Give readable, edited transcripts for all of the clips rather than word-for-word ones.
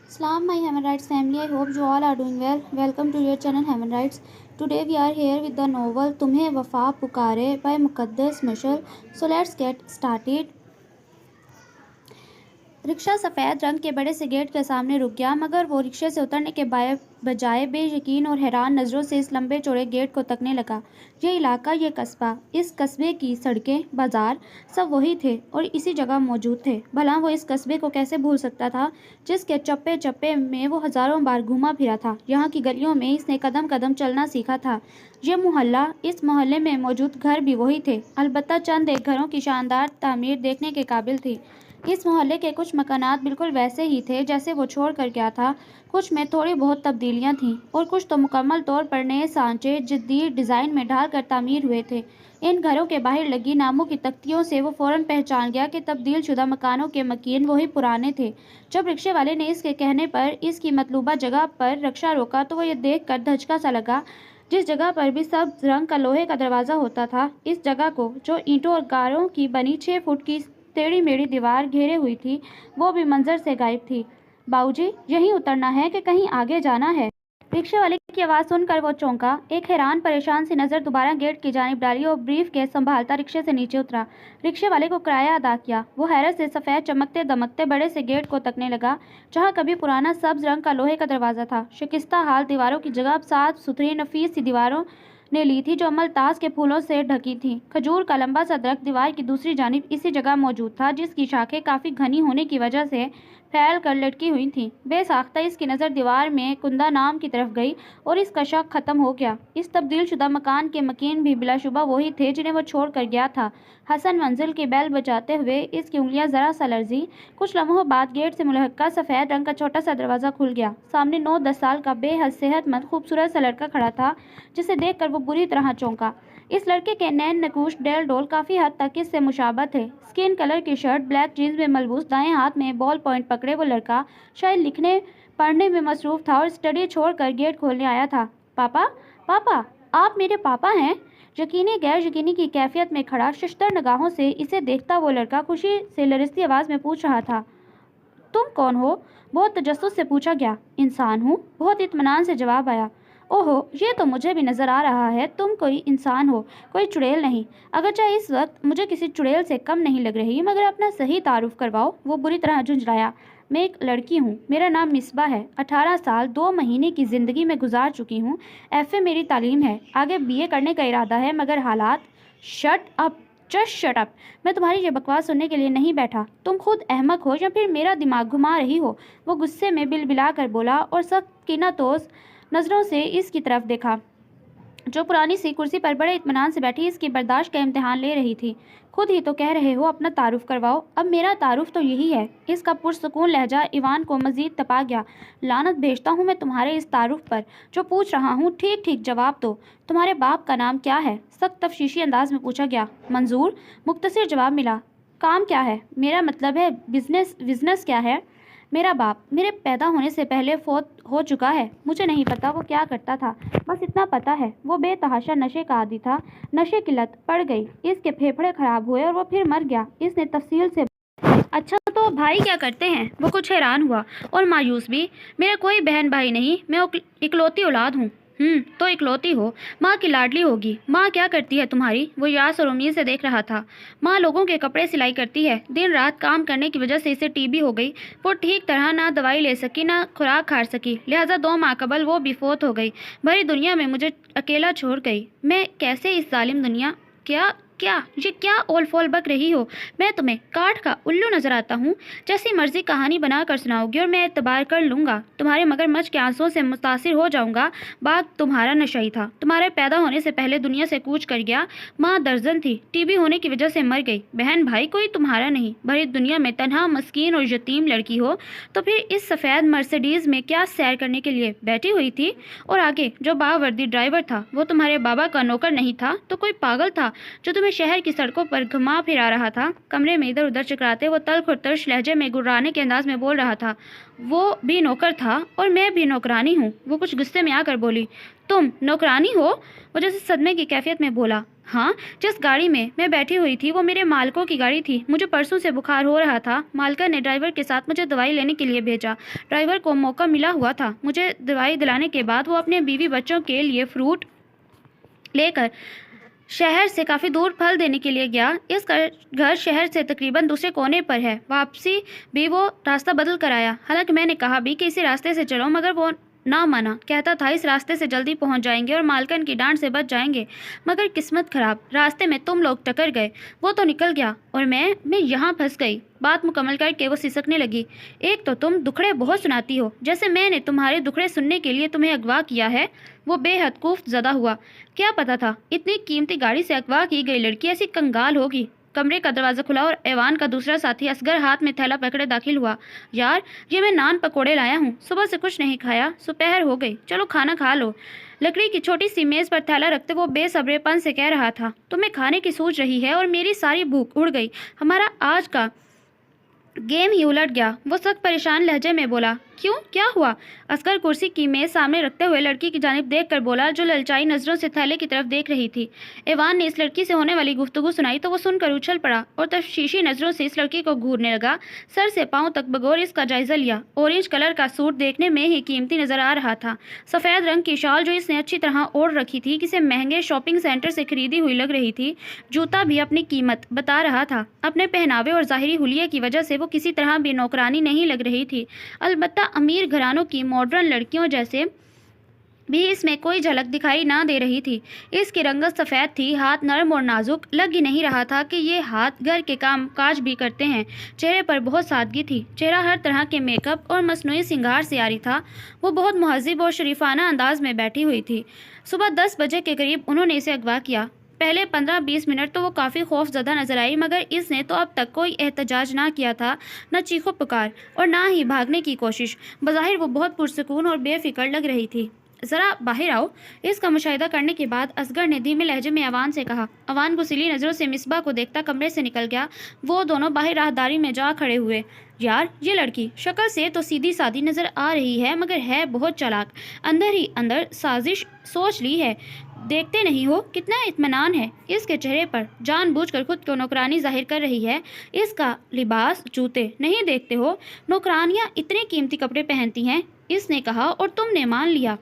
Salam, my Human Rights family. I hope you all are doing well. Welcome to your channel Human Rights. Today we are here with the novel Tumhe Wafa Pukare by Muqaddas Mashal. So let's get started. Rickshaw सफ़ेद रंग के बड़े से gate के सामने रुक गया, मगर वो रिक्शे से उतरने के बजाय बेयकीन और हैरान नज़रों से इस लंबे चौड़े गेट को तकने लगा। ये इलाका, ये कस्बा, इस कस्बे की सड़कें, बाजार, सब वही थे और इसी जगह मौजूद थे। भला वो इस कस्बे को कैसे भूल सकता था, जिसके चप्पे चप्पे में वो हज़ारों बार घूमा फिरा था। यहाँ की गलियों में इसने कदम कदम चलना सीखा था। ये मोहल्ला, इस मोहल्ले में मौजूद घर भी वही थे, अलबत्ता चंद एक घरों की शानदार तामीर देखने के काबिल थी। इस मोहल्ले के कुछ मकानात बिल्कुल वैसे ही थे जैसे वो छोड़ कर गया था। कुछ में थोड़ी बहुत तब्दीलियां थीं और कुछ तो मुकम्मल तौर पर नए सांचे जदीद डिज़ाइन में ढाल कर तामीर हुए थे। इन घरों के बाहर लगी नामों की तख्तियों से वो फ़ौरन पहचान गया कि तब्दील शुदा मकानों के मकीन वही पुराने थे। जब रिक्शे वाले ने इसके कहने पर इसकी मतलूबा जगह पर रिक्शा रोका तो वो ये देख कर धचका सा लगा, जिस जगह पर भी सब्ज रंग का लोहे का दरवाज़ा होता था, इस जगह को, जो ईंटों और गारों की बनी 6 फुट की टेढ़ी मेढ़ी दीवार घेरे हुई थी, वो भी मंजर से गायब थी। बाबूजी, यहीं उतरना है कि कहीं आगे जाना है? रिक्शे वाले की आवाज़ सुनकर वो चौंका। एक हैरान परेशान सी नज़र दोबारा गेट की जानिब डाली और ब्रीफ केस संभालता रिक्शे से नीचे उतरा। रिक्शे वाले को किराया अदा किया। वो हैरत से सफ़ेद चमकते दमकते बड़े से गेट को तकने लगा, जहाँ कभी पुराना सब्ज रंग का लोहे का दरवाज़ा था। शिकस्ता हाल दीवारों की जगह अब साफ सुथरी नफीस सी दीवारों ने ली थी, जो मलतास के फूलों से ढकी थी। खजूर का लंबा सा दरख्त दीवार की दूसरी जानिब इसी जगह मौजूद था, जिसकी शाखें काफ़ी घनी होने की वजह से फैल कर लटकी हुई थीं। बेसाख्ता इसकी नज़र दीवार में कुंदा नाम की तरफ गई और इसका शक ख़त्म हो गया। इस तब्दील शुदा मकान के मकीन भी बिलाशुबा वही थे जिन्हें वो छोड़ कर गया था। हसन मंजिल की बैल बजाते हुए इसकी उंगलियां ज़रा सा लर्जी। कुछ लम्हों बाद गेट से मुलहक्का सफ़ेद रंग का छोटा सा दरवाज़ा खुल गया। सामने 9-10 साल का बेहद सेहतमंद खूबसूरत सा लड़का खड़ा था, जिसे देख कर वो बुरी तरह चौंका। इस लड़के के नैन नकूश डेल डोल काफ़ी हद तक इससे मुशाबह थे। स्किन कलर की शर्ट, ब्लैक जीन्स में मलबूस, दाएं हाथ में बॉल पॉइंट पकड़े वो लड़का शायद लिखने पढ़ने में मसरूफ़ था और स्टडी छोड़कर गेट खोलने आया था। पापा, पापा, आप मेरे पापा हैं? यकीनी गैर यकीनी की कैफियत में खड़ा शशतर निगाहों से इसे देखता वो लड़का खुशी से लरजती आवाज़ में पूछ रहा था। तुम कौन हो? बहुत तजस्सुस से पूछा गया। इंसान हूँ, बहुत इत्मीनान से जवाब आया। ओहो, ये तो मुझे भी नज़र आ रहा है, तुम कोई इंसान हो, कोई चुड़ैल नहीं। अगरचे इस वक्त मुझे किसी चुड़ैल से कम नहीं लग रही, मगर अपना सही तारुफ करवाओ। वो बुरी तरह झुंझलाया। मैं एक लड़की हूँ, मेरा नाम मिसबा है, 18 साल 2 महीने की ज़िंदगी में गुजार चुकी हूँ। FA मेरी तालीम है, आगे BA करने का इरादा है, मगर हालात। Shut up, just shut up. मैं तुम्हारी ये बकवास सुनने के लिए नहीं बैठा। तुम खुद अहमक हो या फिर मेरा दिमाग घुमा रही हो? वो गुस्से में बिलबिला कर बोला और सख्त कीनातोस नज़रों से इसकी तरफ देखा, जो पुरानी सी कुर्सी पर बड़े इत्मीनान से बैठी इसकी बर्दाश्त का इम्तिहान ले रही थी। खुद ही तो कह रहे हो अपना तारुफ करवाओ। अब मेरा तारुफ तो यही है। इसका पुरसुकून लहजा इवान को मजीद तपा गया। लानत भेजता हूँ मैं तुम्हारे इस तारुफ पर। जो पूछ रहा हूँ ठीक ठीक जवाब दो। तुम्हारे बाप का नाम क्या है? सख्त तफशीशी अंदाज में पूछा गया। मंजूर, मुख्तसर जवाब मिला। काम क्या है? मेरा मतलब है बिजनेस क्या है? मेरा बाप मेरे पैदा होने से पहले फौत हो चुका है। मुझे नहीं पता वो क्या करता था, बस इतना पता है वो बेतहाशा नशे का आदी था। नशे की लत पड़ गई, इसके फेफड़े खराब हुए और वो फिर मर गया। इसने तफसील से। अच्छा, तो भाई क्या करते हैं? वो कुछ हैरान हुआ और मायूस भी। मेरा कोई बहन भाई नहीं, मैं इकलौती औलाद हूँ। तो इकलौती हो, माँ की लाडली होगी। माँ क्या करती है तुम्हारी? वो यास और उम्मीद से देख रहा था। माँ लोगों के कपड़े सिलाई करती है। दिन रात काम करने की वजह से इसे TB हो गई। वो ठीक तरह ना दवाई ले सकी ना खुराक खा सकी, लिहाजा 2 माह कबल वो भी फौत हो गई। भरी दुनिया में मुझे अकेला छोड़ गई। मैं कैसे इस जालिम दुनिया। क्या क्या ये क्या ओल फोल बक रही हो? मैं तुम्हें काठ का उल्लू नजर आता हूँ? जैसी मर्जी कहानी बना कर सुनाओगी और मैं एतबार कर लूँगा। तुम्हारे मगरमच्छ के आंसुओं से मुतासिर हो जाऊँगा। बाप तुम्हारा नशाई था, तुम्हारे पैदा होने से पहले दुनिया से कूच कर गया। माँ दर्जन थी, TB होने की वजह से मर गई। बहन भाई कोई तुम्हारा नहीं। भरी दुनिया में तनहा मस्कीन और यतीम लड़की हो, तो फिर इस सफ़ेद मर्सिडीज़ में क्या सैर करने के लिए बैठी हुई थी? और आगे जो बावर्दी ड्राइवर था, वो तुम्हारे बाबा का नौकर नहीं था तो कोई पागल था जो तुम्हें शहर की सड़कों पर घुमा फिरा रहा था। कमरे में इधर उधर चकराते वो तल्ख और तर्श लहजे में गुर्राने के अंदाज में बोल रहा था। वो भी नौकर था और मैं भी नौकरानी हूँ। वो कुछ गुस्से में आकर बोली। तुम नौकरानी हो? वो जैसे सदमे की कैफियत में बोला। हाँ, जिस गाड़ी में मैं बैठी हुई थी वो मेरे मालकों की गाड़ी थी। मुझे परसों से बुखार हो रहा था। मालका ने ड्राइवर के साथ मुझे दवाई लेने के लिए भेजा। ड्राइवर को मौका मिला हुआ था। मुझे दवाई दिलाने के बाद वो अपने बीवी बच्चों के लिए फ्रूट लेकर शहर से काफ़ी दूर फल देने के लिए गया। इस घर शहर से तकरीबन दूसरे कोने पर है। वापसी भी वो रास्ता बदल कर आया। हालांकि मैंने कहा भी कि इसी रास्ते से चलो, मगर वो ना माना। कहता था इस रास्ते से जल्दी पहुंच जाएंगे और मालकन की डांट से बच जाएंगे। मगर किस्मत खराब, रास्ते में तुम लोग टकर गए। वो तो निकल गया और मैं यहाँ फंस गई। बात मुकम्मल करके वो सिसकने लगी। एक तो तुम दुखड़े बहुत सुनाती हो, जैसे मैंने तुम्हारे दुखड़े सुनने के लिए तुम्हें अगवा किया है। वो बेहद खौफ ज़दा हुआ। क्या पता था इतनी कीमती गाड़ी से अगवा की गई लड़की ऐसी कंगाल होगी। कमरे का दरवाज़ा खुला और ऐवान का दूसरा साथी असगर हाथ में थैला पकड़े दाखिल हुआ। यार, ये मैं नान पकोड़े लाया हूँ। सुबह से कुछ नहीं खाया, दोपहर हो गई, चलो खाना खा लो। लकड़ी की छोटी सी मेज़ पर थैला रखते वो बेसब्रेपन से कह रहा था, तुम्हें खाने की सूझ रही है और मेरी सारी भूख उड़ गई। हमारा आज का गेम ही उलट गया। वो सख्त परेशान लहजे में बोला। क्यों, क्या हुआ? असगर कुर्सी की मेज सामने रखते हुए लड़की की जानिब देख कर बोला, जो ललचाई नजरों से थैले की तरफ देख रही थी। एवान ने इस लड़की से होने वाली गुफ्तगू सुनाई तो वो सुनकर उछल पड़ा और तफ्शीशी नजरों से इस लड़की को घूरने लगा। सर से पांव तक बगौर इसका जायजा लिया। ऑरेंज कलर का सूट देखने में ही कीमती नजर आ रहा था। सफ़ेद रंग की शॉल जो इसने अच्छी तरह ओढ़ रखी थी, किसी महंगे शॉपिंग सेंटर से खरीदी हुई लग रही थी। जूता भी अपनी कीमत बता रहा था। अपने पहनावे और ज़ाहिरी हुलिये की वजह से वो किसी तरह भी नौकरानी नहीं लग रही थी। अलबत्ता अमीर घरानों की मॉडर्न लड़कियों जैसे भी इसमें कोई झलक दिखाई ना दे रही थी। इसकी रंगत सफ़ेद थी, हाथ नरम और नाजुक। लग ही नहीं रहा था कि ये हाथ घर के काम काज भी करते हैं। चेहरे पर बहुत सादगी थी। चेहरा हर तरह के मेकअप और मसनूई सिंगार से आरी था। वो बहुत मुहज़्ज़िब और शरीफाना अंदाज में बैठी हुई थी। सुबह 10 बजे के करीब उन्होंने इसे अगवा किया। पहले 15-20 मिनट तो वो काफ़ी खौफजदा नजर आई, मगर इसने तो अब तक कोई एहतजाज ना किया था, न चीखो पुकार और ना ही भागने की कोशिश। बज़ाहिर वो बहुत पुरसकून और बेफिक्र लग रही थी। ज़रा बाहर आओ। इसका मुशाहिदा करने के बाद असगर ने धीमे लहजे में अवान से कहा। अवान गुस्सीली नज़रों से मिसबा को देखता कमरे से निकल गया। वो दोनों बाहर राहदारी में जा खड़े हुए। यार, ये लड़की शक्ल से तो सीधी सादी नज़र आ रही है, मगर है बहुत चालाक। अंदर ही अंदर साजिश सोच ली है। देखते नहीं हो कितना इत्मीनान है इसके चेहरे पर। जानबूझकर खुद को नौकरानी जाहिर कर रही है। इसका लिबास, जूते नहीं देखते हो? नौकरानियाँ इतने कीमती कपड़े पहनती हैं, इसने कहा और तुमने मान लिया।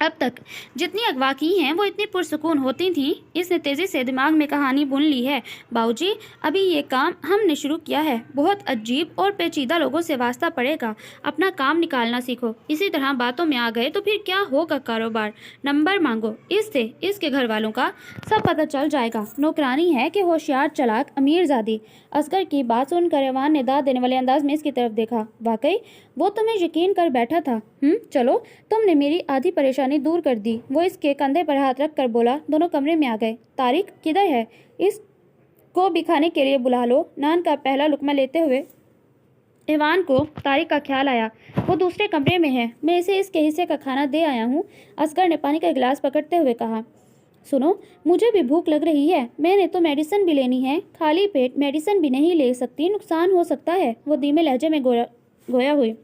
अब तक जितनी अगवा की हैं वो इतनी पुरसकून होती थीं। इसने तेज़ी से दिमाग में कहानी बुन ली है। बाबूजी, अभी ये काम हमने शुरू किया है। बहुत अजीब और पेचीदा लोगों से वास्ता पड़ेगा। अपना काम निकालना सीखो। इसी तरह बातों में आ गए तो फिर क्या होगा कारोबार। नंबर मांगो इससे, इसके घर वालों का सब पता चल जाएगा। नौकरानी है कि होशियार, चालाक, अमीरजादी। असगर की बात सुनकर अवान ने दाद देने वाले अंदाज में इसकी तरफ देखा। वाकई वो तुम्हें यकीन कर बैठा था। चलो, तुमने मेरी आधी परेशानी दूर कर दी। वो इसके कंधे पर हाथ रख कर बोला। दोनों कमरे में आ गए। तारिक किधर है? इसको भी खाने के लिए बुला लो। नान का पहला लुकमा लेते हुए ईवान को तारिक का ख्याल आया। वो दूसरे कमरे में है, मैं इसे इसके हिस्से का खाना दे आया हूँ। असगर ने पानी का गिलास पकड़ते हुए कहा। सुनो, मुझे भी भूख लग रही है। मैंने तो मेडिसिन भी लेनी है। खाली पेट मेडिसिन भी नहीं ले सकती, नुकसान हो सकता है। वो धीमे लहजे में गोया हुई।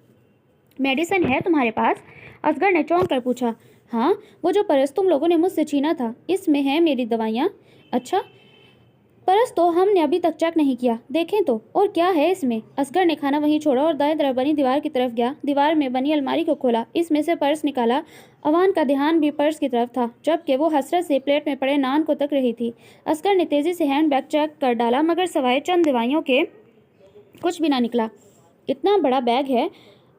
मेडिसिन है तुम्हारे पास? असगर ने चौंक कर पूछा। हाँ, वो जो परस तुम लोगों ने मुझसे छीना था, इसमें है मेरी दवाइयाँ। अच्छा, परस तो हमने अभी तक चेक नहीं किया। देखें तो, और क्या है इसमें? असगर ने खाना वहीं छोड़ा और दाएं तरफ बनी दीवार की तरफ गया। दीवार में बनी अलमारी को खोला, इसमें से पर्स निकाला। अवान का ध्यान भी पर्स की तरफ था, जबकि वो हसरत से प्लेट में पड़े नान को तक रही थी। असगर ने तेज़ी से हैंड बैग चेक कर डाला, मगर सवाए चंद दवाइयों के कुछ भी ना निकला। इतना बड़ा बैग है,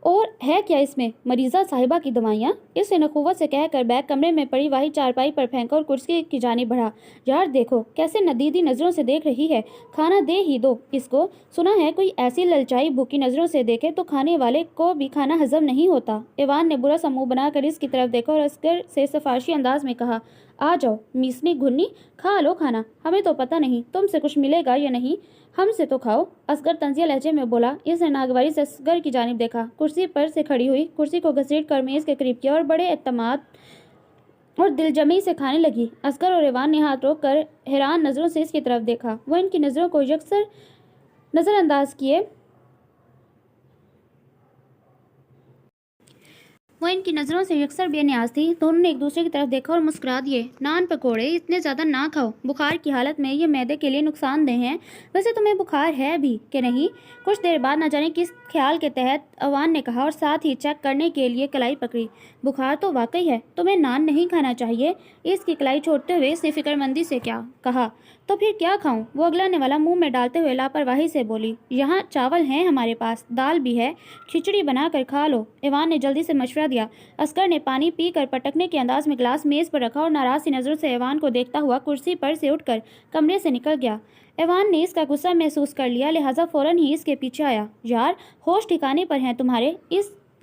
और है क्या इसमें? मरीज़ा साहिबा की दवाइयाँ। इसने नखुवत से कहकर बैग कमरे में पड़ी वाही चारपाई पर फेंका और कुर्सी की जानिब बढ़ा। यार देखो कैसे नदीदी नज़रों से देख रही है। खाना दे ही दो इसको। सुना है कोई ऐसी ललचाई भूखी नज़रों से देखे तो खाने वाले को भी खाना हजम नहीं होता। ईवान ने बुरा सा मुँह बनाकर इसकी तरफ देखा और असगर से सिफारशी अंदाज में कहा। आ जाओ मीसनी घुन्नी, खा लो खाना। हमें तो पता नहीं तुमसे कुछ मिलेगा या नहीं, हमसे तो खाओ। असगर तंजिया लहजे में बोला। इसने नागवारी से असगर की जानिब देखा। कुर्सी पर से खड़ी हुई, कुर्सी को घसीट कर मेज़ के करीब किया और बड़े एतमाद और दिलजमी से खाने लगी। असगर और ईवान ने हाथ रोक कर हैरान नज़रों से इसकी तरफ देखा। वह इनकी नज़रों को यकसर नज़रअंदाज किए वो इनकी नज़रों से यकसर बेनियाज थी। दोनों ने एक दूसरे की तरफ देखा और मुस्कुरा दिए। नान पकोड़े इतने ज़्यादा ना खाओ, बुखार की हालत में ये मैदे के लिए नुकसानदेह हैं। वैसे तुम्हें बुखार है भी कि नहीं? कुछ देर बाद न जाने किस ख्याल के तहत अवान ने कहा और साथ ही चेक करने के लिए कलाई पकड़ी। बुखार तो वाकई है, तुम्हें नान नहीं खाना चाहिए। इसकी कलाई छोड़ते हुए इसने फिक्रमंदी से क्या कहा। तो फिर क्या खाऊं? वो अगलाने वाला मुंह में डालते हुए लापरवाही से बोली। यहाँ चावल हैं हमारे पास, दाल भी है, खिचड़ी बना कर खा लो। ईवान ने जल्दी से मशवरा दिया। असगर ने पानी पी कर पटकने के अंदाज में गिलास मेज़ पर रखा और नाराज सी नज़रों से ईवान को देखता हुआ कुर्सी पर से उठकर कमरे से निकल गया। ईवान ने इसका गुस्सा महसूस कर लिया, लिहाजा फ़ौरन ही इसके पीछे आया। यार, होश ठिकाने पर हैं तुम्हारे?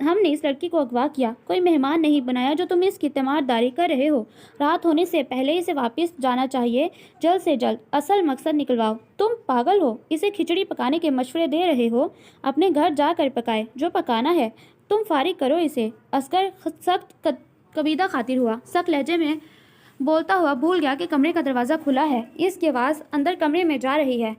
हमने इस लड़की को अगवा किया, कोई मेहमान नहीं बनाया जो तुम इसकी तीमारदारी कर रहे हो। रात होने से पहले इसे वापस जाना चाहिए, जल्द से जल्द। असल मकसद निकलवाओ। तुम पागल हो? इसे खिचड़ी पकाने के मशवरे दे रहे हो? अपने घर जाकर पकाए जो पकाना है। तुम फारिग करो इसे। असगर सख्त कबीदा खातिर हुआ, सख्त लहजे में बोलता हुआ भूल गया कि कमरे का दरवाज़ा खुला है। इसकी आवाज़ अंदर कमरे में जा रही है।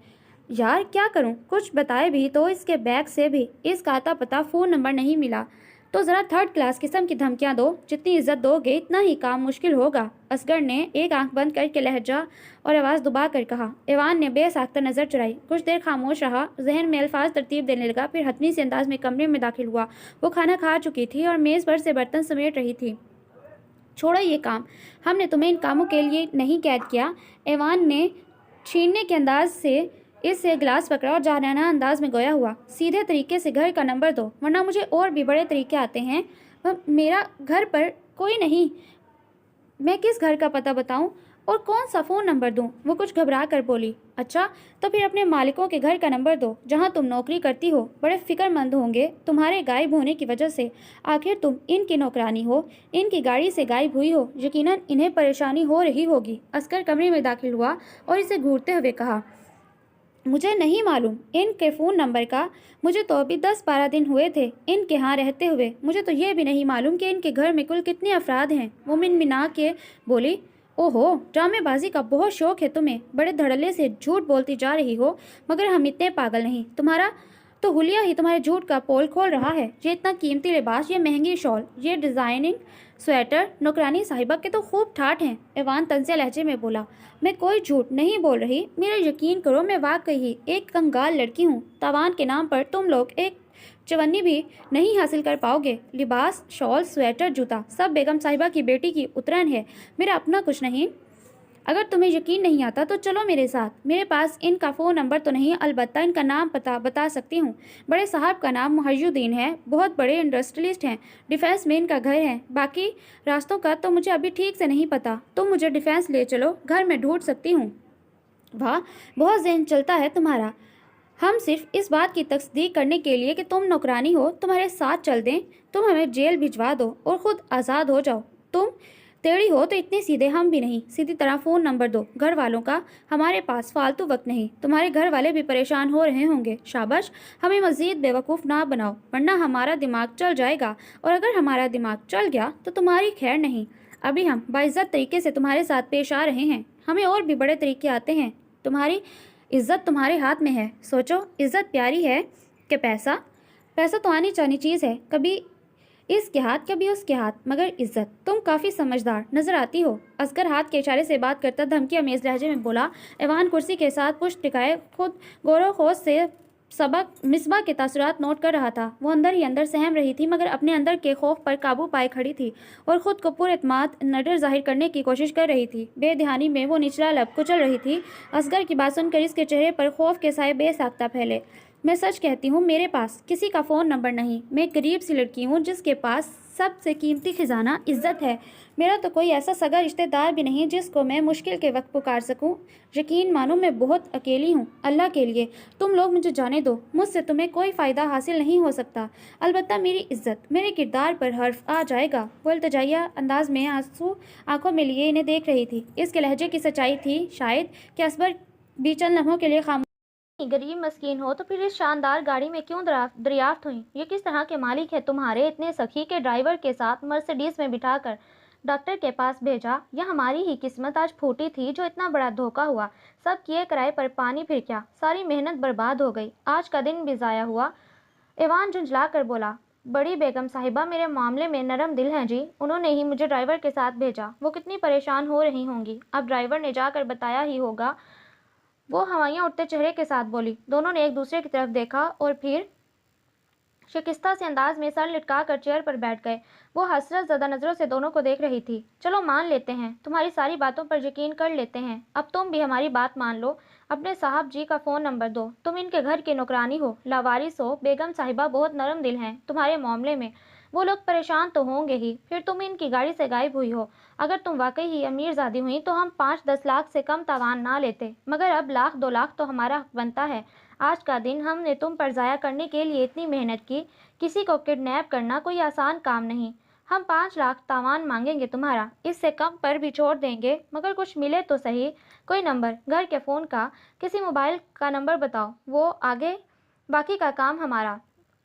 यार क्या करूं? कुछ बताए भी तो इसके बैग से भी इसका आता पता फ़ोन नंबर नहीं मिला। तो ज़रा थर्ड क्लास किस्म की धमकियां दो। जितनी इज्जत दोगे इतना ही काम मुश्किल होगा। असगर ने एक आंख बंद करके लहजा और आवाज़ दबा कर कहा। ईवान ने बेसाख्ता नज़र चुराई, कुछ देर खामोश रहा, जहन में अल्फाज तरतीब देने लगा, फिर हतमी से अंदाज में कमरे में दाखिल हुआ। वो खाना खा चुकी थी और मेज़ पर से बर्तन समेट रही थी। छोड़ो ये काम, हमने तुम्हें इन कामों के लिए नहीं कैद किया। ईवान ने छीनने के अंदाज से इससे गिलास पकड़ा और जानाना अंदाज में गोया हुआ। सीधे तरीके से घर का नंबर दो, वरना मुझे और भी बड़े तरीके आते हैं। मेरा घर पर कोई नहीं, मैं किस घर का पता बताऊं और कौन सा फ़ोन नंबर दूं? वो कुछ घबरा कर बोली। अच्छा, तो फिर अपने मालिकों के घर का नंबर दो जहां तुम नौकरी करती हो। बड़े फिक्रमंद होंगे तुम्हारे गायब होने की वजह से। आखिर तुम इनकी नौकरानी हो, इनकी गाड़ी से गायब हुई हो, यकीनन इन्हें परेशानी हो रही होगी। असगर कमरे में दाखिल हुआ और इसे घूरते हुए कहा, मुझे नहीं मालूम इनके फ़ोन नंबर का। मुझे तो अभी 10-12 दिन हुए थे इनके यहाँ रहते हुए। मुझे तो ये भी नहीं मालूम कि इनके घर में कुल कितने अफराद हैं। वो मिनमिना के बोली। ओहो, ड्रामेबाजी का बहुत शौक है तुम्हें। बड़े धड़ल्ले से झूठ बोलती जा रही हो, मगर हम इतने पागल नहीं। तुम्हारा तो हुलिया ही तुम्हारे झूठ का पोल खोल रहा है। ये इतना कीमती लिबास, ये महंगी शॉल, ये डिज़ाइनिंग स्वेटर, नौकरानी साहिबा के तो खूब ठाठ हैं। ईवान तंज़िया लहजे में बोला। मैं कोई झूठ नहीं बोल रही, मेरा यकीन करो, मैं वाकई ही एक कंगाल लड़की हूँ। तावान के नाम पर तुम लोग एक चवन्नी भी नहीं हासिल कर पाओगे। लिबास, शॉल, स्वेटर, जूता सब बेगम साहिबा की बेटी की उतरन है, मेरा अपना कुछ नहीं। अगर तुम्हें यकीन नहीं आता तो चलो मेरे साथ। मेरे पास इनका फ़ोन नंबर तो नहीं, अलबत्ता इनका नाम पता बता सकती हूँ। बड़े साहब का नाम मुहय्युद्दीन है, बहुत बड़े इंडस्ट्रियलिस्ट हैं, डिफेंस में इनका घर है। बाकी रास्तों का तो मुझे अभी ठीक से नहीं पता। तुम मुझे डिफेंस ले चलो, घर में ढूंढ सकती हूँ। वाह, बहुत जहन चलता है तुम्हारा। हम सिर्फ इस बात की तस्दीक करने के लिए कि तुम नौकरानी हो तुम्हारे साथ चल दें। तुम हमें जेल भिजवा दो और ख़ुद आज़ाद हो जाओ। तुम टेढ़ी हो तो इतने सीधे हम भी नहीं। सीधी तरह फ़ोन नंबर दो घर वालों का, हमारे पास फालतू वक्त नहीं। तुम्हारे घर वाले भी परेशान हो रहे होंगे। शाबाश, हमें मज़ीद बेवकूफ़ ना बनाओ, वरना हमारा दिमाग चल जाएगा, और अगर हमारा दिमाग चल गया तो तुम्हारी खैर नहीं। अभी हम बाइज़्ज़त तरीके से तुम्हारे साथ पेश आ रहे हैं, हमें और भी बड़े तरीके आते हैं। तुम्हारी इज़्ज़त तुम्हारे हाथ में है। सोचो, इज़्ज़त प्यारी है कि पैसा? पैसा तो आनी जानी चीज़ है, कभी इसके हाथ कभी उसके हाथ, मगर इज्जत। तुम काफ़ी समझदार नजर आती हो। असगर हाथ के इशारे से बात करता धमकी अमेज़ लहजे में बोला। ईवान कुर्सी के साथ पुष्ट टिकाए खुद गौर खोज से सबक मिसबा के तासुरात नोट कर रहा था। वो अंदर ही अंदर सहम रही थी, मगर अपने अंदर के खौफ पर काबू पाए खड़ी थी और ख़ुद को पुरएतमाद नडर जाहिर करने की कोशिश कर रही थी। बेध्यानी में वो निचला लब कुचल रही थी। असगर की बात सुनकर इसके चेहरे पर खौफ के साए बेसाख्ता फैले। मैं सच कहती हूँ, मेरे पास किसी का फ़ोन नंबर नहीं। मैं एक गरीब सी लड़की हूँ जिसके पास सबसे कीमती खजाना इज्जत है। मेरा तो कोई ऐसा सगा रिश्तेदार भी नहीं जिसको मैं मुश्किल के वक्त पुकार सकूं। यकीन मानो, मैं बहुत अकेली हूँ। अल्लाह के लिए तुम लोग मुझे जाने दो, मुझसे तुम्हें कोई फ़ायदा हासिल नहीं हो सकता। अलबत्ता मेरी इज्जत, मेरे किरदार पर हर्फ आ जाएगा। वो इल्तिजाइया अंदाज में आंसू आंखों में लिए इन्हें देख रही थी। इसके लहजे की सच्चाई थी शायद कि असबर भी चंद लम्हों के लिए खामोश। गरीब मस्कीन हो तो फिर इस शानदार गाड़ी में क्यों दरियाफ्त हुई? ये किस तरह के मालिक है तुम्हारे इतने सखी के ड्राइवर के साथ मर्सिडीज में बिठाकर डॉक्टर के पास भेजा? या हमारी ही किस्मत आज फूटी थी जो इतना बड़ा धोखा हुआ? सब किए किराए पर पानी, फिर क्या? सारी मेहनत बर्बाद हो गई, आज का दिन भी ज़ाया हुआ। ईवान झुंझला कर बोला। बड़ी बेगम साहिबा मेरे मामले में नरम दिल हैं जी, उन्होंने ही मुझे ड्राइवर के साथ भेजा। वो कितनी परेशान हो रही होंगी, अब ड्राइवर ने जाकर बताया ही होगा, वो हवाइयाँ उठते चेहरे के साथ बोली। दोनों ने एक दूसरे की तरफ देखा और फिर शिकस्ता से अंदाज में सर लटका कर चेयर पर बैठ गए। वो हसरत ज़दा नज़रों से दोनों को देख रही थी। चलो मान लेते हैं, तुम्हारी सारी बातों पर यकीन कर लेते हैं, अब तुम भी हमारी बात मान लो। अपने साहब जी का फ़ोन नंबर दो, तुम इनके घर की नौकरानी हो, लावारिस हो। बेगम साहिबा बहुत नरम दिल हैं तुम्हारे मामले में, वो लोग परेशान तो होंगे ही, फिर तुम इनकी गाड़ी से गायब हुई हो। अगर तुम वाकई ही अमीरजादी हुई तो हम 5-10 लाख से कम तावान ना लेते, मगर अब 1-2 लाख तो हमारा हक बनता है। आज का दिन हमने तुम पर ज़ाया करने के लिए इतनी मेहनत की, किसी को किडनैप करना कोई आसान काम नहीं। हम 5 लाख तावान मांगेंगे तुम्हारा, इससे कम पर भी छोड़ देंगे, मगर कुछ मिले तो सही। कोई नंबर, घर के फ़ोन का, किसी मोबाइल का नंबर बताओ, वो आगे, बाकी का काम हमारा।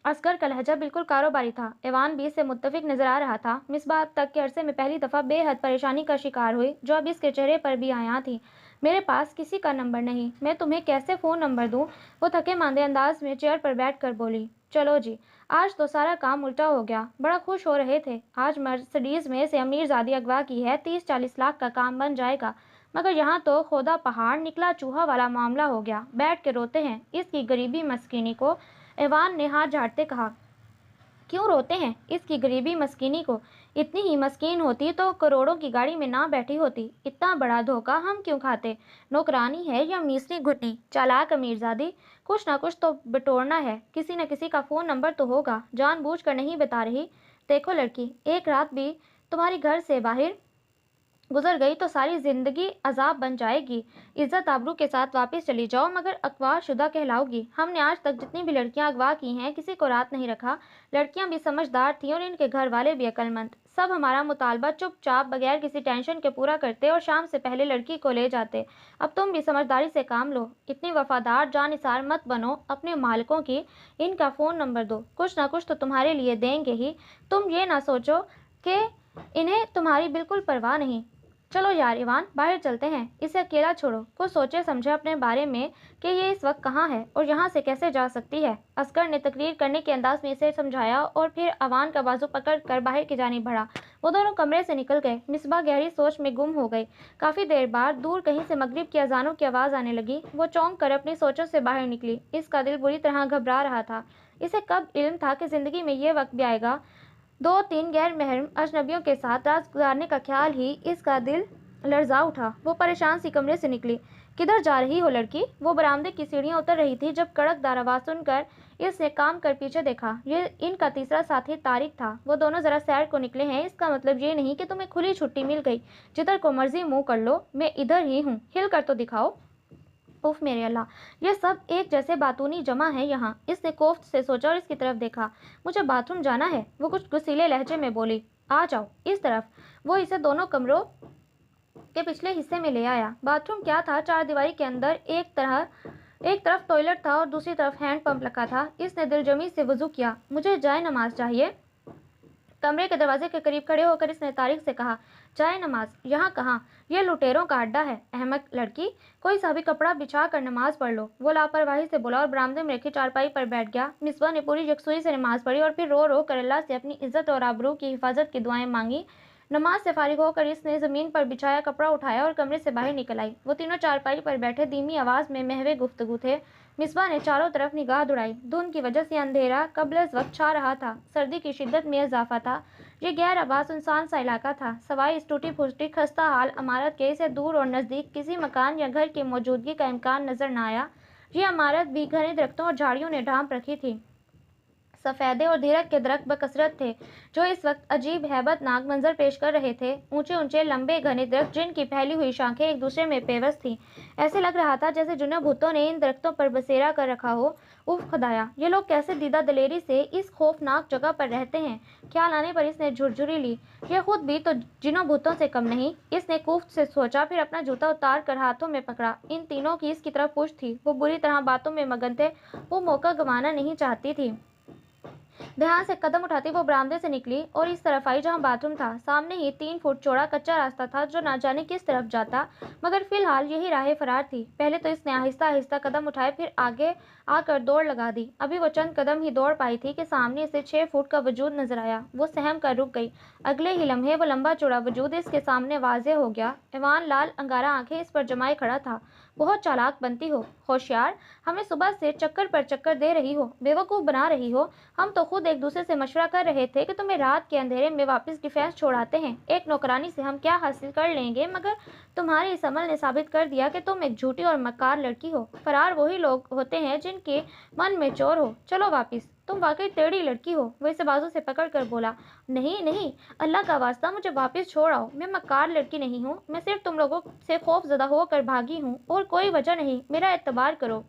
असगर का लहजा बिल्कुल कारोबारी था। ईवान भी इससे मुत्तफिक नजर आ रहा था। मिसबा अब तक के अरसे में पहली दफ़ा बेहद परेशानी का शिकार हुई, जो अब इसके चेहरे पर भी आया थी। मेरे पास किसी का नंबर नहीं, मैं तुम्हें कैसे फ़ोन नंबर दूँ? वो थके मांदे अंदाज में चेयर पर बैठ कर बोली। चलो जी, आज तो सारा काम उल्टा हो गया। बड़ा खुश हो रहे थे, आज मर्सिडीज़ में से अमीरजादी अगवा की है, 30-40 लाख का काम बन जाएगा। मगर यहाँ तो खोदा पहाड़ निकला चूहा वाला मामला हो गया। बैठ के रोते हैं इसकी गरीबी मस्कीनी को। ईवान ने हाथ झाड़ते कहा, क्यों रोते हैं इसकी गरीबी मस्कीनी को? इतनी ही मस्कीन होती तो करोड़ों की गाड़ी में ना बैठी होती। इतना बड़ा धोखा हम क्यों खाते? नौकरानी है या मीसरी घुटनी? चालाक अमीरजादी, कुछ ना कुछ तो बटोरना है, किसी न किसी का फ़ोन नंबर तो होगा, जानबूझकर नहीं बता रही। देखो लड़की, एक रात भी तुम्हारी घर से बाहर गुजर गई तो सारी जिंदगी अजाब बन जाएगी। इज्जत आबरू के साथ वापस चली जाओ, मगर अगवा शुदा कहलाओगी। हमने आज तक जितनी भी लड़कियां अगवा की हैं, किसी को रात नहीं रखा। लड़कियां भी समझदार थीं और इनके घर वाले भी अक्लमंद। सब हमारा मुतालबा चुपचाप बगैर किसी टेंशन के पूरा करते और शाम से पहले लड़की को ले जाते। अब तुम भी समझदारी से काम लो, इतनी वफादार जानिसार मत बनो अपने मालिकों की। इनका फ़ोन नंबर दो, कुछ ना कुछ तो तुम्हारे लिए देंगे ही। तुम ये ना सोचो कि इन्हें तुम्हारी बिल्कुल परवाह नहीं। चलो यार ईवान, बाहर चलते हैं, इसे अकेला छोड़ो, कुछ सोचे समझे अपने बारे में कि ये इस वक्त कहाँ है और यहाँ से कैसे जा सकती है। असगर ने तकरीर करने के अंदाज में इसे समझाया और फिर अवान का बाजू पकड़ कर बाहर की जानिब बढ़ा। वो दोनों कमरे से निकल गए। मिसबा गहरी सोच में गुम हो गई। काफ़ी देर बाद दूर कहीं से मगरिब की अजानों की आवाज़ आने लगी। वो चौंक कर अपनी सोचों से बाहर निकली। इसका दिल बुरी तरह घबरा रहा था। इसे कब इल्म था कि ज़िंदगी में ये वक्त भी आएगा, 2-3 गैर महरम अजनबियों के साथ रात गुजारने का ख्याल ही इसका दिल लर्जा उठा। वो परेशान सी कमरे से निकली। किधर जा रही हो लड़की? वो बरामदे की सीढ़ियां उतर रही थी जब कड़कदार आवाज़ सुनकर इसने काम कर पीछे देखा। ये इनका तीसरा साथी तारिक था। वो दोनों ज़रा सैर को निकले हैं, इसका मतलब ये नहीं कि तुम्हें खुली छुट्टी मिल गई, जिधर को मर्जी मुंह कर लो। मैं इधर ही हूँ, हिल कर तो दिखाओ। उफ मेरे अल्लाह, ये सब एक जैसे बातूनी जमा है यहाँ। इसने कोफ्त से सोचा और इसकी तरफ देखा। मुझे बाथरूम जाना है, वो कुछ गुस्सीले लहजे में बोली। आ जाओ इस तरफ। वो इसे दोनों कमरों के पिछले हिस्से में ले आया। बाथरूम क्या था, चारदीवारी के अंदर एक तरफ टॉयलेट था और दूसरी तरफ हैंड पंप रखा था। इसने दिलजमी से वजू किया। मुझे जाए नमाज चाहिए। कमरे के दरवाजे के करीब खड़े होकर इसने तारिक से कहा, जाए नमाज यहाँ कहाँ, यह लुटेरों का अड्डा है। अहमक लड़की, कोई सा भी कपड़ा बिछा कर नमाज पढ़ लो। वो लापरवाही से बोला और बरामदे में रखी चारपाई पर बैठ गया। मिसबा ने पूरी यकसुई से नमाज पढ़ी और फिर रो रो कर अल्लाह से अपनी इज्जत और आबरू की हिफाजत की दुआएं मांगी। नमाज से फारिग होकर इसने ज़मीन पर बिछाया कपड़ा उठाया और कमरे से बाहर निकल आई। वो तीनों चारपाई पर बैठे धीमी आवाज़ में महवे गुफ्तगू थे। मिसबा ने चारों तरफ निगाह दौड़ाई। धुंध की वजह से अंधेरा कबल वक्त छा रहा था। सर्दी की शिद्दत में इजाफा था। ये गैर आबाद सुनसान सा इलाका था। सवाई इस टूटी फूटी खस्ता हाल इमारत के इसे दूर और नज़दीक किसी मकान या घर की मौजूदगी का इम्कान नजर न आया। ये इमारत भी घने दरख्तों और झाड़ियों ने ढांप रखी थी। सफ़ेदे और धीरज के दरख्त बकसरत थे, जो इस वक्त अजीब हैबतनाक मंजर पेश कर रहे थे। ऊंचे ऊंचे लंबे घने दरख्त जिनकी फैली हुई शाखें एक दूसरे में पेवस्त थीं। ऐसे लग रहा था जैसे जुने भूतों ने इन दरख्तों पर बसेरा कर रखा हो। उफ खुदाया, ये लोग कैसे दीदा दलेरी से इस खौफनाक जगह पर रहते हैं। ख्याल आने पर इसने झुरझुरी ली। यह खुद भी तो जिनों भूतों से कम नहीं। इसने कुफ्त से सोचा, फिर अपना जूता उतार कर हाथों में पकड़ा। इन तीनों की इसकी तरफ पुश थी। वो बुरी तरह बातों में मगन थे। वो मौका गंवाना नहीं चाहती थी। ध्यान से कदम उठाती वो बरामदे से निकली और इस तरफ आई जहाँ बाथरूम था। सामने ही 3 फुट चौड़ा कच्चा रास्ता था जो ना जाने किस तरफ जाता, मगर फिलहाल यही राह फरार थी। पहले तो इसने आहिस्ता आहिस्ता कदम उठाए, फिर आगे आकर दौड़ लगा दी। अभी वो चंद कदम ही दौड़ पाई थी कि सामने से 6 फुट का वजूद नजर आया। वो सहम कर रुक गई। अगले ही लम्हे वो लंबा चौड़ा वजूद इसके सामने वाज़ेह हो गया। ईवान लाल अंगारा आंखें इस पर जमाए खड़ा था। बहुत चालाक बनती हो, होशियार, हमें सुबह से चक्कर पर चक्कर दे रही हो, बेवकूफ़ बना रही हो। हम तो खुद एक दूसरे से मशवरा कर रहे थे कि तुम्हें रात के अंधेरे में वापस डिफेंस छोड़ाते हैं। एक नौकरानी से हम क्या हासिल कर लेंगे, मगर तुम्हारे इस अमल ने साबित कर दिया कि तुम एक झूठी और मक्कार लड़की हो। फरार वही लोग होते हैं जिनके मन में चोर हो। चलो वापस, तुम वाकई टेढ़ी लड़की हो। वो इसे बाजू से पकड़ कर बोला, नहीं नहीं, अल्लाह का वास्ता मुझे वापस छोड़ आओ। मैं मक्कार लड़की नहीं हूँ, मैं सिर्फ तुम लोगों से खौफजदा होकर भागी हूँ और कोई वजह नहीं। मेरा एतबार करो।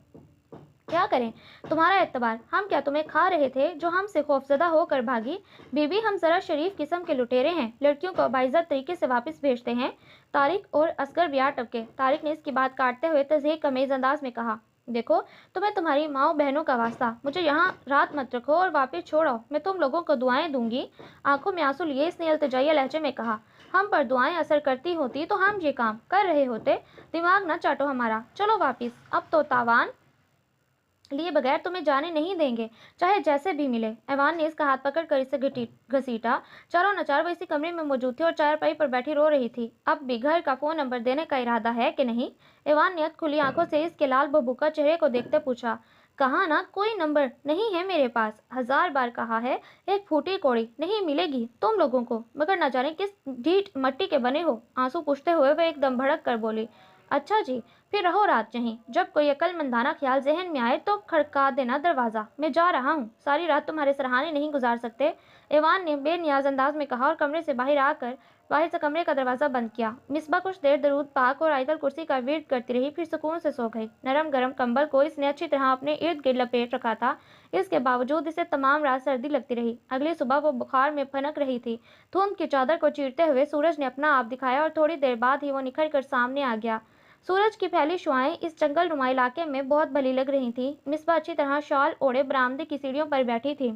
क्या करें तुम्हारा एतबार? हम क्या तुम्हें खा रहे थे जो हमसे खौफजदा होकर भागी? बीबी, हम जरा शरीफ किस्म के लुटेरे हैं, लड़कियों को बाइज्जत तरीके से वापस भेजते हैं। तारिक और असगर ब्याह टपके। तारिक ने इसकी बात काटते हुए तज़हीक कमीज अंदाज में कहा, देखो, तुम्हें तुम्हारी माओ बहनों का वास्ता, मुझे यहाँ रात मत रखो और वापस छोड़ो। मैं तुम लोगों को दुआएं दूंगी। आंखों में आंसू लिए इसने इल्तिजाइया लहजे में कहा, हम पर दुआएं असर करती होती तो हम ये काम कर रहे होते। दिमाग न चाटो हमारा, चलो वापस। अब तो तावान लिए बगैर तुम्हें जाने नहीं देंगे, चाहे जैसे भी मिले। ऐवान ने इसका हाथ पकड़कर इसे घसीटा। चारों नचार वो इसी कमरे में मौजूद थी और चारपाई पर बैठी रो रही थी। अब भी घर का फोन नंबर देने का इरादा है कि नहीं? ऐवान ने खुली आंखों से इसके लाल बबूका चेहरे को देखते पूछा। कहा ना, कोई नंबर नहीं है मेरे पास। 1000 बार कहा है, एक फूटी कौड़ी नहीं मिलेगी तुम लोगों को, मगर न जाने किस ढीठ मट्टी के बने हो। आंसू पूछते हुए वह एकदम भड़क कर बोली, अच्छा जी, फिर रहो रात यहीं। जब कोई अक्लमंदाना ख्याल जहन में आए तो खड़का देना दरवाज़ा। मैं जा रहा हूँ, सारी रात तुम्हारे सराहने नहीं गुजार सकते। ऐवान ने बेनियाज अंदाज में कहा और कमरे से बाहर से कमरे का दरवाज़ा बंद किया। मिसबा कुछ देर दरूद पाक और आयतल कुर्सी का विर्द करती रही, फिर सुकून से सो गई। नरम गरम कंबल को इसने अच्छी तरह अपने इर्द गिर्द लपेट रखा था। इसके बावजूद इसे तमाम रात सर्दी लगती रही। अगली सुबह वो बुखार में फनक रही थी। धुंध की चादर को चीरते हुए सूरज ने अपना आप दिखाया और थोड़ी देर बाद ही वो निखर कर सामने आ गया। सूरज की फैली शुआएं इस जंगल नुमा इलाके में बहुत भली लग रही थीं। मिसबा अच्छी तरह शॉल ओढ़े बरामदे की सीढ़ियों पर बैठी थी।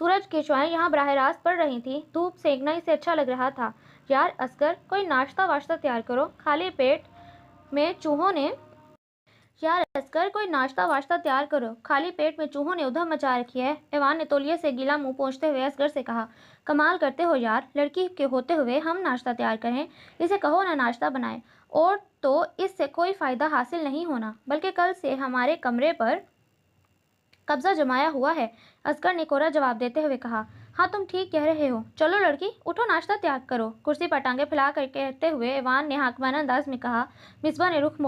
सूरज की शुआएं यहाँ बराह रास्त पड़ रही थीं। धूप सेकना इसे अच्छा लग रहा था। यार असगर, कोई नाश्ता वाश्ता तैयार करो, खाली पेट में चूहों ने चूहों ने उधम मचा रखी है। ऐवान ने तौलिए से गीला मुंह पोंछते हुए असगर से कहा, कमाल करते हो यार, लड़की के होते हुए हम नाश्ता तैयार करें? इसे कहो ना नाश्ता बनाए, और तो इससे कोई फ़ायदा हासिल नहीं होना, बल्कि कल से हमारे कमरे पर कब्जा जमाया हुआ है। असगर ने कोरा जवाब देते हुए कहा, हाँ तुम ठीक कह रहे हो। चलो लड़की, उठो, नाश्ता त्याग करो। कुर्सी पर टांगे फैला कर कहते हुए ऐवान ने हाकिमाना अंदाज में कहा। मिसबा ने रुख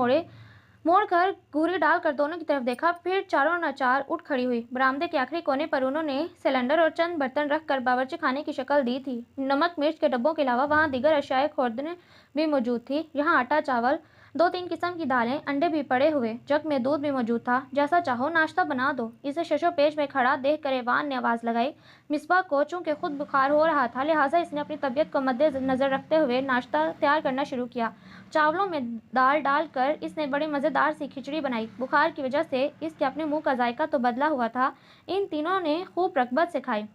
मोड़कर घूरी डालकर दोनों की तरफ देखा, फिर चारों नाचार उठ खड़ी हुई। बरामदे के आखिरी कोने पर उन्होंने सिलेंडर और चंद बर्तन रखकर बावर्ची खाने की शक्ल दी थी। नमक मिर्च के डब्बों के अलावा वहाँ दीगर अशियाए खुर्दने भी मौजूद थी। यहाँ आटा, चावल, 2-3 किस्म की दालें, अंडे भी पड़े हुए। जग में दूध भी मौजूद था। जैसा चाहो नाश्ता बना दो। इसे शशो पेश में खड़ा देख कर ऐवान ने आवाज़ लगाई। मिसबा को चूंकि खुद बुखार हो रहा था, लिहाजा इसने अपनी तबीयत को मद्देनजर रखते हुए नाश्ता तैयार करना शुरू किया। चावलों में दाल डालकर इसने बड़ी मज़ेदार सी खिचड़ी बनाई। बुखार की वजह से इसके अपने मुंह का जायका तो बदला हुआ था। इन तीनों ने खूब रगबत से खाई।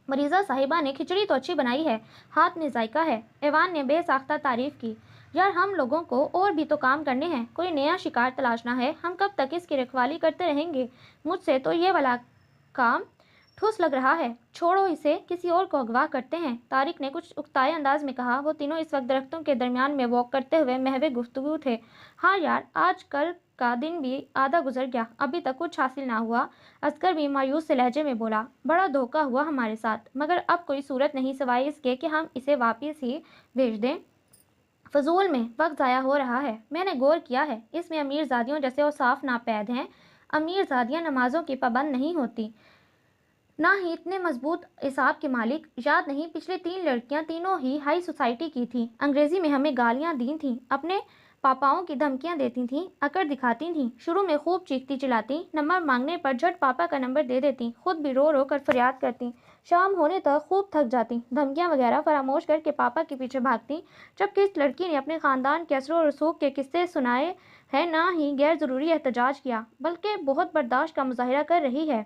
मरीज़ा साहिबा ने खिचड़ी तो अच्छी बनाई है, हाथ में जायका है। ऐवान ने बेसाख्ता तारीफ की। यार, हम लोगों को और भी तो काम करने हैं, कोई नया शिकार तलाशना है। हम कब तक इसकी रखवाली करते रहेंगे? मुझसे तो ये वाला काम ठूस लग रहा है। छोड़ो इसे, किसी और को अगवा करते हैं। तारिक ने कुछ उकताए अंदाज में कहा। वो तीनों इस वक्त दरख्तों के दरमियान में वॉक करते हुए महवे गुफ्तगू थे। हाँ यार, आज कल का दिन भी आधा गुजर गया, अभी तक कुछ हासिल ना हुआ। असगर भी मायूस से लहजे में बोला, बड़ा धोखा हुआ हमारे साथ, मगर अब कोई सूरत नहीं सिवाय इसके कि हम इसे वापस ही भेज दें। फजूल में वक्त ज़ाया हो रहा है। मैंने गौर किया है, इसमें अमीरजादियों जैसे औसाफ नापैद हैं। अमीरजादियाँ नमाजों की पाबंद नहीं होती, ना ही इतने मजबूत हिसाब की मालिक। याद नहीं, पिछले 3 लड़कियां तीनों ही हाई सोसाइटी की थीं। अंग्रेजी में हमें गालियां दी थीं, अपने पापाओं की धमकियां देती थीं, अकड़ दिखाती थीं। शुरू में खूब चीखती चिल्लाती, नंबर मांगने पर झट पापा का नंबर दे देती, खुद भी रो रो कर फरियाद करती। शाम होने तक खूब थक जाती, धमकियां वगैरह फरामोश करके पापा के पीछे भागती। जबकि इस लड़की ने अपने ख़ानदान के असर और रसूख के किस्से सुनाए हैं, ना ही गैर ज़रूरी एहतजाज किया, बल्कि बहुत बर्दाश्त का मुजाहिरा कर रही है।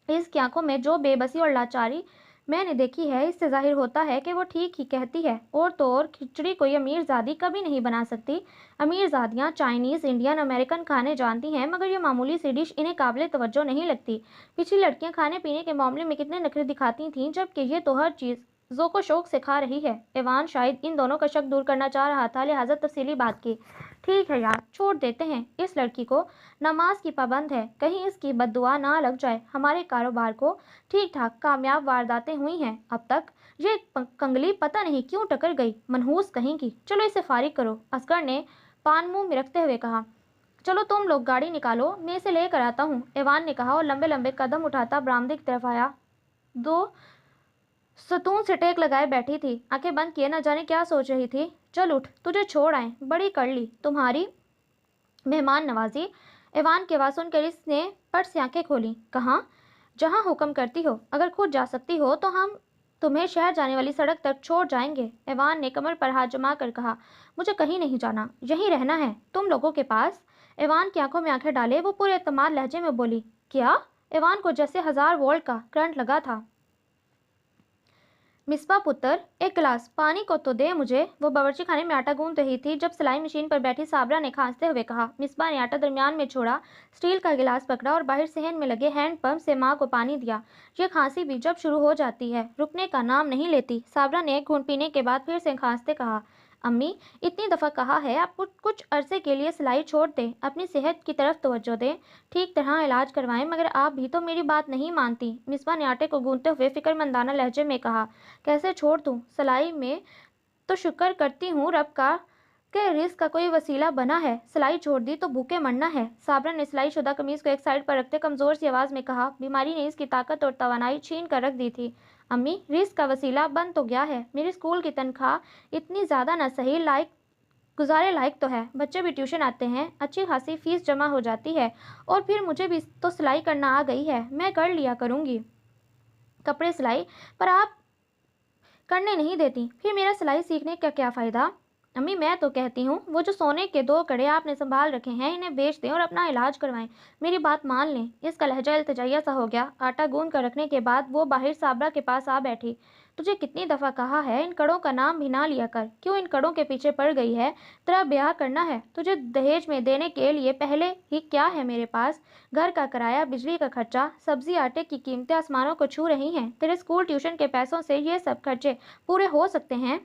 اس کی آنکھوں میں جو بے بسی اور لاچاری میں نے دیکھی ہے، اس سے ظاہر ہوتا ہے کہ وہ ٹھیک ہی کہتی ہے۔ اور تو اور کھچڑی کوئی امیر زادی کبھی نہیں بنا سکتی۔ امیر زادیاں چائنیز، انڈین، امریکن کھانے جانتی ہیں، مگر یہ معمولی سی ڈش انہیں قابل توجہ نہیں لگتی۔ پچھلی لڑکیاں کھانے پینے کے معاملے میں کتنے نخرے دکھاتی تھیں، جبکہ یہ تو ہر چیز ذوق و شوق سے کھا رہی ہے۔ ایوان شاید ان دونوں کا شک دور کرنا چاہ رہا تھا، لہٰذا تفصیلی بات کی۔ ٹھیک ہے یار، چھوڑ دیتے ہیں اس لڑکی کو، نماز کی پابند ہے، کہیں اس کی بد دعا نہ لگ جائے۔ ہمارے کاروبار کو ٹھیک ٹھاک کامیاب وارداتیں ہوئی ہیں اب تک، یہ کنگلی پتہ نہیں کیوں ٹکر گئی، منحوس کہیں کی۔ چلو اسے فارغ کرو، اصغر نے پان منہ میں رکھتے ہوئے کہا۔ چلو تم لوگ گاڑی نکالو، میں اسے لے کر آتا ہوں، ایوان نے کہا اور لمبے لمبے قدم اٹھاتا برآمدے کی طرف آیا۔ دو ستون سے ٹیک لگائے بیٹھی تھی، آنکھیں بند کیے نہ جانے کیا سوچ رہی تھی۔ چل اٹھ، تجھے چھوڑ آئیں، بڑی کر لی تمہاری مہمان نوازی۔ ایوان کی آواز سن کر اس نے پٹ سے آنکھیں کھولیں۔ کہاں؟ جہاں حکم کرتی ہو، اگر خود جا سکتی ہو تو ہم تمہیں شہر جانے والی سڑک تک چھوڑ جائیں گے، ایوان نے کمر پر ہاتھ جما کر کہا۔ مجھے کہیں نہیں جانا، یہیں رہنا ہے تم لوگوں کے پاس۔ ایوان کی آنکھوں میں آنکھیں ڈالے وہ پورے اعتماد لہجے میں بولی۔ کیا؟ ایوان کو جیسے 1000 وولٹ کا کرنٹ لگا تھا۔ مصباح پتر، ایک گلاس پانی کو تو دے مجھے۔ وہ باورچی خانے میں آٹا گوندھ رہی تھی جب سلائی مشین پر بیٹھی صابرہ نے کھانستے ہوئے کہا۔ مصباح نے آٹا درمیان میں چھوڑا، اسٹیل کا گلاس پکڑا اور باہر صحن میں لگے ہینڈ پمپ سے ماں کو پانی دیا۔ یہ کھانسی بھی جب شروع ہو جاتی ہے رکنے کا نام نہیں لیتی، صابرہ نے ایک گھونٹ پینے کے بعد پھر سے کھانستے کہا۔ امی، اتنی دفعہ کہا ہے آپ کچھ عرصے کے لیے سلائی چھوڑ دیں، اپنی صحت کی طرف توجہ دیں، ٹھیک طرح علاج کروائیں، مگر آپ بھی تو میری بات نہیں مانتی۔ مصباح نے آٹے کو گوندھتے ہوئے فکرمندانہ لہجے میں کہا۔ کیسے چھوڑ دوں؟ سلائی میں تو شکر کرتی ہوں رب کا کہ رزق کا کوئی وسیلہ بنا ہے، سلائی چھوڑ دی تو بھوکے مرنا ہے۔ صابرہ نے سلائی شدہ قمیض کو ایک سائیڈ پر رکھتے کمزور سی آواز میں کہا۔ بیماری نے اس کی طاقت اور توانائی چھین کر رکھ دی تھی۔ امی، رزق کا وسیلہ بن تو گیا ہے، میرے اسکول کی تنخواہ اتنی زیادہ نہ سہی، گزارے لائق تو ہے، بچے بھی ٹیوشن آتے ہیں، اچھی خاصی فیس جمع ہو جاتی ہے، اور پھر مجھے بھی تو سلائی کرنا آ گئی ہے، میں کر لیا کروں گی کپڑے سلائی، پر آپ کرنے نہیں دیتی، پھر میرا سلائی سیکھنے کا کیا فائدہ؟ امی، میں تو کہتی ہوں وہ جو سونے کے 2 کڑے آپ نے سنبھال رکھے ہیں انہیں بیچ دیں اور اپنا علاج کروائیں، میری بات مان لیں۔ اس کا لہجہ التجائیہ سا ہو گیا۔ آٹا گوندھ کر رکھنے کے بعد وہ باہر صابرہ کے پاس آ بیٹھی۔ تجھے کتنی دفعہ کہا ہے ان کڑوں کا نام بھی نہ لیا کر، کیوں ان کڑوں کے پیچھے پڑ گئی ہے؟ تیرا بیاہ کرنا ہے، تجھے دہیج میں دینے کے لیے پہلے ہی کیا ہے میرے پاس؟ گھر کا کرایہ، بجلی کا خرچہ، سبزی آٹے کی قیمتیں آسمانوں کو چھو رہی ہیں، تیرے اسکول ٹیوشن کے پیسوں سے یہ سب خرچے پورے ہو سکتے ہیں؟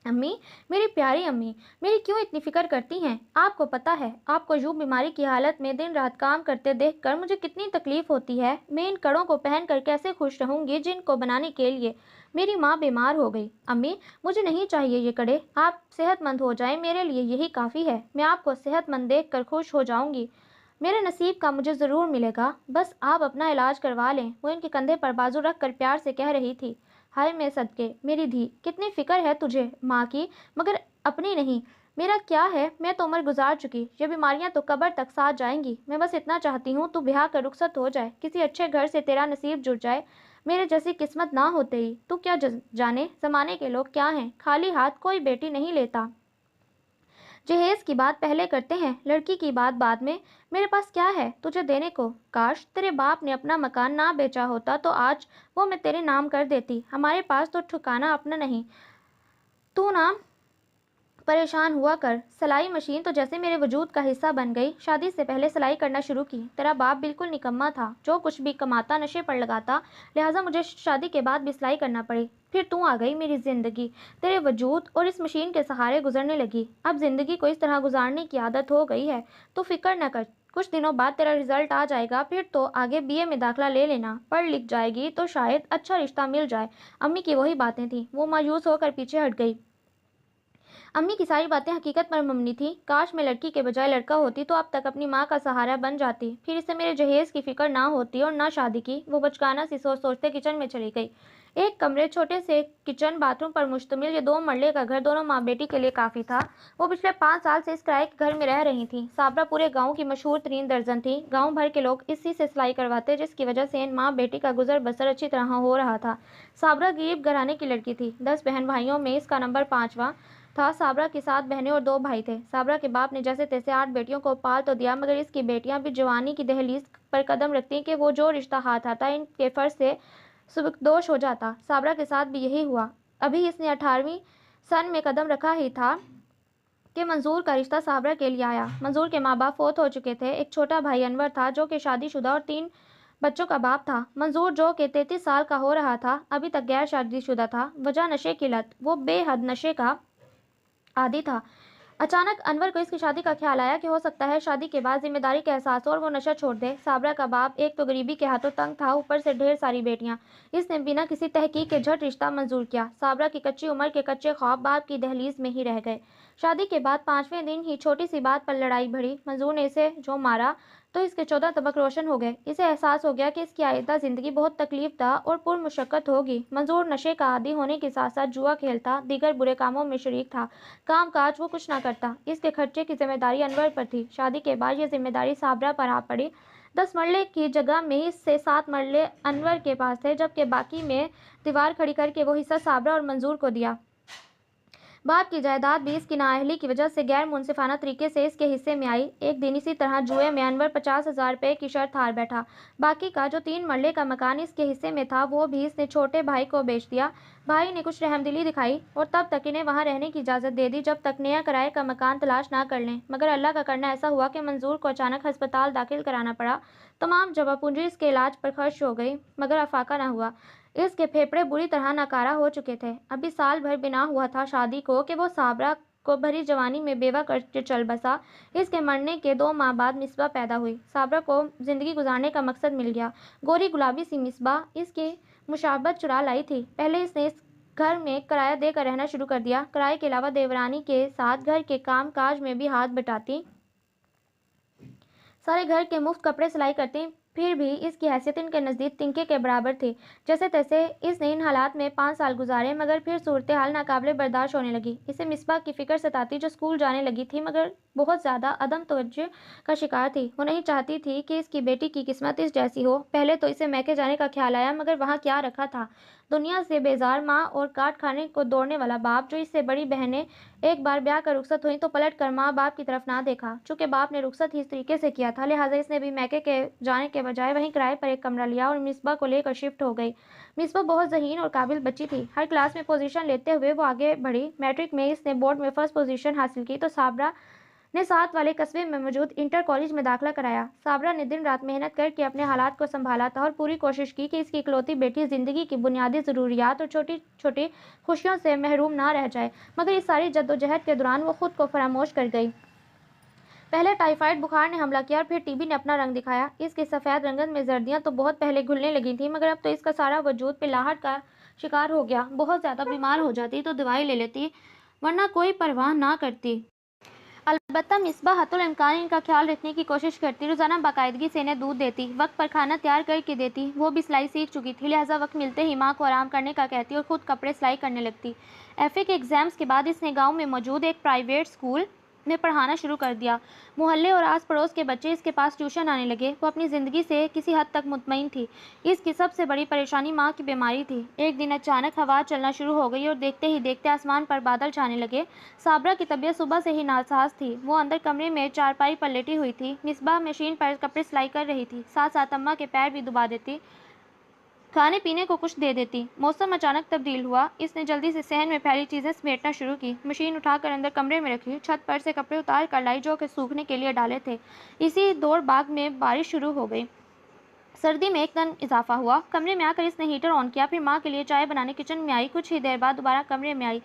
امی، میری پیاری امی، میری کیوں اتنی فکر کرتی ہیں؟ آپ کو پتہ ہے آپ کو یوں بیماری کی حالت میں دن رات کام کرتے دیکھ کر مجھے کتنی تکلیف ہوتی ہے۔ میں ان کڑوں کو پہن کر کیسے خوش رہوں گی جن کو بنانے کے لیے میری ماں بیمار ہو گئی؟ امی، مجھے نہیں چاہیے یہ کڑے، آپ صحت مند ہو جائیں، میرے لیے یہی کافی ہے، میں آپ کو صحت مند دیکھ کر خوش ہو جاؤں گی، میرے نصیب کا مجھے ضرور ملے گا، بس آپ اپنا علاج کروا لیں۔ وہ ان کے کندھے پر بازو رکھ کر پیار سے کہہ رہی تھی۔ ہائے میں صدقے، میری دھی، کتنی فکر ہے تجھے ماں کی، مگر اپنی نہیں۔ میرا کیا ہے، میں تو عمر گزار چکی، یہ بیماریاں تو قبر تک ساتھ جائیں گی، میں بس اتنا چاہتی ہوں تو بیاہ کر رخصت ہو جائے، کسی اچھے گھر سے تیرا نصیب جڑ جائے، میرے جیسی قسمت نہ ہو تیری، تو کیا جانے زمانے کے لوگ کیا ہیں، خالی ہاتھ کوئی بیٹی نہیں لیتا۔ جہیز کی بات پہلے کرتے ہیں، لڑکی کی بات بعد میں، میرے پاس کیا ہے تجھے دینے کو؟ کاش تیرے باپ نے اپنا مکان نہ بیچا ہوتا تو آج وہ میں تیرے نام کر دیتی، ہمارے پاس تو ٹھکانہ اپنا نہیں، تو نہ پریشان ہوا کر، سلائی مشین تو جیسے میرے وجود کا حصہ بن گئی، شادی سے پہلے سلائی کرنا شروع کی، تیرا باپ بالکل نکما تھا، جو کچھ بھی کماتا نشے پر لگاتا، لہٰذا مجھے شادی کے بعد بھی سلائی کرنا پڑی، پھر تو آ گئی میری زندگی، تیرے وجود اور اس مشین کے سہارے گزرنے لگی، اب زندگی کو اس طرح گزارنے کی عادت ہو گئی ہے، تو فکر نہ کر، کچھ دنوں بعد تیرا رزلٹ آ جائے گا، پھر تو آگے BA میں داخلہ لے لینا، پڑھ لکھ جائے گی تو شاید اچھا رشتہ مل جائے۔ امی کی وہی باتیں تھیں، وہ مایوس ہو کر پیچھے ہٹ گئی۔ امی کی ساری باتیں حقیقت پر مبنی تھیں، کاش میں لڑکی کے بجائے لڑکا ہوتی تو اب تک اپنی ماں کا سہارا بن جاتی، پھر اسے میرے جہیز کی فکر نہ ہوتی اور نہ شادی کی۔ وہ بچگانہ سی سوچ سوچتے کچن میں چلی گئی۔ ایک کمرے چھوٹے سے کچن باتھ روم پر مشتمل یہ 2 مرلے کا گھر دونوں ماں بیٹی کے لیے کافی تھا۔ وہ پچھلے 5 سال سے اس کرائے کے گھر میں رہ رہی تھیں۔ صابرہ پورے گاؤں کی مشہور ترین درزن تھی، گاؤں بھر کے لوگ اسی سے سلائی کرواتے، جس کی وجہ سے ان ماں بیٹی کا گزر بسر اچھی طرح ہو رہا تھا۔ صابرہ غریب گھرانے کی لڑکی تھی، 10 بہن بھائیوں میں اس کا نمبر 5واں۔ تھا۔ صابرہ کی 7 بہنیں اور 2 بھائی تھے۔ صابرہ کے باپ نے جیسے تیسے 8 بیٹیوں کو پال تو دیا، مگر اس کی بیٹیاں بھی جوانی کی دہلیز پر قدم رکھتی کہ وہ جو رشتہ ہاتھ آتا ان کے فرض سے سبکدوش ہو جاتا۔ صابرہ کے ساتھ بھی یہی ہوا۔ ابھی اس نے 18ویں سن میں قدم رکھا ہی تھا کہ منظور کا رشتہ صابرہ کے لیے آیا۔ منظور کے ماں باپ فوت ہو چکے تھے۔ ایک چھوٹا بھائی انور تھا جو کہ شادی شدہ اور 3 بچوں کا باپ تھا۔ منظور جو کہ 33 سال کا ہو رہا تھا ابھی تک غیر شادی شدہ تھا۔ وجہ نشے کی لت، وہ بے حد نشے کا عادی تھا۔ اچانک انور کو اس کی شادی کا خیال آیا کہ ہو سکتا ہے شادی کے بعد ذمہ داری کا احساس ہو اور وہ نشہ چھوڑ دے۔ صابرہ کا باپ ایک تو غریبی کے ہاتھوں تنگ تھا، اوپر سے ڈھیر ساری بیٹیاں۔ اس نے بنا کسی تحقیق کے جھٹ رشتہ منظور کیا۔ صابرہ کی کچی عمر کے کچے خواب باپ کی دہلیز میں ہی رہ گئے۔ شادی کے بعد 5ویں دن ہی چھوٹی سی بات پر لڑائی بڑھی۔ منظور نے اسے جو مارا تو اس کے 14 تبق روشن ہو گئے۔ اسے احساس ہو گیا کہ اس کی آئندہ زندگی بہت تکلیف دہ اور پرمشقت ہوگی۔ منظور نشے کا عادی ہونے کے ساتھ ساتھ جوا کھیلتا، دیگر برے کاموں میں شریک تھا۔ کام کاج وہ کچھ نہ کرتا۔ اس کے خرچے کی ذمہ داری انور پر تھی۔ شادی کے بعد یہ ذمہ داری صابرہ پر آ پڑی۔ 10 مرلے کی جگہ میں اس سے 7 مرلے انور کے پاس تھے، جبکہ باقی میں دیوار کھڑی کر کے وہ حصہ صابرہ اور منظور کو دیا۔ باپ کی جائیداد بھی اس کی نااہلی کی وجہ سے غیر منصفانہ طریقے سے اس کے حصے میں آئی۔ ایک دن اسی طرح جوئے میں انور 50,000 روپے کی شرط ہار بیٹھا۔ باقی کا جو 3 مرلے کا مکان اس کے حصے میں تھا وہ بھی اس نے چھوٹے بھائی کو بیچ دیا۔ بھائی نے کچھ رحم دلی دکھائی اور تب تک انہیں وہاں رہنے کی اجازت دے دی جب تک نیا کرائے کا مکان تلاش نہ کر لیں، مگر اللہ کا کرنا ایسا ہوا کہ منظور کو اچانک ہسپتال داخل کرانا پڑا۔ تمام جمع پونجی اس کے علاج پر خرچ ہو گئی، مگر افاقہ نہ ہوا۔ اس کے پھیپھڑے بری طرح ناکارہ ہو چکے تھے۔ ابھی سال بھر بھی نہ ہوا تھا شادی کو کہ وہ صابرہ کو بھری جوانی میں بیوہ کر کے چل بسا۔ اس کے مرنے کے 2 ماہ بعد مصباح پیدا ہوئی۔ صابرہ کو زندگی گزارنے کا مقصد مل گیا۔ گوری گلابی سی مصباح اس کی مشابہت چرا لائی تھی۔ پہلے اس نے اس گھر میں کرایہ دے کر رہنا شروع کر دیا۔ کرائے کے علاوہ دیورانی کے ساتھ گھر کے کام کاج میں بھی ہاتھ بٹاتی، سارے گھر کے مفت کپڑے سلائی کرتی۔ پھر بھی اس کی حیثیت ان کے نزدیک تنکے کے برابر تھی۔ جیسے تیسے اس نے ان حالات میں 5 سال گزارے، مگر پھر صورتحال ناقابل برداشت ہونے لگی۔ اسے مصباح کی فکر ستاتی جو اسکول جانے لگی تھی مگر بہت زیادہ عدم توجہ کا شکار تھی۔ وہ نہیں چاہتی تھی کہ اس کی بیٹی کی قسمت اس جیسی ہو۔ پہلے تو اسے میکے جانے کا خیال آیا، مگر وہاں کیا رکھا تھا؟ دنیا سے بیزار ماں اور کاٹ کھانے کو دوڑنے والا باپ۔ جو اس سے بڑی بہنیں ایک بار بیاہ کر رخصت ہوئیں تو پلٹ کر ماں باپ کی طرف نہ دیکھا۔ چونکہ باپ نے رخصت ہی اس طریقے سے کیا تھا، لہٰذا اس نے بھی میکے کے جانے کے بجائے وہیں کرائے پر ایک کمرہ لیا اور مصباح کو لے کر شفٹ ہو گئی۔ مصباح بہت ذہین اور قابل بچی تھی۔ ہر کلاس میں پوزیشن لیتے ہوئے وہ آگے بڑھی۔ میٹرک میں اس نے بورڈ میں فرسٹ پوزیشن حاصل کی تو صابرہ نے ساتھ والے قصبے میں موجود انٹر کالج میں داخلہ کرایا۔ صابرہ نے دن رات محنت کر کے اپنے حالات کو سنبھالا تھا اور پوری کوشش کی کہ اس کی اکلوتی بیٹی زندگی کی بنیادی ضروریات اور چھوٹی چھوٹی خوشیوں سے محروم نہ رہ جائے، مگر اس ساری جدوجہد کے دوران وہ خود کو فراموش کر گئی۔ پہلے ٹائیفائڈ بخار نے حملہ کیا اور پھر ٹی بی نے اپنا رنگ دکھایا۔ اس کی سفید رنگت میں زردیاں تو بہت پہلے گھلنے لگی تھیں، مگر اب تو اس کا سارا وجود پلاہٹ کا شکار ہو گیا۔ بہت زیادہ بیمار ہو جاتی تو دوائی لے لیتی، ورنہ کوئی پرواہ نہ کرتی۔ البتہ مصباح حتی الامکان ان کا خیال رکھنے کی کوشش کرتی، روزانہ باقاعدگی سے انہیں دودھ دیتی، وقت پر کھانا تیار کر کے دیتی۔ وہ بھی سلائی سیکھ چکی تھی، لہٰذا وقت ملتے ہی ماں کو آرام کرنے کا کہتی اور خود کپڑے سلائی کرنے لگتی۔ ایف اے کے ایگزامز کے بعد اس نے گاؤں میں موجود ایک پرائیویٹ اسکول میں پڑھانا شروع کر دیا۔ محلے اور آس پڑوس کے بچے اس کے پاس ٹیوشن آنے لگے۔ وہ اپنی زندگی سے کسی حد تک مطمئن تھی۔ اس کی سب سے بڑی پریشانی ماں کی بیماری تھی۔ ایک دن اچانک ہوا چلنا شروع ہو گئی اور دیکھتے ہی دیکھتے آسمان پر بادل چھانے لگے۔ صابرہ کی طبیعت صبح سے ہی ناساز تھی۔ وہ اندر کمرے میں چارپائی پر لیٹی ہوئی تھی۔ مصباح مشین پر کپڑے سلائی کر رہی تھی، ساتھ ساتھ اماں کے پیر بھی دبا دیتی، کھانے پینے کو کچھ دے دیتی۔ موسم اچانک تبدیل ہوا۔ اس نے جلدی سے صحن میں پھیلی چیزیں سمیٹنا شروع کی، مشین اٹھا کر اندر کمرے میں رکھی، چھت پر سے کپڑے اتار کر لائی جو کہ سوکھنے کے لیے ڈالے تھے۔ اسی دوڑ بھاگ میں بارش شروع ہو گئی۔ سردی میں ایک دم اضافہ ہوا۔ کمرے میں آ کر اس نے ہیٹر آن کیا، پھر ماں کے لیے چائے بنانے کچن میں آئی۔ کچھ ہی دیر بعد دوبارہ کمرے میں آئی،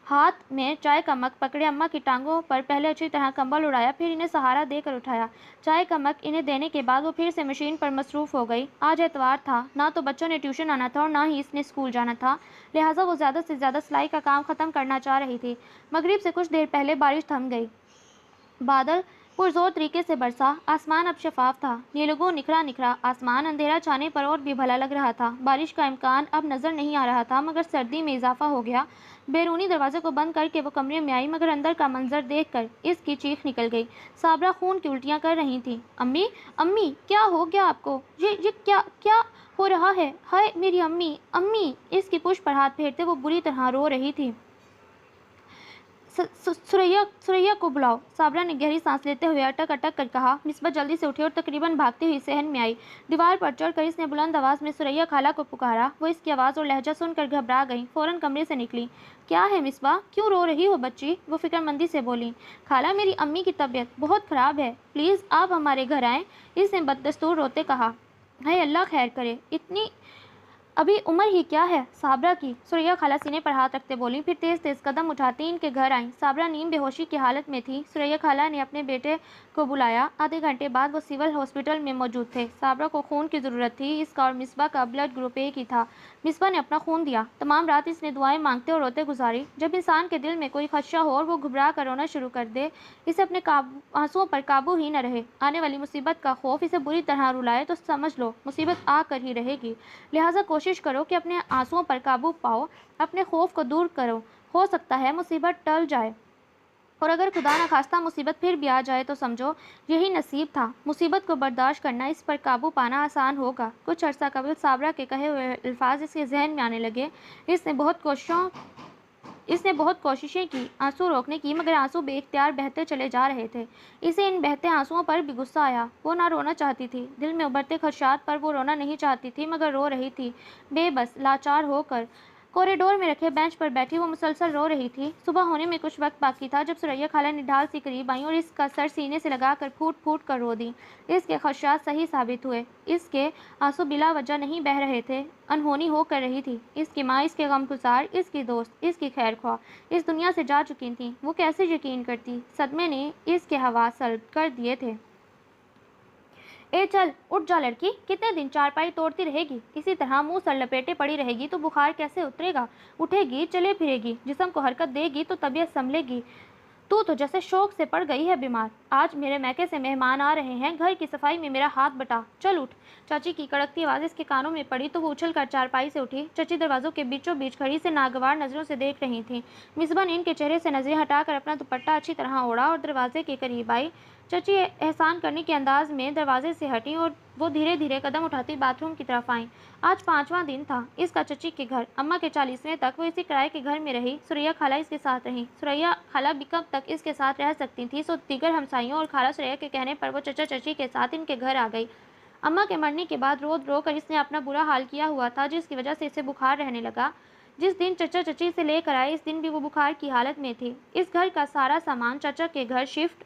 ہاتھ میں چائے کا مگ پکڑے اماں کی ٹانگوں پر پہلے اچھی طرح کمبل اڑایا، پھر انہیں سہارا دے کر اٹھایا۔ چائے کا مگ انہیں دینے کے بعد وہ پھر سے مشین پر مصروف ہو گئی۔ آج اتوار تھا، نہ تو بچوں نے ٹیوشن آنا تھا اور نہ ہی اس نے اسکول جانا تھا، لہٰذا وہ زیادہ سے زیادہ سلائی کا کام ختم کرنا چاہ رہی تھی۔ مغرب سے کچھ دیر پہلے بارش تھم گئی۔ بادل پرزور طریقے سے برسا۔ آسمان اب شفاف تھا، نیلگوں نکھرا نکھرا۔ آسمان اندھیرا چھانے پر اور بھی بھلا لگ رہا تھا۔ بارش کا امکان اب نظر نہیں آ رہا تھا، مگر سردی میں اضافہ ہو گیا۔ بیرونی دروازے کو بند کر کے وہ کمرے میں آئی، مگر اندر کا منظر دیکھ کر اس کی چیخ نکل گئی۔ صابرہ خون کی الٹیاں کر رہی تھی۔ امی، امی، کیا ہو گیا آپ کو؟ یہ کیا ہو رہا ہے؟ ہائے میری امی، امی! اس کی پشت پر ہاتھ پھیرتے وہ بری طرح رو رہی تھی۔ सुरैया को बुलाओ। साबरा ने गहरी सांस लेते हुए अटक अटक कर कहा। मिसबा जल्दी से उठी और तकरीबन भागती हुई सहन में आई। दीवार पर चढ़कर इसने बुलंद आवाज में सुरैया खाला को पुकारा। वो इसकी आवाज़ और लहजा सुनकर घबरा गई, फौरन कमरे से निकली। क्या है मिसबा, क्यों रो रही हो बच्ची? वो फिक्रमंदी से बोली। खाला, मेरी अम्मी की तबीयत बहुत ख़राब है, प्लीज़ आप हमारे घर आएँ, इसने बददस्तूर रोते कहा। है अल्लाह खैर करे, इतनी अभी उम्र ही क्या है साबरा की? सुरैया खाला सीने पर हाथ रखते बोली, फिर तेज तेज कदम उठाती इनके घर आई। साबरा नीम बेहोशी की हालत में थी। सुरैया खाला ने अपने बेटे को बुलाया। आधे घंटे बाद वो सिविल हॉस्पिटल में मौजूद थे। साबरा को खून की ज़रूरत थी। इसका और मिसबा का ब्लड ग्रुप एक ही था। मिसबा ने अपना खून दिया। तमाम रात इसने दुआएं मांगते और रोते गुजारी। जब इंसान के दिल में कोई खदशा हो और वो घबरा कर रोना शुरू कर दे, इसे अपने आंसुओं पर काबू ही न रहे, आने वाली मुसीबत का खौफ इसे बुरी तरह रुलाए, तो समझ लो मुसीबत आकर ही रहेगी। लिहाजा कोशिश करो कि अपने आंसुओं पर काबू पाओ, अपने खौफ को दूर करो। हो सकता है मुसीबत टल जाए, और अगर खुदा न खास्ता मुसीबत फिर भी आ जाए तो समझो यही नसीब था। मुसीबत को बर्दाश्त करना, इस पर काबू पाना आसान होगा। कुछ अर्सा कबल साबरा के कहे हुए अल्फाज इसके जहन में आने लगे। इसने बहुत कोशिशें की आंसू रोकने की, मगर आंसू बेइख्तियार बहते चले जा रहे थे। इसे इन बहते आंसुओं पर भी गुस्सा आया। वो ना रोना चाहती थी, दिल में उभरते खदशात पर वो रोना नहीं चाहती थी, मगर रो रही थी बेबस, लाचार होकर। कॉरिडोर में रखे बेंच पर बैठी वो मुसलसल रो रही थी। सुबह होने में कुछ वक्त बाकी था जब सुरैया खाला निढाल सी करीब आई और इसका सर सीने से लगाकर फूट फूट कर रो दी। इसके खदशात सही साबित हुए। इसके आंसू बिला वजह नहीं बह रहे थे, अनहोनी हो कर रही थी। इसकी माँ, इसके गमगुजार, इसकी दोस्त, इसकी खैर ख्वाह इस दुनिया से जा चुकी थी। वो कैसे यकीन करती? सदमे ने इसके हवास सल्ब कर दिए थे। ए चल उठ जा लड़की, कितने दिन चारपाई तोड़ती रहेगी? इसी तरह मुंह सर लपेटे पड़ी रहेगी तो बुखार कैसे उतरेगा? उठेगी, चले फिरेगी, जिस्म को हरकत देगी तो तबीयत संभलेगी। तू तो जैसे शौक से पड़ गई है बीमार। आज मेरे मैके से मेहमान आ रहे हैं, घर की सफाई में मेरा हाथ बटा, चल उठ। चाची की कड़कती आवाज़ इसके कानों में पड़ी तो वो उछल कर चारपाई से उठी। चाची दरवाजों के बीचों बीच खड़ी से नागवार नज़रों से देख रही थी। मिसबा ने इनके चेहरे से नजरें हटाकर अपना दुपट्टा अच्छी तरह ओढ़ा और दरवाजे के करीब आई। चाची एहसान करने के अंदाज में दरवाजे से हटी और वो धीरे धीरे कदम उठाती बाथरूम की तरफ आई। आज 5वां दिन था इसका चची के घर। अम्मा के 40वें तक वो इसी किराए के घर में रही। सुरैया खाला इसके साथ रही। सुरैया खाला भी कब तक इसके साथ रह सकती थी, सो दीगर हमसाइयों और खाला सुरैया के कहने पर वो चचा चची के साथ इनके घर आ गई। अम्मा के मरने के बाद रो रो कर इसने अपना बुरा हाल किया हुआ था, जिसकी वजह से इसे बुखार रहने लगा। जिस दिन चचा चची से लेकर आए, इस दिन भी वो बुखार की हालत में थी। इस घर का सारा सामान चचा के घर शिफ्ट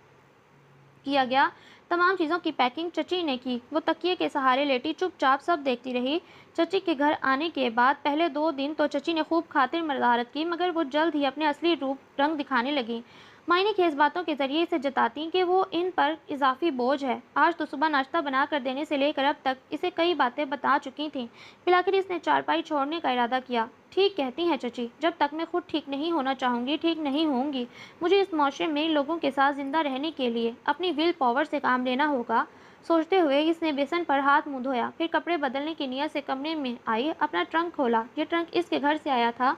किया गया। तमाम चीज़ों की पैकिंग चची ने की। वो तकिए के सहारे लेटी चुपचाप सब देखती रही। चची के घर आने के बाद पहले 2 दिन तो चची ने खूब खातिर मदारत की, मगर वो जल्द ही अपने असली रूप रंग दिखाने लगी। मायने खेज बातों के जरिए इसे जताती कि वो इन पर इजाफी बोझ है। आज तो सुबह नाश्ता बनाकर देने से लेकर अब तक इसे कई बातें बता चुकी थीं। फिर आखिर इसने चारपाई छोड़ने का इरादा किया। ठीक कहती हैं चची, जब तक मैं खुद ठीक नहीं होना चाहूँगी, ठीक नहीं होंगी। मुझे इस माशरे में लोगों के साथ जिंदा रहने के लिए अपनी विल पावर से काम लेना होगा। सोचते हुए इसने बेसन पर हाथ मुँह धोया, फिर कपड़े बदलने की नीयत से कमरे में आई। अपना ट्रंक खोला। ये ट्रंक इसके घर से आया था,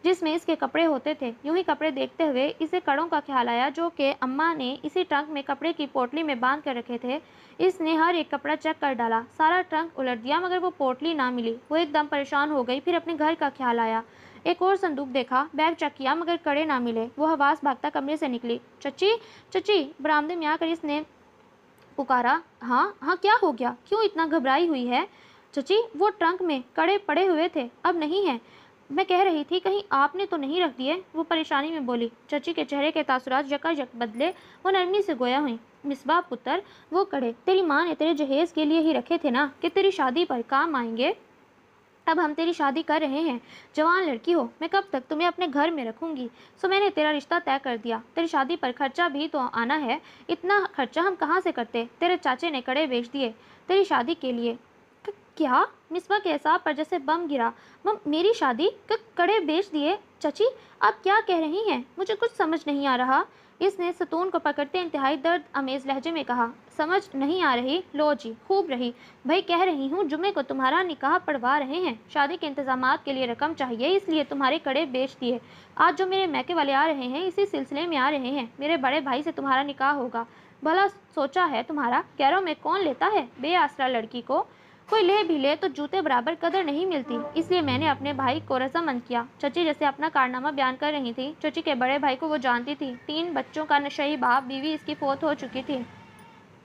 जिसमें इसके कपड़े होते थे। यूं ही कपड़े देखते हुए इसे कड़ों का ख्याल आया जो कि अम्मा ने इसी ट्रंक में कपड़े की पोटली में बांध कर रखे थे। इसने हर एक कपड़ा चेक कर डाला, सारा ट्रंक उलट दिया, मगर वो पोटली ना मिली। वो एकदम परेशान हो गई। फिर अपने घर का ख्याल आया। एक और संदूक देखा, बैग चेक किया, मगर कड़े ना मिले। वो हवास भागता कमरे से निकली। चची चची, बरामदे में आकर इसने पुकारा। हाँ हाँ, क्या हो गया? क्यों इतना घबराई हुई है? चची, वो ट्रंक में कड़े पड़े हुए थे, अब नहीं है। मैं कह रही थी कहीं आपने तो नहीं रख दिए? वो परेशानी में बोली। चची के चेहरे के तासुरात यकायक बदले। वो नरमी से गोया हुई। मिसबा पुत्र, वो कड़े तेरी माँ ने तेरे जहेज के लिए ही रखे थे ना, कि तेरी शादी पर काम आएंगे। अब हम तेरी शादी कर रहे हैं, जवान लड़की हो, मैं कब तक तुम्हें अपने घर में रखूंगी। सो मैंने तेरा रिश्ता तय कर दिया। तेरी शादी पर खर्चा भी तो आना है। इतना खर्चा हम कहाँ से करते? तेरे चाचे ने कड़े बेच दिए तेरी शादी के लिए। क्या? मिसबा के एसाब पर जैसे बम गिरा। मेरी शादी कड़े बेच दिए? चची, आप क्या कह रही हैं? मुझे कुछ समझ नहीं आ रहा। इसने सतून को पकड़ते इंतहाई दर्द अमेज लहजे में कहा। समझ नहीं आ रही? लो जी, खूब रही। भाई कह रही हूँ, जुम्मे को तुम्हारा निकाह पढ़वा रहे हैं, शादी के इंतजामात के लिए रकम चाहिए, इसलिए तुम्हारे कड़े बेच दिए। आज जो मेरे मैके वाले आ रहे हैं, इसी सिलसिले में आ रहे हैं। मेरे बड़े भाई से तुम्हारा निकाह होगा। भला सोचा है तुम्हारा? कैरों में कौन लेता है बेआसरा लड़की को? کوئی لے بھی لے تو جوتے برابر قدر نہیں ملتی، اس لیے میں نے اپنے بھائی کو رضامند کیا۔ چچی جیسے اپنا کارنامہ بیان کر رہی تھی۔ چچی کے بڑے بھائی کو وہ جانتی تھی، 3 بچوں کا نشئی باپ، بیوی اس کی فوت ہو چکی تھی،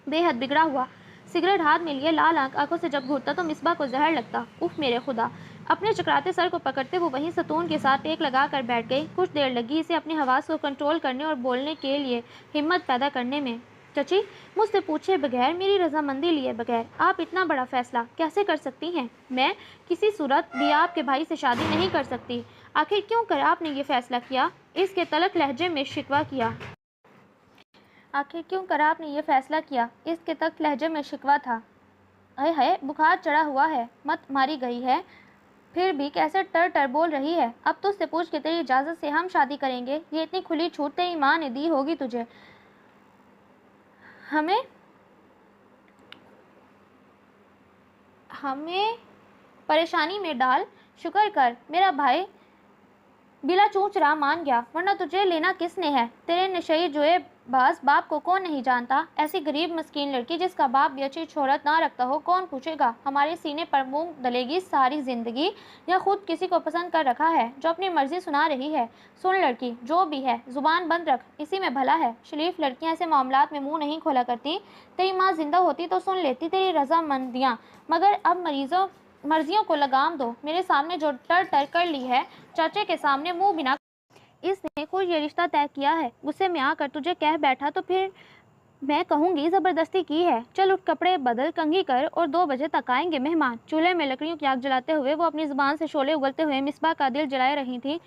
بے حد بگڑا ہوا۔ سگریٹ ہاتھ میں لیے لال آنکھوں سے جب گھورتا تو مصباح کو زہر لگتا۔ اف میرے خدا! اپنے چکراتے سر کو پکڑتے وہ وہیں ستون کے ساتھ ٹیک لگا کر بیٹھ گئی۔ کچھ دیر لگی اسے اپنے حواس کو کنٹرول کرنے اور بولنے کے لیے ہمت پیدا کرنے میں۔ چچی، مجھ سے پوچھے بغیر، میری رضامندی لیے بغیر آپ اتنا بڑا فیصلہ کیسے کر سکتی ہیں؟ میں کسی صورت بھی آپ کے بھائی سے شادی نہیں کر سکتی۔ آخر کیوں کر آپ نے یہ فیصلہ کیا؟ اس کے تلخ لہجے میں شکوہ کیا۔ آخر کیوں کر آپ نے یہ فیصلہ کیا؟ اس کے تلخ لہجے میں شکوہ تھا۔ ہائے ہائے، بخار چڑھا ہوا ہے، مت ماری گئی ہے، پھر بھی کیسے ٹر ٹر بول رہی ہے۔ اب تو اس سے پوچھ کہ تیری اجازت سے ہم شادی کریں گے۔ یہ اتنی کھلی چھوٹ تیری ماں نے دی ہوگی تجھے؟ ہمیں پریشانی میں ڈال۔ شکر کر میرا بھائی بلا چونچ رہا مان گیا، ورنہ تجھے لینا کس نے ہے؟ تیرے نشئی جوئے باز باپ کو کون نہیں جانتا؟ ایسی غریب مسکین لڑکی جس کا باپ بھی اچھی شہرت نہ رکھتا ہو، کون پوچھے گا؟ ہمارے سینے پر مونگ ڈلے گی ساری زندگی، یا خود کسی کو پسند کر رکھا ہے جو اپنی مرضی سنا رہی ہے؟ سن لڑکی، جو بھی ہے زبان بند رکھ، اسی میں بھلا ہے۔ شریف لڑکیاں ایسے معاملات میں منہ نہیں کھولا کرتی۔ تیری ماں زندہ ہوتی تو سن لیتی تیری رضامندیاں، مگر اب مرضیوں کو لگام دو۔ میرے سامنے جو ٹر ٹر کر لی ہے، چاچے کے سامنے منہ بھی نہ۔ اس نے خود یہ رشتہ طے کیا ہے، غصے میں آ کر تجھے کہہ بیٹھا تو پھر میں کہوں گی زبردستی کی ہے۔ چل اٹھ، کپڑے بدل، کنگھی کر، اور 2 بجے تک آئیں گے مہمان۔ چولہے میں لکڑیوں کی آگ جلاتے ہوئے وہ اپنی زبان سے شعلے اگلتے ہوئے مصباح کا دل جلائے رہی تھی۔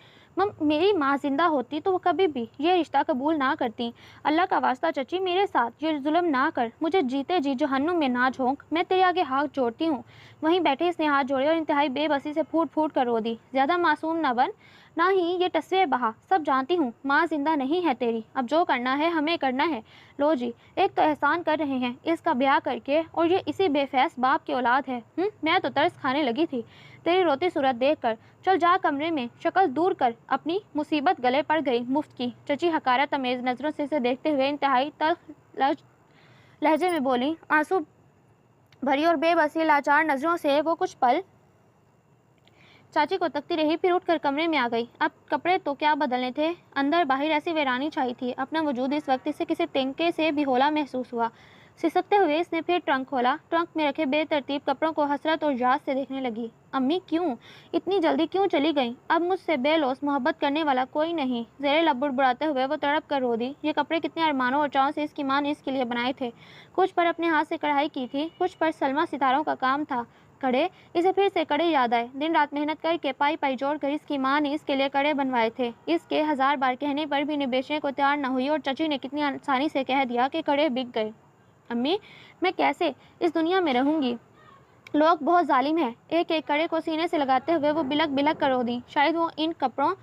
میری ماں زندہ ہوتی تو وہ کبھی بھی یہ رشتہ قبول نہ کرتی۔ اللہ کا واسطہ چچی، میرے ساتھ یہ ظلم نہ کر، مجھے جیتے جی جہنم میں نہ جھونک، میں تیرے آگے ہاتھ جوڑتی ہوں۔ وہیں بیٹھے اس نے ہاتھ جوڑے اور انتہائی بے بسی سے پھوٹ پھوٹ کر رو دی۔ زیادہ معصوم نہ بن، نہ ہی یہ تصویر بہا، سب جانتی ہوں، ماں زندہ نہیں ہے تیری، اب جو کرنا ہے ہمیں کرنا ہے۔ لو جی، ایک تو احسان کر رہے ہیں اس کا بیاہ کر کے، اور یہ اسی بے فیس باپ کی اولاد ہے۔ میں تو ترس کھانے لگی تھی تیری روتی صورت دیکھ کر۔ چل جا کمرے میں، شکل دور کر، اپنی مصیبت گلے پڑ گئی مفت کی۔ چچی حقارت آمیز نظروں سے اسے دیکھتے ہوئے انتہائی تلخ لہجے میں بولی۔ آنسو بھری اور بے بسی لاچار نظروں سے وہ کچھ پل چاچی کو تکتی رہی، پھر اٹھ کر کمرے میں آ گئی۔ اب کپڑے تو کیا بدلنے تھے، اندر باہر ایسی ویرانی چھائی تھی۔ اپنا وجود اس وقت اسے کسی تنکے سے بھی ہولا محسوس ہوا۔ سسکتے ہوئے اس نے پھر ٹرنک کھولا۔ ٹرنک میں رکھے بے ترتیب کپڑوں کو حسرت اور یاد سے دیکھنے لگی۔ امی کیوں اتنی جلدی کیوں چلی گئیں؟ اب مجھ سے بے لوث محبت کرنے والا کوئی نہیں؟ زیر لب بڑبڑاتے ہوئے وہ تڑپ کر رو دی۔ یہ کپڑے کتنے ارمانوں اور چاؤں سے اس کی ماں نے اس کے لیے بنائے تھے۔ کچھ پر اپنے ہاتھ سے کڑھائی کی تھی، کچھ پر سلما ستاروں کا کام تھا۔ کڑے، اسے پھر سے کڑے یاد آئے۔ دن رات محنت کر کے پائی پائی جوڑ کر اس کی ماں نے اس کے لیے کڑے بنوائے تھے۔ اس کے 1000 بار کہنے پر بھی انہیں بیچنے کو تیار نہ ہوئی، اور چچی نے کتنی آسانی سے کہہ دیا کہ کڑے بک گئے۔ امی، میں کیسے اس دنیا میں رہوں گی؟ لوگ بہت ظالم ہیں۔ ایک ایک کڑے کو سینے سے لگاتے ہوئے وہ بلک بلک کر رو دی۔ شاید وہ ان کپڑوں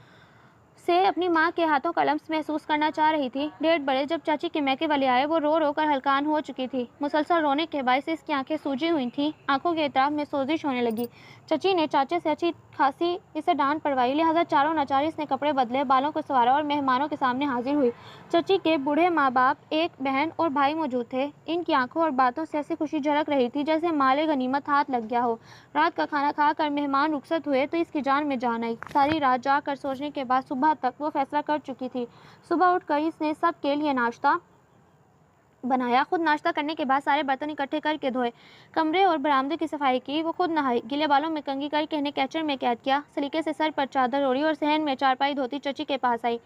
سے اپنی ماں کے ہاتھوں کا لمس محسوس کرنا چاہ رہی تھی۔ 1:30 بجے جب چاچی کے میکے والے آئے، وہ رو رو کر ہلکان ہو چکی تھی۔ مسلسل رونے کے باعث اس کی آنکھیں سوجی ہوئی تھیں، آنکھوں کے اطراف میں سوزش ہونے لگی۔ چچی نے چاچے سے اچھی خاصی اسے ڈانٹ پڑوائی، لہٰذا چاروں ناچار اس نے کپڑے بدلے، بالوں کو سنوارا اور مہمانوں کے سامنے حاضر ہوئی۔ چچی کے بوڑھے ماں باپ، ایک بہن اور بھائی موجود تھے۔ ان کی آنکھوں اور باتوں سے ایسی خوشی جھلک رہی تھی جیسے مال غنیمت ہاتھ لگ گیا ہو۔ رات کا کھانا کھا کر مہمان رخصت ہوئے تو اس کی جان میں جان آئی۔ ساری رات جاگ کر سوچنے کے بعد صبح تک وہ فیصلہ کر چکی تھی۔ صبح اٹھ کر اس نے سب کے لیے ناشتہ بنایا، خود ناشتہ کرنے کے بعد سارے برتن اکٹھے کر کے دھوئے، کمرے اور برآمدے کی صفائی کی، وہ خود نہائی، گیلے بالوں میں کنگھی کر کے انہیں کیچڑ میں قید کیا، سلیقے سے سر پر چادر اوڑھی اور صحن میں چارپائی دھوتی چچی کے پاس آئی۔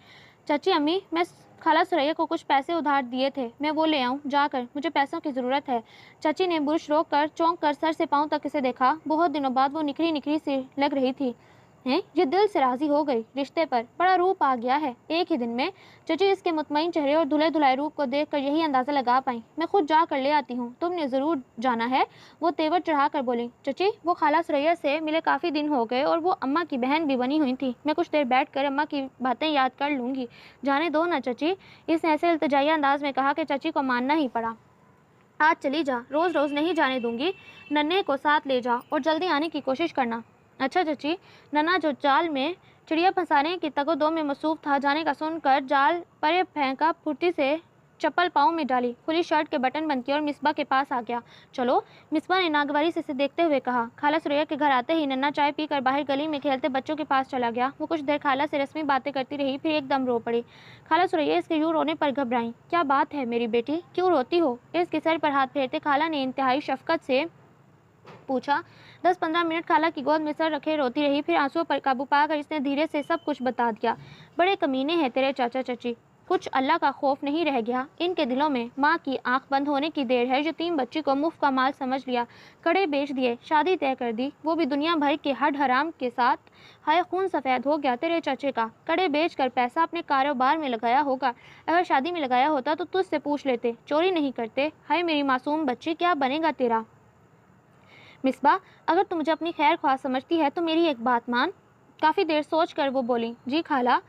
چچی، امی، میں خالہ سریا کو کچھ پیسے ادھار دیے تھے، میں وہ لے آؤں جا کر، مجھے پیسوں کی ضرورت ہے۔ چچی نے برش روک کر چونک کر سر سے پاؤں تک اسے دیکھا۔ بہت دنوں بعد وہ نکھری نکھری سی لگ رہی تھی۔ یہ دل سے راضی ہو گئی، رشتے پر بڑا روپ آ گیا ہے ایک ہی دن میں۔ چچی اس کے مطمئن چہرے اور دھلے دھلائے روپ کو دیکھ کر یہی اندازہ لگا پائیں۔ میں خود جا کر لے آتی ہوں، تم نے ضرور جانا ہے، وہ تیور چڑھا کر بولی۔ چچی، وہ خالہ سریا سے ملے کافی دن ہو گئے اور وہ اماں کی بہن بھی بنی ہوئی تھی، میں کچھ دیر بیٹھ کر اماں کی باتیں یاد کر لوں گی۔ جانے دو نا چچی، اس نے ایسے التجائیہ انداز میں کہا کہ چچی کو ماننا ہی پڑا۔ آج چلی جا، روز روز نہیں جانے دوں گی، ننھے کو ساتھ لے جا اور جلدی آنے کی کوشش کرنا۔ اچھا چچی۔ ننھا جو جال میں چڑیا پھنسانے کی تگ و دو میں مصروف تھا، جانے کا سن کر جال پرے پھینکا پھرتی سے चप्पल पाँव में डाली, खुली शर्ट के बटन बंद किए और मिसबा के पास आ गया। चलो, मिसबा ने नागवारी से इसे देखते हुए कहा। खाला सुरैया के घर आते ही नन्ना चाय पीकर बाहर गली में खेलते बच्चों के पास चला गया। वो कुछ देर खाला से रस्मी बातें करती रही, फिर एकदम रो पड़ी। खाला सुरैया इसके यूं रोने पर घबराई। क्या बात है मेरी बेटी, क्यों रोती हो? इसके सर पर हाथ फेरते खाला ने इंतहाई शफकत से पूछा। 10-15 मिनट खाला की गोद में सर रखे रोती रही, फिर आंसुओं पर काबू पाकर इसने धीरे से सब कुछ बता दिया। बड़े कमीने हैं तेरे चाचा चाची, कुछ अल्लाह का खौफ नहीं रह गया इनके दिलों में। माँ की आंख बंद होने की देर है। यतीम बच्ची को मुफ्त का माल समझ लिया, कड़े बेच दिए, शादी तय कर दी, वो भी दुनिया भर के हड हराम के साथ। हाय खून सफ़ेद हो गया तेरे चाचे का। कड़े बेच कर पैसा अपने कारोबार में लगाया होगा, अगर शादी में लगाया होता तो तुझसे पूछ लेते, चोरी नहीं करते। हाय मेरी मासूम बच्ची, क्या बनेगा तेरा? मिसबा, अगर तू मुझे अपनी खैर ख्वाह समझती है तो मेरी एक बात मान। काफ़ी देर सोच कर वो बोली, जी खाला,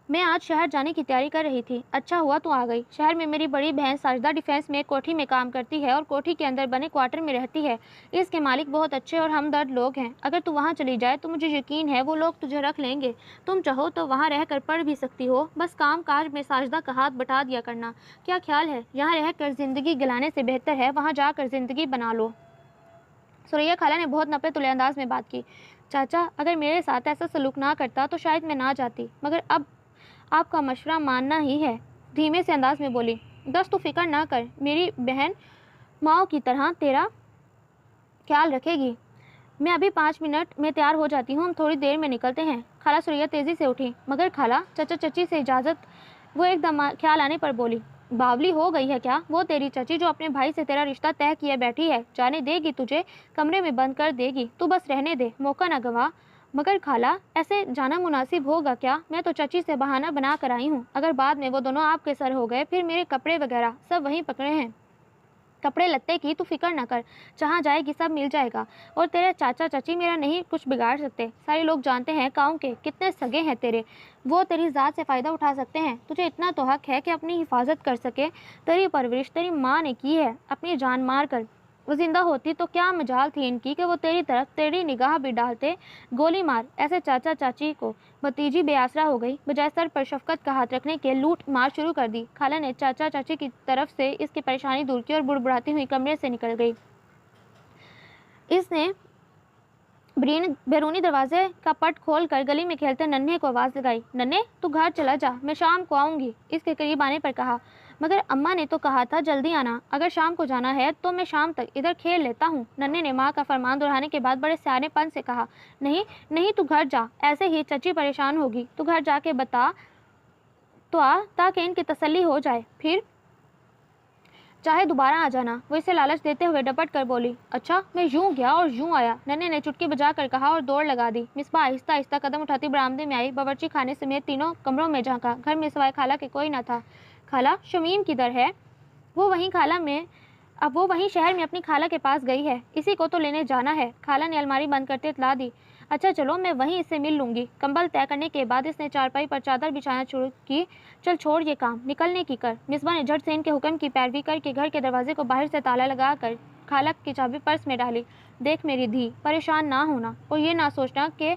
मैं आज शहर जाने की तैयारी कर रही थी। अच्छा हुआ तू आ गई। शहर में मेरी बड़ी बहन साजदा डिफेंस में एक कोठी में काम करती है और कोठी के अंदर बने क्वार्टर में रहती है। इसके मालिक बहुत अच्छे और हमदर्द लोग हैं। अगर तू वहाँ चली जाए तो मुझे यकीन है वो लोग तुझे रख लेंगे। तुम चाहो तो वहाँ रह कर पढ़ भी सकती हो, बस काम काज में साजदा का हाथ बटा दिया करना। क्या ख्याल है? यहाँ रह कर ज़िंदगी गलाने से बेहतर है वहाँ जाकर ज़िंदगी बना लो। सुरैया खाला ने बहुत नपे तुले अंदाज में बात की। चाचा, अगर मेरे साथ ऐसा सलूक ना करता तो शायद मैं ना जाती, मगर अब आपका मशवरा मानना ही है, धीमे से अंदाज में बोली। दस तू फिक्र ना कर, मेरी बहन माओ की तरह तेरा ख्याल रखेगी। मैं अभी 5 मिनट में तैयार हो जाती हूँ, हम थोड़ी देर में निकलते हैं। खाला सुरैया तेज़ी से उठी। मगर खाला, चाचा चची से इजाज़त? वो एकदम ख्याल आने पर बोली। बावली हो गई है क्या? वो तेरी चची जो अपने भाई से तेरा रिश्ता तय किए बैठी है, जाने देगी तुझे, कमरे में बंद कर देगी। तू बस रहने दे, मौका ना गवा। मगर खाला, ऐसे जाना मुनासिब होगा क्या? मैं तो चची से बहाना बना कर आई हूँ। अगर बाद में वो दोनों आपके सर हो गए, फिर मेरे कपड़े वगैरह सब वहीं पकड़े हैं। कपड़े लत्ते की तू फिक्र न कर, जहाँ जाएगी सब मिल जाएगा। और तेरे चाचा चाची मेरा नहीं कुछ बिगाड़ सकते। सारे लोग जानते हैं गाँव के, कितने सगे हैं तेरे, वो तेरी ज़ात से फ़ायदा उठा सकते हैं। तुझे इतना तो हक है कि अपनी हिफाजत कर सके। तेरी परवरिश तेरी माँ ने की है, अपनी जान मार कर। वो जिंदा होती तो क्या मजाल थी इनकी कि वो तेरी तरफ तेरी निगाह भी डालते। गोली मार। ऐसे चाचा चाची को भतीजी बेआसरा हो गई, बजाय सर पर शफकत का हाथ रखने के लूट मार शुरू कर दी। खाला ने चाचा चाची की तरफ से इसकी परेशानी दूर की और बुड़बुड़ाती हुई कमरे से निकल गई। इसने बैरूनी दरवाजे का पट खोल कर गली में खेलते नन्हे को आवाज़ लगाई। नन्हे, तू घर चला जा, मैं शाम को आऊँगी। इसके करीब आने पर कहा, मगर अम्मा ने तो कहा था जल्दी आना। अगर शाम को जाना है तो मैं शाम तक इधर खेल लेता हूँ। नन्हे ने माँ का फरमान दोहराने के बाद बड़े सियानेपन से कहा। नहीं नहीं, तू घर जा, ऐसे ही चची परेशान होगी। तू घर जाके बता तो आ, ताकि इनकी तसल्ली हो जाए, फिर चाहे दोबारा आ जाना। वो इसे लालच देते हुए डपट कर बोली। अच्छा, मैं यूं गया और यूं आया, नन्हे ने चुटकी बजा कर कहा और दौड़ लगा दी। मिसबा आहिस्ता आहिस्ता कदम उठाती बरामदे में आई, बावर्ची खाने समेत तीनों कमरों में झांका। घर में सिवाय खाला के कोई न था। खाला, शमीम किधर है? वो वहीं शहर में अपनी खाला के पास गई है, इसी को तो लेने जाना है। खाला ने अलमारी बंद करते इतला दी। अच्छा चलो, मैं वहीं इससे मिल लूँगी। कंबल तय करने के बाद इसने चारपाई पर चादर बिछाना शुरू की। चल छोड़ ये काम, निकलने की कर। मिसबा ने झट से इनके हुक्म की पैरवी करके घर के दरवाजे को बाहर से ताला लगा कर खाला की चाबी पर्स में डाली। देख मेरी धी, परेशान ना होना और ये ना सोचना कि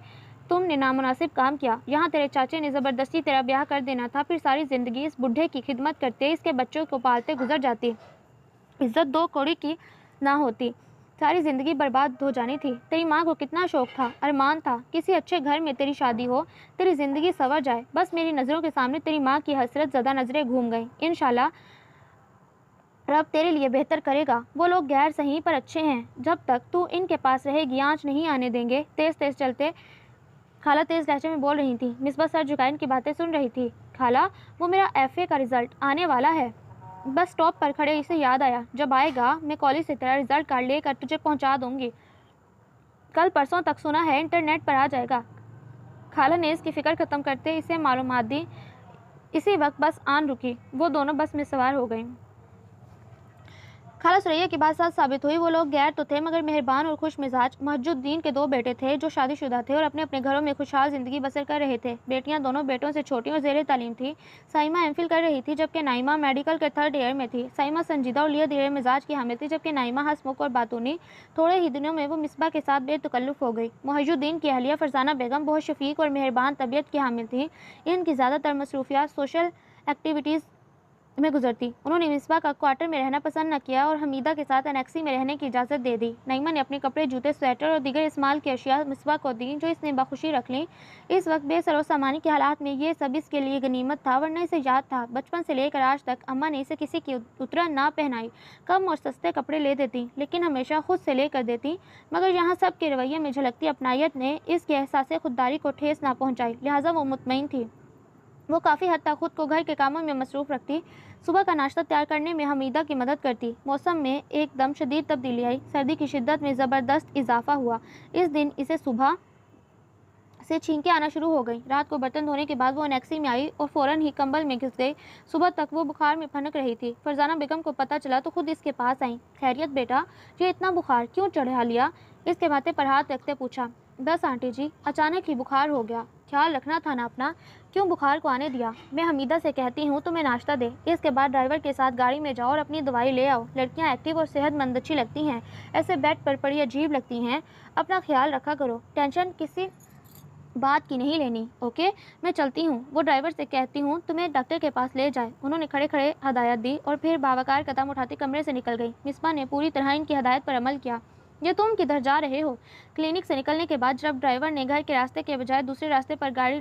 तुमने नामुनासिब काम किया। यहाँ तेरे चाचे ने ज़बरदस्ती तेरा ब्याह कर देना था, फिर सारी ज़िंदगी इस बुढ़े की खिदमत करते, इसके बच्चों को पालते गुजर जाती। इज्जत 2 कौड़ी की ना होती, सारी ज़िंदगी बर्बाद हो जानी थी। तेरी माँ को कितना शौक था, अरमान था, किसी अच्छे घर में तेरी शादी हो, तेरी ज़िंदगी संवर जाए। बस मेरी नज़रों के सामने तेरी माँ की हसरत ज़दा नज़रें घूम गईं। इंशाल्लाह रब तेरे लिए बेहतर करेगा। वो लोग गैर सही पर अच्छे हैं। जब तक तू इनके पास रहेगी आँच नहीं आने देंगे। तेज़ तेज़ चलते। खाला तेज़ लहजे में बोल रही थी। मिसबा सर झुकाए इनकी बातें सुन रही थी। खाला, वो मेरा FA का रिज़ल्ट आने वाला है। बस स्टॉप पर खड़े इसे याद आया, जब आएगा मैं कॉलेज से तेरा रिज़ल्ट कार्ड लेकर तुझे पहुंचा दूंगी। कल परसों तक सुना है इंटरनेट पर आ जाएगा। खाला ने इसकी फ़िक्र ख़त्म करते इसे मालूमात दी। इसी वक्त बस आन रुकी। वो दोनों बस में सवार हो गईं। खाला सुरैया की बात सच साबित हुई। वो लोग गैर तो थे मगर मेहरबान और खुश मिजाज। महजुद्दीन के 2 बेटे थे जो शादीशुदा थे और अपने अपने घरों में खुशहाल ज़िंदगी बसर कर रहे थे। बेटियां दोनों बेटों से छोटी और ज़ेरे तालीम थी। साइमा MPhil कर रही थी जबकि नाइमा मेडिकल के 3rd ईयर में थी। साइमा संजीदा और लिया मिजाज की हामिल थी जबकि नाइमा हंसमुख और बातूनी। थोड़े ही दिनों में वो मिसबा के साथ बेतकल्लुफ़ हो गई। महजुद्दीन की अहलिया फरजाना बेगम बहुत शफीक और मेहरबान तबीयत की हामिल थी। इनकी ज़्यादातर मसरूफियात सोशल एक्टिविटीज़ में गुजरती। उन्होंने मिसबा का क्वार्टर में रहना पसंद न किया और हमीदा के साथ एनेक्सी में रहने की इजाज़त दे दी। नईमा ने अपने कपड़े, जूते, स्वेटर और दीगर इस्तेमाल की अशिया मिसबा को दी, जो इसने बखुशी रख ली। इस वक्त बेसरो-सामानी के हालात में ये सब इसके लिए गनीमत था, वरना इसे याद था बचपन से लेकर आज तक अम्मा ने इसे किसी की उतरन ना पहनाई, कम और सस्ते कपड़े ले देती, लेकिन हमेशा खुद से लेकर देती। मगर यहाँ सब के रवैये में झलकती अपनायत ने इसके एहसास खुददारी को ठेस ना पहुँचाई, लिहाजा वो मुतमईन थी। वो काफ़ी हद तक खुद को घर के कामों में मसरूफ़ रखती। सुबह का नाश्ता तैयार करने में हमीदा की मदद करती। मौसम में एकदम शदीद तब्दीली आई। सर्दी की शिद्दत में ज़बरदस्त इजाफा हुआ। इस दिन इसे सुबह से छींकें आना शुरू हो गई। रात को बर्तन धोने के बाद वो एनेक्सी में आई और फ़ौरन ही कंबल में घिस गई। सुबह तक वो बुखार में फनक रही थी। फरजाना बेगम को पता चला तो खुद इसके पास आई। खैरियत बेटा, ये इतना बुखार क्यों चढ़ा लिया? इसके माथे पर हाथ रखते पूछा। बस आंटी जी, अचानक ही बुखार हो गया। ख्याल रखना था ना अपना, क्यों बुखार को आने दिया? मैं हमीदा से कहती हूँ तुम्हें नाश्ता दे, इसके बाद ड्राइवर के साथ गाड़ी में जाओ और अपनी दवाई ले आओ। लड़कियाँ एक्टिव और सेहतमंद अच्छी लगती हैं, ऐसे बेड पर पड़ी अजीब लगती हैं। अपना ख्याल रखा करो, टेंशन किसी बात की नहीं लेनी। ओके, मैं चलती हूँ। वो ड्राइवर से कहती हूँ तुम्हें डॉक्टर के पास ले जाए। उन्होंने खड़े खड़े हदायत दी और फिर बावकार कदम उठाती कमरे से निकल गई। मिसबा ने पूरी तरह इनकी हदायत पर अमल किया। ये तुम किधर जा रहे हो? क्लिनिक से निकलने के बाद जब ड्राइवर ने घर के रास्ते के बजाय दूसरे रास्ते पर गाड़ी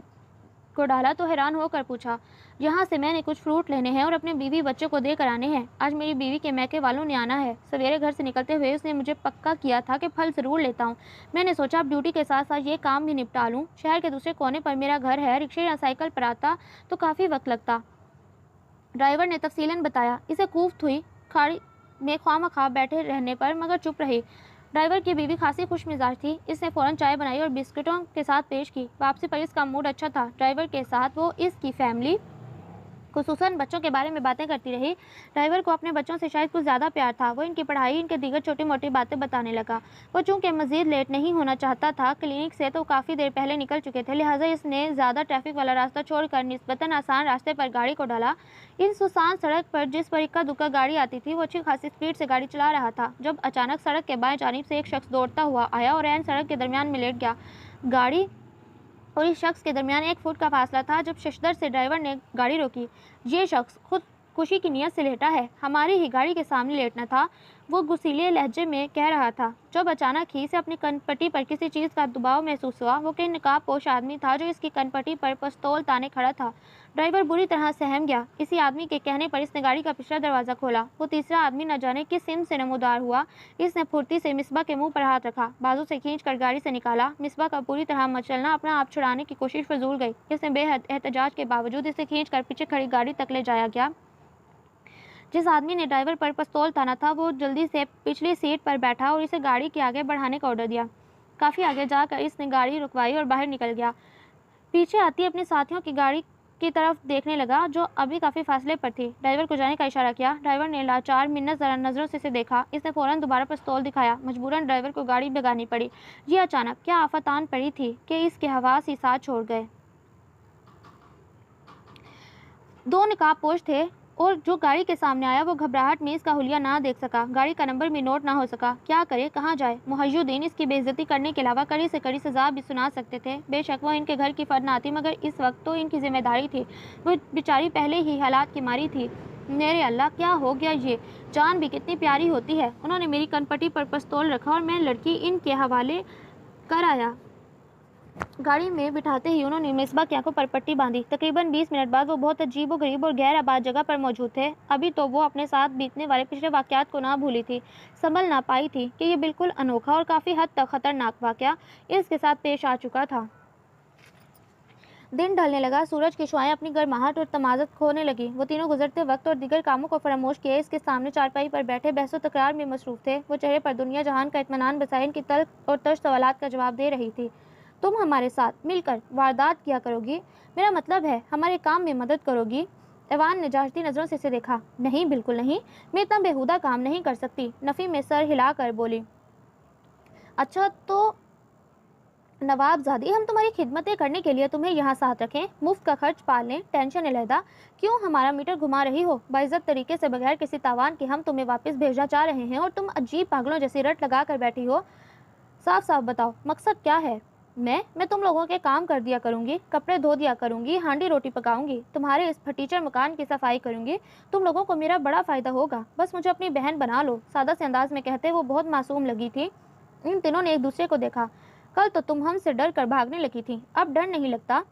को डाला तो हैरान होकर पूछा। यहाँ से मैंने कुछ फ्रूट लेने हैं और अपने बीवी बच्चों को देकर आने हैं। आज मेरी बीवी के मैके वालों ने आना है। सवेरे घर से निकलते हुए उसने मुझे पक्का किया था कि फल ज़रूर लेता हूँ। मैंने सोचा अब ड्यूटी के साथ साथ ये काम भी निपटा लूँ। शहर के दूसरे कोने पर मेरा घर है, रिक्शे या साइकिल पर आता तो काफ़ी वक्त लगता। ड्राइवर ने तफसीलन बताया। इसे कूफ्त हुई खाड़ी में ख्वामखा बैठे रहने पर, मगर चुप रही। ड्राइवर की बीवी खासी खुश मिजाज थी। इसने फ़ौरन चाय बनाई और बिस्कुटों के साथ पेश की। वापसी पर इसका मूड अच्छा था। ड्राइवर के साथ वो इसकी फैमिली, खुसूसन बच्चों के बारे में बातें करती रही। ड्राइवर को अपने बच्चों से शायद कुछ ज़्यादा प्यार था। वो इनकी पढ़ाई, इनके दीगर छोटी मोटी बातें बताने लगा। वो चूँकि मज़ीद लेट नहीं होना चाहता था क्लिनिक से, तो काफ़ी देर पहले निकल चुके थे, लिहाजा इसने ज़्यादा ट्रैफिक वाला रास्ता छोड़कर निस्बतन आसान रास्ते पर गाड़ी को डाला। इस सुनसान सड़क पर जिस पर इक्का दुक्का गाड़ी आती थी, वो अच्छी खासी स्पीड से गाड़ी चला रहा था जब अचानक सड़क के बाएं जानिब से एक शख्स दौड़ता हुआ आया और ऐन सड़क के दरमियान में लेट गया। गाड़ी और इस शख्स के दरमियान 1 फुट का फासला था। जब शशदर से ड्राइवर ने गाड़ी रोकी। ये शख्स खुद खुशी की नीयत से लेटा है, हमारी ही गाड़ी के सामने लेटना था, वो गुस्सीले लहजे में कह रहा था। जब अचानक ही से अपनी कनपट्टी पर किसी चीज़ का दबाव महसूस हुआ। वो कि नकाब पोश आदमी था जो इसकी कनपट्टी पर पिस्तौल ताने खड़ा था। ड्राइवर बुरी तरह सहम गया। इसी आदमी के कहने पर इसने गाड़ी का पिछला दरवाज़ा खोला। वो तीसरा आदमी न जाने किस सिम से नमूदार हुआ। इसने फुर्ती से मिसबा के मुंह पर हाथ रखा, बाजू से खींच कर गाड़ी से निकाला। मिसबा का पूरी तरह मचलना, अपना आप छुड़ाने की कोशिश फजूल गई। इसने बेहद एहतजाज के बावजूद इसे खींच कर पीछे खड़ी गाड़ी तक ले जाया गया। जिस आदमी ने ड्राइवर पर पिस्तौल ताना था, वो जल्दी से पिछली सीट पर बैठा और इसे गाड़ी के आगे बढ़ाने का ऑर्डर दिया। काफ़ी आगे जाकर इसने गाड़ी रुकवाई और बाहर निकल गया। पीछे आती अपने साथियों की गाड़ी की तरफ देखने लगा, जो अभी काफ़ी फासले पर थी। ड्राइवर को जाने का इशारा किया। ड्राइवर ने लाचार मिन्नत ज़रा नज़रों से इसे देखा। इसने फ़ौरन दोबारा पिस्तौल दिखाया। मजबूरन ड्राइवर को गाड़ी भगानी पड़ी। ये अचानक क्या आफत आन पड़ी थी कि इसके हवास ही साथ छोड़ गए। 2 नकाबपोश थे और जो गाड़ी के सामने आया वो घबराहट में इसका हुलिया ना देख सका, गाड़ी का नंबर भी नोट ना हो सका। क्या करे, कहाँ जाए? मुहय्युद्दीन इसकी बेइज्जती करने के अलावा कड़ी से कड़ी सज़ा भी सुना सकते थे। बेशक वो इनके घर की फर्द ना थी, मगर इस वक्त तो इनकी जिम्मेदारी थी। वो बेचारी पहले ही हालात की मारी थी। मेरे अल्लाह, क्या हो गया ये? जान भी कितनी प्यारी होती है। उन्होंने मेरी कनपट्टी पर पिस्तौल रखा और मैं लड़की इनके हवाले कर आया। गाड़ी में बिठाते ही उन्होंने मिसबा की आंखों पर पट्टी बांधी। तकरीबन 20 मिनट बाद वो बहुत अजीबोगरीब और गैर आबाद जगह पर मौजूद थे। अभी तो वो अपने साथ बीतने वाले पिछले वाक़यात को ना भूली थी। संभल ना पाई थी कि ये बिल्कुल अनोखा और काफ़ी हद तक ख़तरनाक वाक़या इसके साथ पेश आ चुका था। दिन ढलने लगा। सूरज की शुआएं अपनी गर्माहट और तमाज़त खोने लगी। वो तीनों गुजरते वक्त और दीगर कामों को फरामोश किए इसके सामने चारपाई पर बैठे बहसो तकरार में मसरूफ़ थे। वो चेहरे पर दुनिया जहान का इत्मीनान बसाए इनकी तल्ख़ और तर्ज सवालात का जवाब दे रही थी। तुम हमारे साथ मिलकर वारदात किया करोगी? मेरा मतलब है हमारे काम में मदद करोगी? ऐवान ने जांचती नज़रों से इसे देखा। नहीं, बिल्कुल नहीं, मैं इतना बेहुदा काम नहीं कर सकती। नफ़ी में सर हिलाकर बोली। अच्छा तो नवाबजादी, हम तुम्हारी खिदमतें करने के लिए तुम्हें यहाँ साथ रखें, मुफ्त का खर्च पाल लें, टेंशन अलहदा। क्यों हमारा मीटर घुमा रही हो? बाइज्जत तरीके से बगैर किसी तावान के हम तुम्हें वापस भेजना चाह रहे हैं और तुम अजीब पागलों जैसी रट लगा कर बैठी हो। साफ साफ बताओ, मकसद क्या है? मैं तुम लोगों के काम कर दिया करूँगी, कपड़े धो दिया करूँगी, हांडी रोटी पकाऊँगी, तुम्हारे इस फटीचर मकान की सफाई करूँगी। तुम लोगों को मेरा बड़ा फ़ायदा होगा, बस मुझे अपनी बहन बना लो। सादा से अंदाज में कहते वो बहुत मासूम लगी थी। इन तीनों ने एक दूसरे को देखा। कल तो तुम हमसे डर कर भागने लगी थी, अब डर नहीं लगता?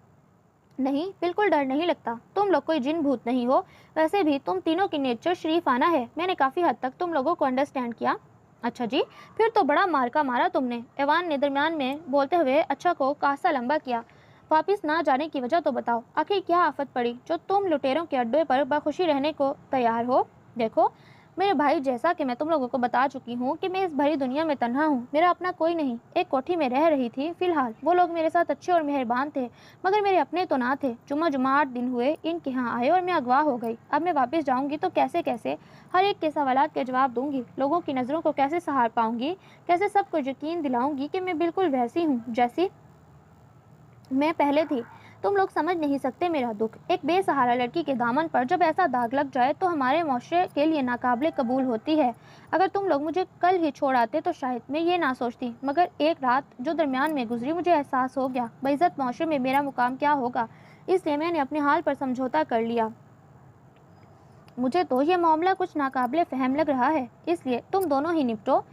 नहीं, बिल्कुल डर नहीं लगता। तुम लोग कोई जिन भूत नहीं हो। वैसे भी तुम तीनों की नेचर शरीफाना है। मैंने काफ़ी हद तक तुम लोगों को अंडरस्टैंड किया। अच्छा जी, फिर तो बड़ा मार्का मारा तुमने। एवान ने दरमियान में बोलते हुए अच्छा को कासा लंबा किया। वापिस ना जाने की वजह तो बताओ, आखिर क्या आफत पड़ी जो तुम लुटेरों के अड्डे पर बखुशी रहने को तैयार हो? देखो मेरे भाई, जैसा कि मैं तुम लोगों को बता चुकी हूँ कि मैं इस भरी दुनिया में तन्हा हूँ। मेरा अपना कोई नहीं। एक कोठी में रह रही थी फिलहाल। वो लोग मेरे साथ अच्छे और मेहरबान थे, मगर मेरे अपने तो ना थे। जुम्मा 8 दिन हुए इनके यहाँ आए और मैं अगवा हो गई। अब मैं वापस जाऊँगी तो कैसे कैसे हर एक के सवालात के जवाब दूंगी, लोगों की नज़रों को कैसे सहार पाऊंगी, कैसे सबको यकीन दिलाऊंगी कि मैं बिल्कुल वैसी हूँ जैसी मैं पहले थी। तुम लोग समझ नहीं सकते मेरा दुख। एक बेसहारा लड़की के दामन पर जब ऐसा दाग लग जाए तो हमारे मुआशरे के लिए नाकाबिले कबूल होती है। अगर तुम लोग मुझे कल ही छोड़ आते तो शायद मैं ये ना सोचती, मगर एक रात जो दरमियान में गुजरी मुझे एहसास हो गया बेइज्जत मुआशरे में मेरा मुकाम क्या होगा। इसलिए मैंने अपने हाल पर समझौता कर लिया। मुझे तो ये मामला कुछ नाकाबिले फ़हम लग रहा है, इसलिए तुम दोनों ही निपटो।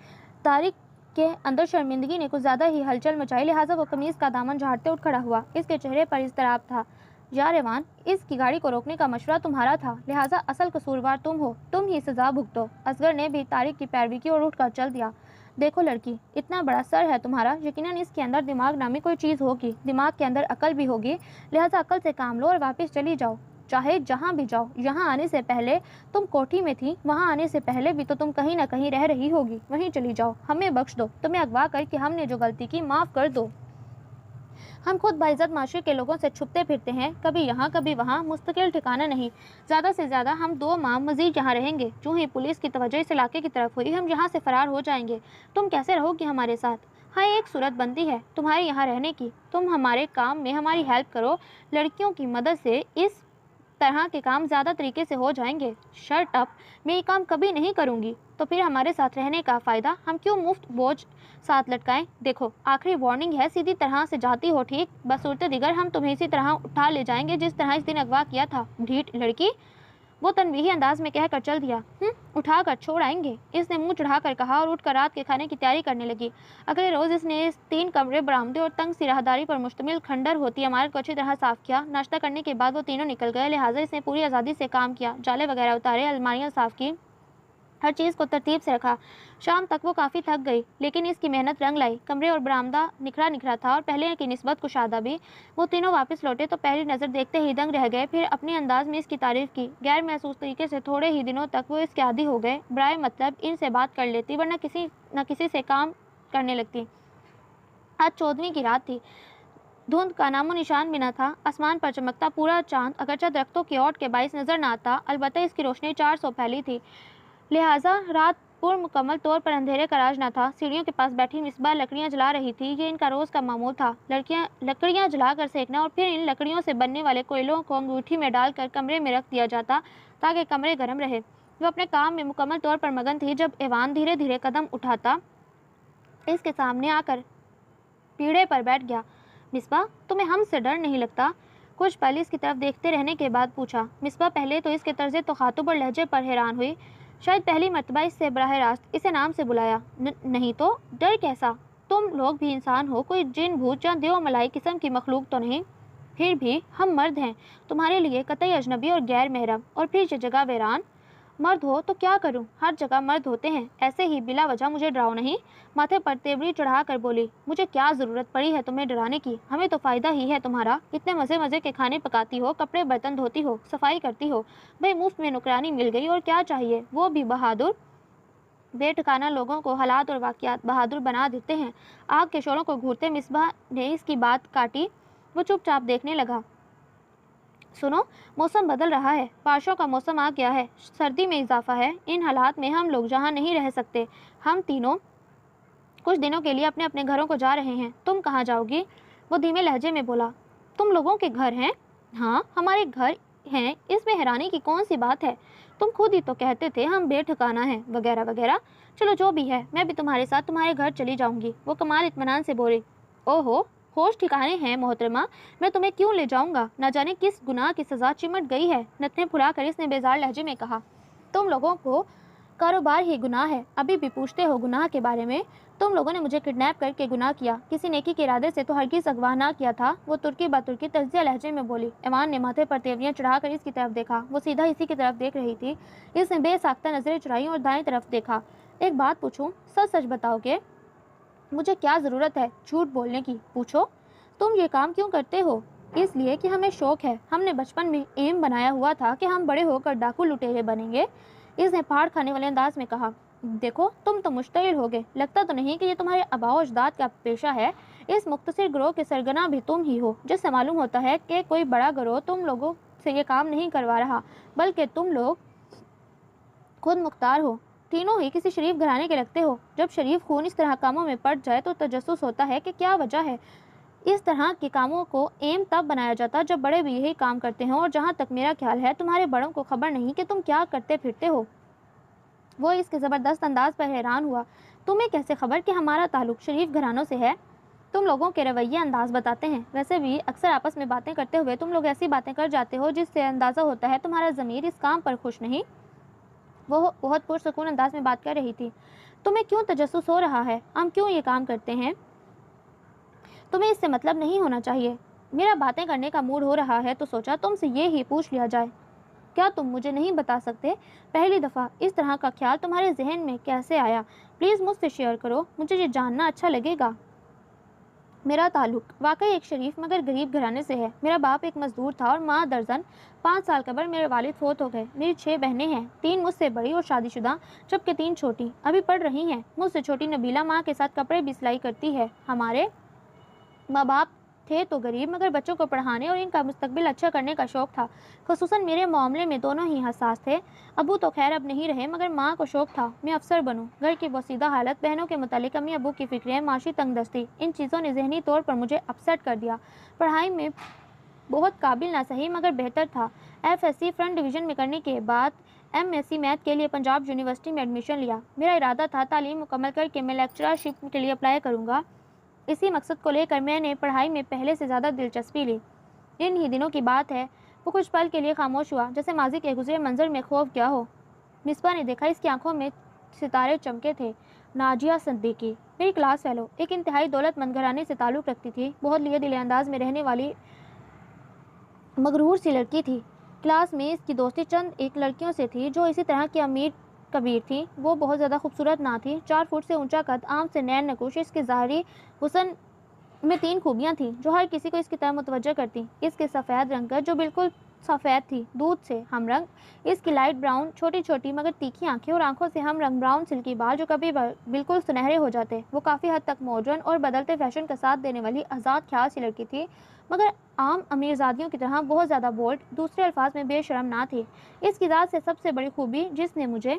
तारिक के अंदर शर्मिंदगी ने कुछ ज़्यादा ही हलचल मचाई, लिहाजा वो कमीज़ का दामन झाड़ते उठ खड़ा हुआ। इसके चेहरे पर इज़्तिराब था। यार एवान, इसकी गाड़ी को रोकने का मशवरा तुम्हारा था, लिहाजा असल कसूरवार तुम हो, तुम ही सज़ा भुगतो। असगर ने भी तारिक की पैरवी की और उठकर चल दिया। देखो लड़की, इतना बड़ा सर है तुम्हारा, यकीनन इसके अंदर दिमाग नामी कोई चीज़ होगी, दिमाग के अंदर अकल भी होगी, लिहाजा अकल से काम लो और वापस चली जाओ, चाहे जहाँ भी जाओ। यहाँ आने से पहले तुम कोठी में थी, वहाँ आने से पहले भी तो तुम कहीं ना कहीं रह रही होगी, वहीं चली जाओ। हमें बख्श दो, तुम्हें अगवा करके हमने जो गलती की माफ़ कर दो। हम खुद बाइज्जत माशरे के लोगों से छुपते फिरते हैं, कभी यहाँ कभी वहाँ, मुस्तकिल ठिकाना नहीं। ज़्यादा से ज़्यादा हम 2 माह मज़ीद यहाँ रहेंगे। जो ही पुलिस की तवज्जो इस इलाके की तरफ हुई, हम यहाँ से फ़रार हो जाएंगे। तुम कैसे रहोगी हमारे साथ? हाँ, एक सूरत बनती है तुम्हारे यहाँ रहने की। तुम हमारे काम में हमारी हेल्प करो, लड़कियों की मदद से इस तरह के काम ज़्यादा तरीके से हो जाएंगे। शर्ट अप, मैं ये काम कभी नहीं करूँगी। तो फिर हमारे साथ रहने का फ़ायदा? हम क्यों मुफ्त बोझ साथ लटकाएं? देखो, आखिरी वार्निंग है, सीधी तरह से जाती हो ठीक, बसूरत दिगर हम तुम्हें इसी तरह उठा ले जाएंगे जिस तरह इस दिन अगवा किया था। ढीठ लड़की, वो तनवीही अंदाज में कहकर चल दिया। उठाकर छोड़ आएंगे, इसने मुंह चढ़ाकर कहा और उठकर रात के खाने की तैयारी करने लगी। अगले रोज़ इसने इस 3 कमरे, बरामदे और तंग सी राहदारी पर मुश्तमिल खंडर होती इमारत को अच्छी तरह साफ़ किया। नाश्ता करने के बाद वो तीनों निकल गए, लिहाजा इसने पूरी आज़ादी से काम किया। जाले वगैरह उतारे, अलमारियाँ साफ़ की, हर चीज़ को तरतीब से रखा। शाम तक वो काफ़ी थक गई, लेकिन इसकी मेहनत रंग लाई। कमरे और बरामदा निखरा निखरा था और पहले की निस्बत कुशादा भी। वो तीनों वापस लौटे तो पहली नज़र देखते ही दंग रह गए, फिर अपने अंदाज में इसकी तारीफ़ की। गैर महसूस तरीके से थोड़े ही दिनों तक वो इसके आदी हो गए। बराए मतलब इनसे बात कर लेती, वरना किसी न किसी से काम करने लगती। आज 14वीं की रात थी। धुंध का नामो निशान भी न था। आसमान पर चमकता पूरा चांद अगरचे दरख्तों की ओट के बाइस नजर न आता, अलबत्ता इसकी रोशनी 400 फैली थी, लिहाजा रात मुकम्मल तौर पर अंधेरे का राज न था। सीढ़ियों के पास बैठी मिसबा लकड़ियां जला रही थी। ये इनका रोज़ का मामूल था, लकड़ियां जलाकर सेकना और फिर इन लकड़ियों से बनने वाले कोयलों को अंगूठी में डालकर कमरे में रख दिया जाता ताकि कमरे गर्म रहे। वो अपने काम में मुकम्मल तौर पर मगन थी जब एवान धीरे धीरे कदम उठाता इसके सामने आकर पीढ़े पर बैठ गया। मिसबा, तुम्हें हमसे डर नहीं लगता? कुछ पल इसकी तरफ देखते रहने के बाद पूछा। मिसबा पहले तो इसके तर्ज तखातुब और लहजे पर हैरान हुई। शायद पहली मर्तबा इससे बराह रास्त इसे नाम से बुलाया। नहीं तो डर कैसा? तुम लोग भी इंसान हो, कोई जिन भूत या देव मलाई किस्म की मखलूक तो नहीं। फिर भी हम मर्द हैं, तुम्हारे लिए कतई अजनबी और गैर महरम, और फिर ये जगह वीरान। मर्द हो तो क्या करूं? हर जगह मर्द होते हैं, ऐसे ही बिला वजह मुझे डराओ नहीं। माथे पर तेवड़ी चढ़ा कर बोली। मुझे क्या ज़रूरत पड़ी है तुम्हें डराने की? हमें तो फ़ायदा ही है तुम्हारा। इतने मज़े मज़े के खाने पकाती हो, कपड़े बर्तन धोती हो, सफाई करती हो, भाई मुफ्त में नौकरानी मिल गई, और क्या चाहिए? वो भी बहादुर। बेठिकाना लोगों को हालात और वाक़यात बहादुर बना देते हैं। आग के शोरों को घूरते मिसबा ने इसकी बात काटी। वो चुपचाप देखने लगा। सुनो, मौसम बदल रहा है, बारिशों का मौसम आ गया है, सर्दी में इजाफा है। इन हालात में हम लोग जहाँ नहीं रह सकते। हम तीनों कुछ दिनों के लिए अपने अपने घरों को जा रहे हैं। तुम कहाँ जाओगी? वो धीमे लहजे में बोला। तुम लोगों के घर हैं? हाँ, हमारे घर हैं, इसमें हैरानी की कौन सी बात है? तुम खुद ही तो कहते थे हम बेठिकाना हैं, वगैरह वगैरह। चलो जो भी है, मैं भी तुम्हारे साथ तुम्हारे घर चली जाऊंगी। वो कमाल इत्मीनान से बोली। ओहो, ہوش ٹھکانے ہیں محترمہ، میں تمہیں کیوں لے جاؤں گا؟ نہ جانے کس گناہ کی سزا چمٹ گئی ہے، نتنے پھلا کر اس نے بیزار لہجے میں کہا۔ تم لوگوں کو کاروبار ہی گناہ ہے، ابھی بھی پوچھتے ہو گناہ کے بارے میں؟ تم لوگوں نے مجھے کڈنیپ کر کے گناہ کیا، کسی نیکی کے ارادے سے تو ہرگز اغوا نہ کیا تھا، وہ ترکی بترکی تجزیہ لہجے میں بولی۔ ایوان نے ماتھے پر تیوریاں چڑھا کر اس کی طرف دیکھا، وہ سیدھا اسی کی طرف دیکھ رہی تھی۔ اس نے بے ساختہ نظریں چڑھائی اور دائیں طرف دیکھا۔ ایک بات پوچھوں، سچ سچ بتاؤ کہ مجھے کیا ضرورت ہے جھوٹ بولنے کی؟ پوچھو۔ تم یہ کام کیوں کرتے ہو؟ اس لیے کہ ہمیں شوق ہے، ہم نے بچپن میں ایم بنایا ہوا تھا کہ ہم بڑے ہو کر ڈاکو لٹیرے بنیں گے، اس نے پھاڑ کھانے والے انداز میں کہا۔ دیکھو تم تو مشتعل ہو گئے، لگتا تو نہیں کہ یہ تمہارے آباء و اجداد کا پیشہ ہے۔ اس مختصر گروہ کے سرگنا بھی تم ہی ہو، جس سے معلوم ہوتا ہے کہ کوئی بڑا گروہ تم لوگوں سے یہ کام نہیں کروا رہا، بلکہ تم لوگ خود مختار ہو، تینوں ہی کسی شریف گھرانے کے لگتے ہو۔ جب شریف خون اس طرح کاموں میں پڑ جائے تو تجسس ہوتا ہے کہ کیا وجہ ہے۔ اس طرح کے کاموں کو ایم تب بنایا جاتا جب بڑے بھی یہی کام کرتے ہوں، اور جہاں تک میرا خیال ہے تمہارے بڑوں کو خبر نہیں کہ تم کیا کرتے پھرتے ہو۔ وہ اس کے زبردست انداز پر حیران ہوا۔ تمہیں کیسے خبر کہ ہمارا تعلق شریف گھرانوں سے ہے؟ تم لوگوں کے رویے انداز بتاتے ہیں۔ ویسے بھی اکثر آپس میں باتیں کرتے ہوئے تم لوگ ایسی باتیں کر جاتے ہو جس سے اندازہ ہوتا ہے تمہارا ضمیر اس کام پر خوش نہیں۔ وہ بہت پرسکون انداز میں بات کر رہی تھی۔ تمہیں کیوں تجسس ہو رہا ہے؟ ہم کیوں یہ کام کرتے ہیں؟ تمہیں اس سے مطلب نہیں ہونا چاہیے۔ میرا باتیں کرنے کا موڈ ہو رہا ہے تو سوچا تم سے یہ ہی پوچھ لیا جائے۔ کیا تم مجھے نہیں بتا سکتے پہلی دفعہ اس طرح کا خیال تمہارے ذہن میں کیسے آیا؟ پلیز مجھ سے شیئر کرو، مجھے یہ جاننا اچھا لگے گا۔ میرا تعلق واقعی ایک شریف مگر غریب گھرانے سے ہے۔ میرا باپ ایک مزدور تھا اور ماں درجن۔ 5 سال قبل میرے والد فوت ہو گئے۔ میری 6 بہنیں ہیں، 3 مجھ سے بڑی اور شادی شدہ، جبکہ 3 چھوٹی ابھی پڑھ رہی ہیں۔ مجھ سے چھوٹی نبیلہ ماں کے ساتھ کپڑے بھی سلائی کرتی ہے۔ ہمارے ماں باپ تھے تو غریب، مگر بچوں کو پڑھانے اور ان کا مستقبل اچھا کرنے کا شوق تھا۔ خصوصاً میرے معاملے میں دونوں ہی حساس تھے۔ ابو تو خیر اب نہیں رہے، مگر ماں کو شوق تھا میں افسر بنوں۔ گھر کی بوسیدہ حالت، بہنوں کے متعلق امی ابو کی فکریں، معاشی تنگ دستی، ان چیزوں نے ذہنی طور پر مجھے اپسیٹ کر دیا۔ پڑھائی میں بہت قابل نہ سہی مگر بہتر تھا۔ F S C front division میں کرنے کے بعد ایم ایس سی میتھ کے لیے پنجاب یونیورسٹی میں ایڈمیشن لیا۔ میرا ارادہ تھا تعلیم مکمل کر کے میں لیکچررشپ کے لیے اپلائی کروں گا۔ اسی مقصد کو لے کر میں نے پڑھائی میں پہلے سے زیادہ دلچسپی لی۔ ان ہی دنوں کی بات ہے، وہ کچھ پل کے لیے خاموش ہوا، جیسے ماضی کے گزرے منظر میں خوف گیا ہو۔ مصباح نے دیکھا، اس کی آنکھوں میں ستارے چمکے تھے۔ ناجیہ صدیقی میری کلاس فیلو، ایک انتہائی دولت مند گھرانے سے تعلق رکھتی تھی، بہت لیے دل انداز میں رہنے والی مغرور سی لڑکی تھی۔ کلاس میں اس کی دوستی چند ایک لڑکیوں سے تھی جو اسی طرح کی امیر کبیر تھی۔ وہ بہت زیادہ خوبصورت نہ تھی، 4 فٹ سے اونچا قد، آم سے نیر نکوش۔ اس کے ظاہری حسن میں 3 خوبیاں تھیں جو ہر کسی کو اس کی طرف متوجہ کرتی۔ اس کے سفید رنگت جو بالکل سفید تھی، دودھ سے ہم رنگ۔ اس کی لائٹ براؤن چھوٹی چھوٹی مگر تیکھی آنکھیں، اور آنکھوں سے ہم رنگ براؤن سلکی بال جو کبھی بالکل سنہرے ہو جاتے۔ وہ کافی حد تک ماڈرن اور بدلتے فیشن کا ساتھ دینے والی آزاد خیال سی لڑکی تھی، مگر عام امیرزادیوں کی طرح بہت زیادہ بولڈ، دوسرے الفاظ میں بے شرم نہ تھی۔ اس کی ذات سے سب سے بڑی خوبی جس نے مجھے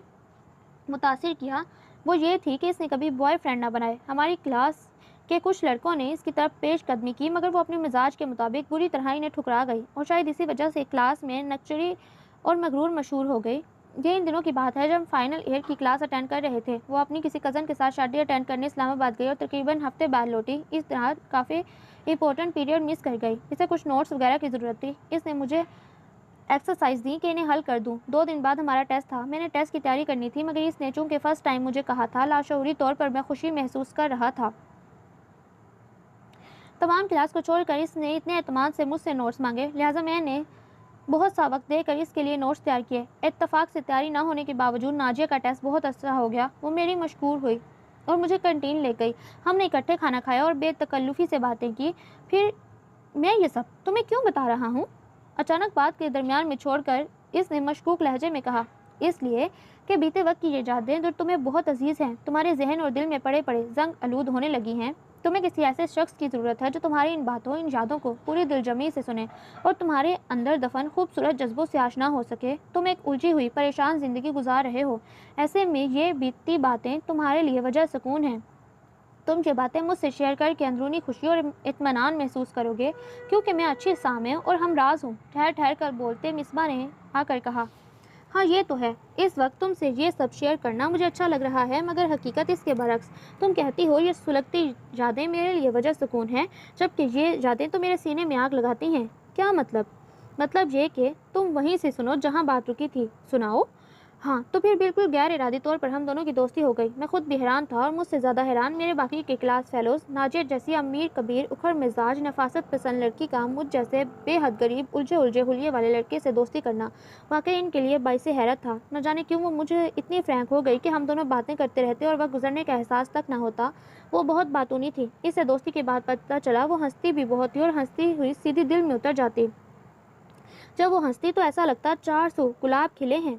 متاثر کیا وہ یہ تھی کہ اس نے کبھی بوائے فرینڈ نہ بنائے۔ ہماری کلاس کے کچھ لڑکوں نے اس کی طرف پیش قدمی کی، مگر وہ اپنے مزاج کے مطابق بری طرح انہیں ٹھکرا گئی، اور شاید اسی وجہ سے کلاس میں نکچری اور مغرور مشہور ہو گئی۔ یہ ان دنوں کی بات ہے جب ہم فائنل ایئر کی کلاس اٹینڈ کر رہے تھے۔ وہ اپنی کسی کزن کے ساتھ شادی اٹینڈ کرنے اسلام آباد گئی اور تقریباً ہفتے بعد لوٹی۔ اس طرح کافی امپورٹنٹ پیریڈ مس کر گئی۔ اسے کچھ نوٹس وغیرہ کی ضرورت تھی۔ اس نے مجھے ایکسرسائز دی کہ انہیں حل کر دوں۔ 2 دن بعد ہمارا ٹیسٹ تھا۔ میں نے ٹیسٹ کی تیاری کرنی تھی، مگر اس نے چونکہ فرسٹ ٹائم مجھے کہا تھا، لاشعوری طور پر میں خوشی محسوس کر رہا تھا۔ تمام کلاس کو چھوڑ کر اس نے اتنے اعتماد سے مجھ سے نوٹس مانگے، لہٰذا میں نے بہت سا وقت دے کر اس کے لیے نوٹس تیار کیے۔ اتفاق سے تیاری نہ ہونے کے باوجود ناجیہ کا ٹیسٹ بہت اچھا ہو گیا۔ وہ میری مشکور ہوئی اور مجھے کنٹین لے گئی۔ ہم نے اکٹھے کھانا کھایا اور بے تکلفی سے باتیں کی۔ پھر میں یہ سب تمہیں کیوں بتا رہا ہوں؟ اچانک بات کے درمیان میں چھوڑ کر اس نے مشکوک لہجے میں کہا، اس لیے کہ بیتے وقت کی یہ یادیں جو تمہیں بہت عزیز ہیں، تمہارے ذہن اور دل میں پڑے پڑے زنگ آلود ہونے لگی ہیں۔ تمہیں کسی ایسے شخص کی ضرورت ہے جو تمہاری ان باتوں، ان یادوں کو پوری دلجمی سے سنے اور تمہارے اندر دفن خوبصورت جذبوں سے آشنا ہو سکے۔ تم ایک الجھی ہوئی پریشان زندگی گزار رہے ہو، ایسے میں یہ بیتی باتیں تمہارے لیے وجہ سکون ہیں۔ تم یہ باتیں مجھ سے شیئر کر کے اندرونی خوشی اور اطمینان محسوس کرو گے، کیونکہ میں اچھی سامع اور ہم راز ہوں۔ ٹھہر ٹھہر کر بولتے مصباح نے آ کر کہا، ہاں یہ تو ہے، اس وقت تم سے یہ سب شیئر کرنا مجھے اچھا لگ رہا ہے، مگر حقیقت اس کے برعکس۔ تم کہتی ہو یہ سلگتی یادیں میرے لیے وجہ سکون ہیں، جبکہ یہ یادیں تو میرے سینے میں آگ لگاتی ہیں۔ کیا مطلب؟ مطلب یہ کہ تم وہیں سے سنو جہاں بات رکی تھی۔ سناؤ؟ ہاں، تو پھر بالکل غیر ارادی طور پر ہم دونوں کی دوستی ہو گئی۔ میں خود بھی حیران تھا، اور مجھ سے زیادہ حیران میرے باقی کے کلاس فیلوز۔ ناجیہ جیسی امیر کبیر اکھڑ مزاج نفاست پسند لڑکی کا مجھ جیسے بے حد غریب الجھے حلیے والے لڑکے سے دوستی کرنا واقعی ان کے لیے باعث حیرت تھا۔ نہ جانے کیوں وہ مجھے اتنی فرینک ہو گئی کہ ہم دونوں باتیں کرتے رہتے اور وقت گزرنے کا احساس تک نہ ہوتا۔ وہ بہت باتونی تھی، اس سے دوستی کے بعد پتہ چلا وہ ہنستی بھی بہت تھی، اور ہنستی ہوئی سیدھی دل میں اتر جاتی۔ جب وہ ہنستی تو ایسا لگتا 400 گلاب کھلے ہیں۔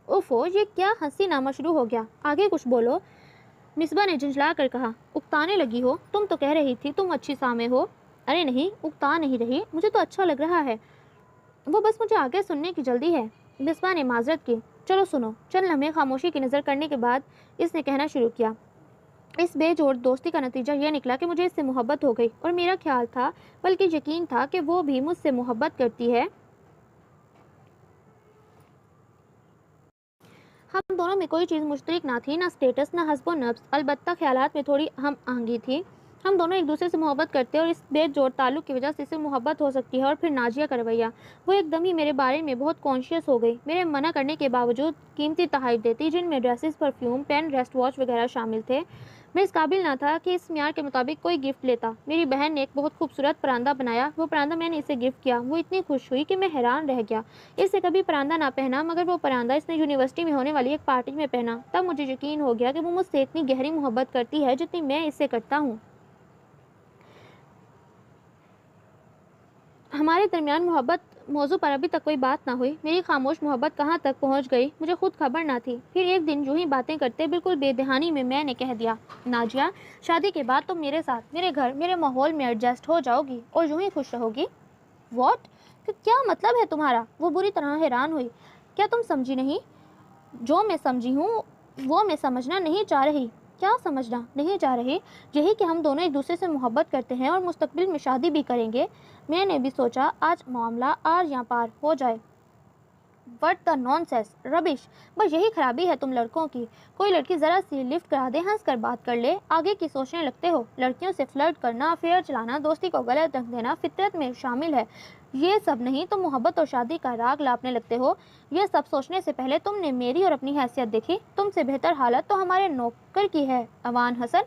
اوفو، یہ کیا ہنسی نامہ شروع ہو گیا؟ آگے کچھ بولو، مصباح نے جھنجھلا کر کہا۔ اکتانے لگی ہو؟ تم تو کہہ رہی تھی تم اچھی سامع ہو۔ ارے نہیں، اکتا نہیں رہی، مجھے تو اچھا لگ رہا ہے، وہ بس مجھے آگے سننے کی جلدی ہے۔ مصباح نے معذرت کی۔ چلو سنو۔ چند لمحے خاموشی کی نظر کرنے کے بعد اس نے کہنا شروع کیا۔ اس بے جوڑ دوستی کا نتیجہ یہ نکلا کہ مجھے اس سے محبت ہو گئی، اور میرا خیال تھا، بلکہ یقین تھا کہ وہ بھی مجھ سے محبت کرتی ہے۔ ہم دونوں میں کوئی چیز مشترک نہ تھی، نہ اسٹیٹس، نہ حسب و نفس، البتہ خیالات میں تھوڑی ہم آہنگی تھی۔ ہم دونوں ایک دوسرے سے محبت کرتے، اور اس بے جوڑ تعلق کی وجہ سے اسے محبت ہو سکتی ہے۔ اور پھر ناجیہ کا رویہ، وہ ایک دم ہی میرے بارے میں بہت کانشیس ہو گئی، میرے منع کرنے کے باوجود قیمتی تحائف دیتی، جن میں dresses, perfume, pen, wrist watch وغیرہ شامل تھے۔ میں اس قابل نہ تھا کہ اس معیار کے مطابق کوئی گفٹ لیتا۔ میری بہن نے ایک بہت خوبصورت پرندہ بنایا، وہ پرندہ میں نے اسے گفٹ کیا۔ وہ اتنی خوش ہوئی کہ میں حیران رہ گیا۔ اس سے کبھی پرندہ نہ پہنا، مگر وہ پرندہ اس نے یونیورسٹی میں ہونے والی ایک پارٹی میں پہنا۔ تب مجھے یقین ہو گیا کہ وہ مجھ سے اتنی گہری محبت کرتی ہے جتنی میں اس سے کرتا ہوں۔ ہمارے درمیان محبت موضوع پر ابھی تک کوئی بات نہ ہوئی۔ میری خاموش محبت کہاں تک پہنچ گئی مجھے خود خبر نہ تھی۔ پھر ایک دن یوں ہی باتیں کرتے بالکل بے دہانی میں نے کہہ دیا، ناجیہ، شادی کے بعد تم میرے ساتھ، میرے گھر، میرے ماحول میں ایڈجسٹ ہو جاؤ گی، اور یوں ہی خوش رہو گی۔ واٹ؟ کیا مطلب ہے تمہارا؟ وہ بری طرح حیران ہوئی۔ کیا تم سمجھی نہیں؟ جو میں سمجھی ہوں وہ میں سمجھنا نہیں چاہ رہی۔ کیا سمجھنا نہیں چاہ رہی؟ یہی کہ ہم دونوں ایک دوسرے سے محبت کرتے ہیں، اور مستقبل میں شادی بھی کریں گے۔ میں نے بھی سوچا آج معاملہ آر یا پار ہو جائے۔ وٹ دا نان سینس، ربش! بس یہی خرابی ہے تم لڑکوں کی۔ کوئی لڑکی ذرا سی لفٹ کرا دے، ہنس کر بات کر لے، آگے کی سوچنے لگتے ہو۔ لڑکیوں سے فلرٹ کرنا، افیئر چلانا، دوستی کو غلط رنگ دینا فطرت میں شامل ہے۔ یہ سب نہیں تو محبت اور شادی کا راگ لاپنے لگتے ہو۔ یہ سب سوچنے سے پہلے تم نے میری اور اپنی حیثیت دیکھی؟ تم سے بہتر حالت تو ہمارے نوکر کی ہے، اوان حسن۔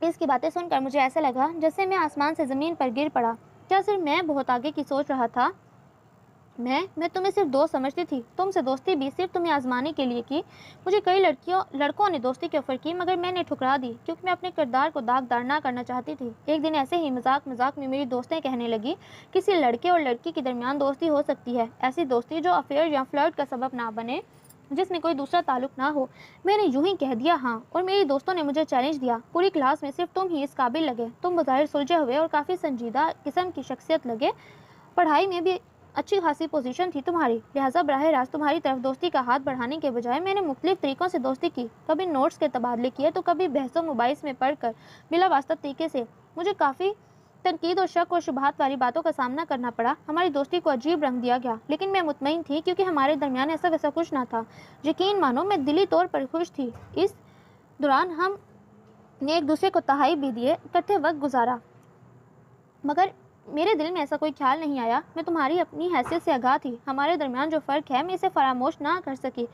اس کی باتیں سن کر مجھے ایسا لگا جیسے میں آسمان سے زمین پر گر پڑا۔ کیا صرف میں بہت آگے کی سوچ رہا تھا؟ میں تمہیں صرف دوست سمجھتی تھی۔ تم سے دوستی بھی صرف تمہیں آزمانے کے لیے کی۔ مجھے کئی لڑکوں نے دوستی کی آفر کی، مگر میں نے ٹھکرا دی، کیونکہ میں اپنے کردار کو داغدار نہ کرنا چاہتی تھی۔ ایک دن ایسے ہی مذاق میں میری دوستیں کہنے لگی، کسی لڑکے اور لڑکی کے درمیان دوستی ہو سکتی ہے، ایسی دوستی جو افیئر یا فلرٹ کا سبب نہ بنے، جس میں کوئی دوسرا تعلق نہ ہو۔ میں نے یوں ہی کہہ دیا ہاں، اور میری دوستوں نے مجھے چیلنج دیا۔ پوری کلاس میں صرف تم ہی اس قابل لگے۔ تم بظاہر سلجھے ہوئے اور کافی سنجیدہ قسم کی شخصیت لگے، پڑھائی میں بھی اچھی خاصی پوزیشن تھی تمہاری، لہٰذا براہ راست تمہاری طرف دوستی کا ہاتھ بڑھانے کے بجائے میں نے مختلف طریقوں سے دوستی کی، کبھی نوٹس کے تبادلے کیے تو کبھی بحث و مباحث میں پڑھ کر بلا واسطہ طریقے سے۔ مجھے کافی تنقید اور شک اور شبہات والی باتوں کا سامنا کرنا پڑا، ہماری دوستی کو عجیب رنگ دیا گیا، لیکن میں مطمئن تھی کیونکہ ہمارے درمیان ایسا ویسا کچھ نہ تھا۔ یقین مانو میں دلی طور پر خوش تھی۔ اس دوران ہم نے ایک دوسرے کو تحائف بھی دیے، اکٹھے وقت گزارا، مگر میرے دل میں ایسا کوئی خیال نہیں آیا۔ میں تمہاری اپنی حیثیت سے آگاہ تھی، ہمارے درمیان جو فرق ہے میں اسے فراموش نہ کر سکی،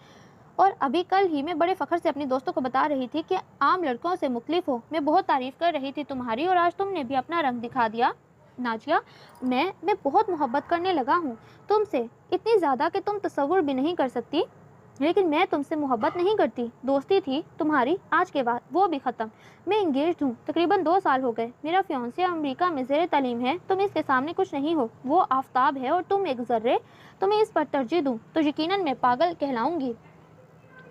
اور ابھی کل ہی میں بڑے فخر سے اپنی دوستوں کو بتا رہی تھی کہ عام لڑکوں سے مختلف ہو۔ میں بہت تعریف کر رہی تھی تمہاری، اور آج تم نے بھی اپنا رنگ دکھا دیا۔ ناجیہ، میں بہت محبت کرنے لگا ہوں تم سے، اتنی زیادہ کہ تم تصور بھی نہیں کر سکتی، لیکن میں تم سے محبت نہیں کرتی۔ دوستی تھی تمہاری، آج کے بعد وہ بھی ختم۔ میں انگیجڈ ہوں، تقریباً 2 سال ہو گئے۔ میرا فیانسے امریکہ میں زیر تعلیم ہے، تم اس کے سامنے کچھ نہیں ہو، وہ آفتاب ہے اور تم ایک ذرے۔ تمہیں اس پر ترجیح دوں تو یقیناً میں پاگل کہلاؤں گی۔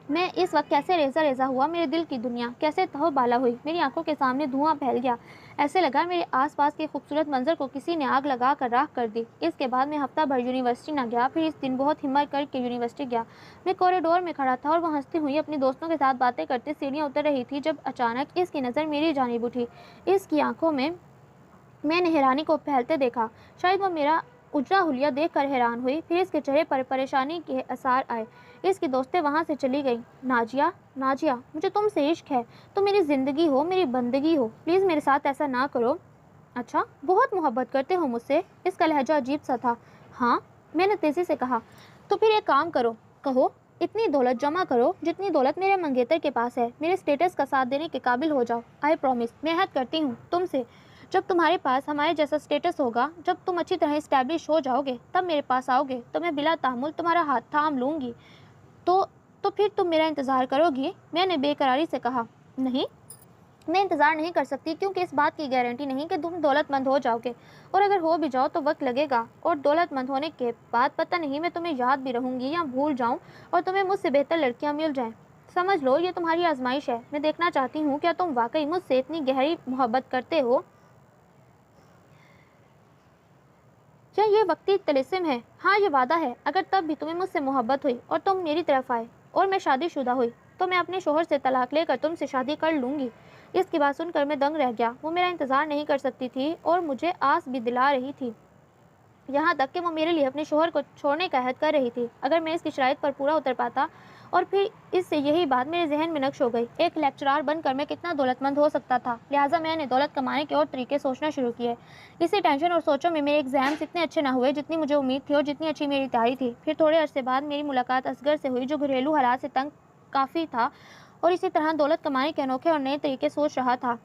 میں اس وقت کیسے ریزہ ریزہ ہوا، میرے دل کی دنیا کیسے تہو بالا ہوئی، میری آنکھوں کے سامنے دھواں پھیل گیا، ایسے لگا میرے آس پاس کے خوبصورت منظر کو کسی نے آگ لگا کر راکھ کر دی۔ اس کے بعد میں ہفتہ بھر یونیورسٹی نہ گیا، پھر اس دن بہت ہمت کر کے یونیورسٹی گیا۔ میں کوریڈور میں کھڑا تھا اور وہ ہنستی ہوئی اپنی دوستوں کے ساتھ باتیں کرتے سیڑھیاں اتر رہی تھی جب اچانک اس کی نظر میری جانب اٹھی۔ اس کی آنکھوں میں نے حیرانی کو پھیلتے دیکھا، شاید وہ میرا اجرا حلیہ دیکھ کر حیران ہوئی، پھر اس کے چہرے پر پریشانی کے اثار آئے۔ اس کی دوستیں وہاں سے چلی گئیں۔ ناجیہ، ناجیہ، مجھے تم سے عشق ہے، تم میری زندگی ہو، میری بندگی ہو، پلیز میرے ساتھ ایسا نہ کرو۔ اچھا، بہت محبت کرتے ہو مجھ سے؟ اس کا لہجہ عجیب سا تھا۔ ہاں، میں نے تیزی سے کہا۔ تو پھر ایک کام کرو، کہو، اتنی دولت جمع کرو جتنی دولت میرے منگیتر کے پاس ہے، میرے اسٹیٹس کا ساتھ دینے کے قابل ہو جاؤ۔ آئی پرومس، میں عہد کرتی ہوں تم سے، جب تمہارے پاس ہمارے جیسا اسٹیٹس ہوگا، جب تم اچھی طرح اسٹیبلش ہو جاؤ گے، تب میرے پاس آؤ گے تو میں بلا تحمل تمہارا ہاتھ تھام لوں گی۔ تو پھر تم میرا انتظار کرو گی؟ میں نے بے قراری سے کہا۔ نہیں، میں انتظار نہیں کر سکتی، کیونکہ اس بات کی گارنٹی نہیں کہ تم دولت مند ہو جاؤ گے، اور اگر ہو بھی جاؤ تو وقت لگے گا، اور دولت مند ہونے کے بعد پتہ نہیں میں تمہیں یاد بھی رہوں گی یا بھول جاؤں اور تمہیں مجھ سے بہتر لڑکیاں مل جائیں۔ سمجھ لو یہ تمہاری آزمائش ہے، میں دیکھنا چاہتی ہوں کیا تم واقعی مجھ سے اتنی گہری محبت کرتے ہو یا یہ وقتی طلسم ہے۔ ہاں، یہ وعدہ ہے، اگر تب بھی تمہیں مجھ سے محبت ہوئی اور تم میری طرف آئے اور میں شادی شدہ ہوئی تو میں اپنے شوہر سے طلاق لے کر تم سے شادی کر لوں گی۔ اس کی بات سن کر میں دنگ رہ گیا۔ وہ میرا انتظار نہیں کر سکتی تھی اور مجھے آس بھی دلا رہی تھی، یہاں تک کہ وہ میرے لیے اپنے شوہر کو چھوڑنے کا عہد کر رہی تھی اگر میں اس کی شرائط پر پورا اتر پاتا۔ اور پھر اس سے یہی بات میرے ذہن میں نقش ہو گئی، ایک لیکچرار بن کر میں کتنا دولت مند ہو سکتا تھا، لہٰذا میں نے دولت کمانے کے اور طریقے سوچنا شروع کیے۔ اسی ٹینشن اور سوچوں میں میرے ایگزامز اتنے اچھے نہ ہوئے جتنی مجھے امید تھی اور جتنی اچھی میری تیاری تھی۔ پھر تھوڑے عرصے بعد میری ملاقات اصغر سے ہوئی، جو گھریلو حالات سے تنگ کافی تھا اور اسی طرح دولت کمانے کے انوکھے اور نئے طریقے سوچ رہا تھا۔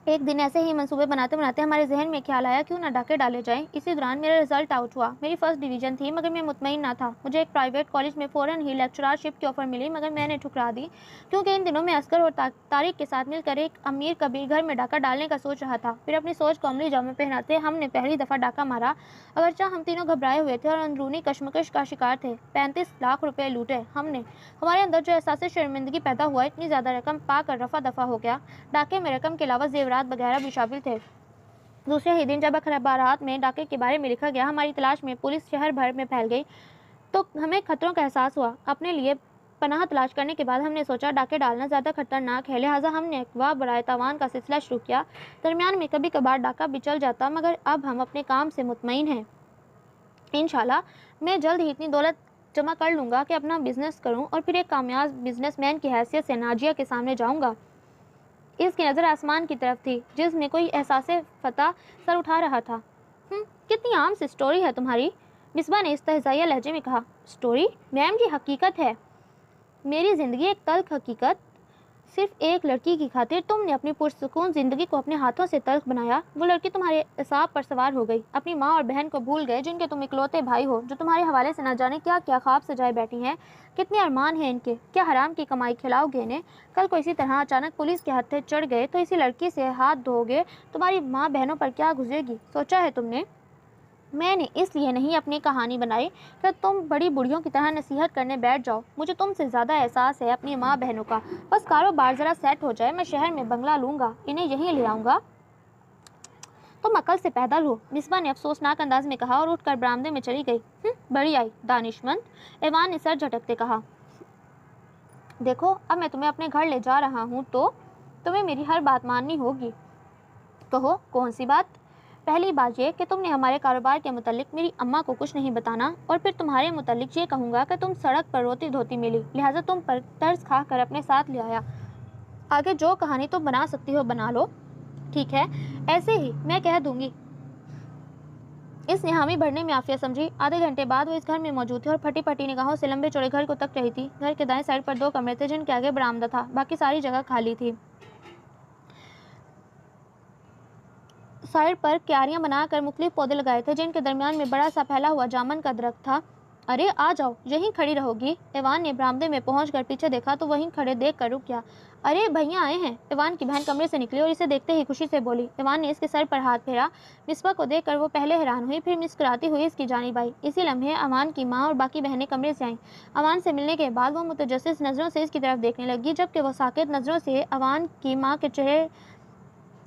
ایک دن ایسے ہی منصوبے بناتے بناتے ہمارے ذہن میں خیال آیا کیوں نہ ڈاکے ڈالے جائیں۔ اسی دوران میرا رزلٹ آؤٹ ہوا، میری فرسٹ ڈویژن تھی، مگر میں مطمئن نہ تھا۔ مجھے ایک پرائیویٹ کالج میں فوراً ہی لیکچرارشپ کی آفر ملی، مگر میں نے ٹھکرا دی، کیونکہ ان دنوں میں اصغر اور طارق کے ساتھ مل کر ایک امیر کبیر گھر میں ڈاکہ ڈالنے کا سوچ رہا تھا۔ پھر اپنی سوچ کو عملی جامہ پہناتے ہم نے پہلی دفعہ ڈاکہ مارا، اگرچہ ہم تینوں گھبرائے ہوئے تھے اور اندرونی کشمکش کا شکار تھے۔ 35 لاکھ روپے لوٹے ہم نے۔ ہمارے اندر جو احساس شرمندگی پیدا ہوا، اتنی زیادہ رقم پا کر رفع دفع ہو گیا۔ ڈاکے میں رقم کے علاوہ زیورات وغیرہ بھی شامل تھے۔ دوسرے ہی دن جب اخبارات میں ڈاکے کے بارے میں لکھا گیا، ہماری تلاش میں پولیس شہر بھر میں پھیل گئی، تو ہمیں خطروں کا احساس ہوا۔ اپنے لیے پناہ تلاش کرنے کے بعد ہم نے سوچا ڈاکے ڈالنا زیادہ خطرناک ہے، لہٰذا ہم نے اغوا برائے تاوان کا سلسلہ شروع کیا۔ درمیان میں کبھی کبھار ڈاکہ بھی چل جاتا، مگر اب ہم اپنے کام سے مطمئن ہیں۔ انشاءاللہ میں جلد ہی اتنی دولت جمع کر لوں گا کہ اپنا بزنس کروں اور پھر ایک کامیاب بزنس مین کی حیثیت سے ناجیہ کے سامنے جاؤں گا۔ اس کی نظر آسمان کی طرف تھی، جس میں کوئی احساس فتح سر اٹھا رہا تھا۔ کتنی عام سی سٹوری ہے تمہاری، مصباح نے استہزائیہ لہجے میں کہا۔ سٹوری؟ میم، یہ حقیقت ہے، میری زندگی ایک تلخ حقیقت۔ صرف ایک لڑکی کی خاطر تم نے اپنی پرسکون زندگی کو اپنے ہاتھوں سے تلخ بنایا۔ وہ لڑکی تمہارے اعصاب پر سوار ہو گئی، اپنی ماں اور بہن کو بھول گئے جن کے تم اکلوتے بھائی ہو، جو تمہارے حوالے سے نہ جانے کیا کیا خواب سجائے بیٹھی ہیں۔ کتنے ارمان ہیں ان کے، کیا حرام کی کمائی کھلاؤ گے انہیں؟ کل کو اسی طرح اچانک پولیس کے ہتھے چڑھ گئے تو اسی لڑکی سے ہاتھ دھو گے، تمہاری ماں بہنوں پر کیا گزرے گی، سوچا ہے تم نے؟ میں نے اس لیے نہیں اپنی کہانی بنائی کہ تم بڑی بڑھیوں کی طرح نصیحت کرنے بیٹھ جاؤ، مجھے تم سے زیادہ احساس ہے اپنی ماں بہنوں کا۔ بس کاروبار ذرا سیٹ ہو جائے، میں شہر میں بنگلہ لوں گا، انہیں یہیں لے آؤں گا۔ تم عقل سے پیدل ہو، مصباح نے افسوسناک انداز میں کہا اور اٹھ کر برآمدے میں چلی گئی۔ بڑی آئی، دانشمند، ایوان نے سر جھٹکتے کہا۔ دیکھو، اب میں تمہیں اپنے گھر لے جا رہا ہوں تو تمہیں میری ہر بات ماننی ہوگی۔ کہو، کون سی بات؟ پہلی بات یہ کہ تم نے ہمارے کاروبار کے متعلق میری اماں کو کچھ نہیں بتانا، اور پھر تمہارے متعلق یہ کہوں گا کہ تم سڑک پر روتی دھوتی ملی، لہٰذا تم پر ترس کھا کر اپنے ساتھ لے آیا۔ آگے جو کہانی تم بنا سکتی ہو بنا لو، ٹھیک ہے؟ ایسے ہی میں کہہ دوں گی۔ اس نے حامی بھرنے میں عافیہ سمجھی۔ آدھے گھنٹے بعد وہ اس گھر میں موجود تھی اور پھٹی پھٹی نگاہوں سے لمبے چوڑے گھر کو تک رہی تھی۔ گھر کے دائیں سائڈ پر 2 کمرے تھے جن کے آگے برآمدہ تھا، باقی ساری جگہ خالی تھی۔ سائڈ پر کیاریاں بنا کر مختلف پودے لگائے تھے جن کے درمیان میں بڑا سا پھیلا ہوا جامن کا درخت تھا۔ ارے آ جاؤ، یہیں کھڑی رہو گی؟ ایوان نے برآمدے میں پہنچ کر پیچھے دیکھا تو وہیں کھڑے دیکھ کر رک گیا۔ ارے بھیا آئے ہیں، ایوان کی بہن کمرے سے نکلی اور اسے دیکھتے ہی خوشی سے بولی۔ ایوان نے اس کے سر پر ہاتھ پھیرا۔ مصباح کو دیکھ کر وہ پہلے حیران ہوئی، پھر مسکراتی ہوئی اس کی جانب آئی۔ اسی لمحے ایوان کی ماں اور باقی بہنیں کمرے سے آئیں۔ ایوان سے ملنے کے بعد وہ متجسس نظروں سے اس کی طرف دیکھنے لگی، جبکہ وہ ساکت نظروں سے ایوان کی ماں کے چہرے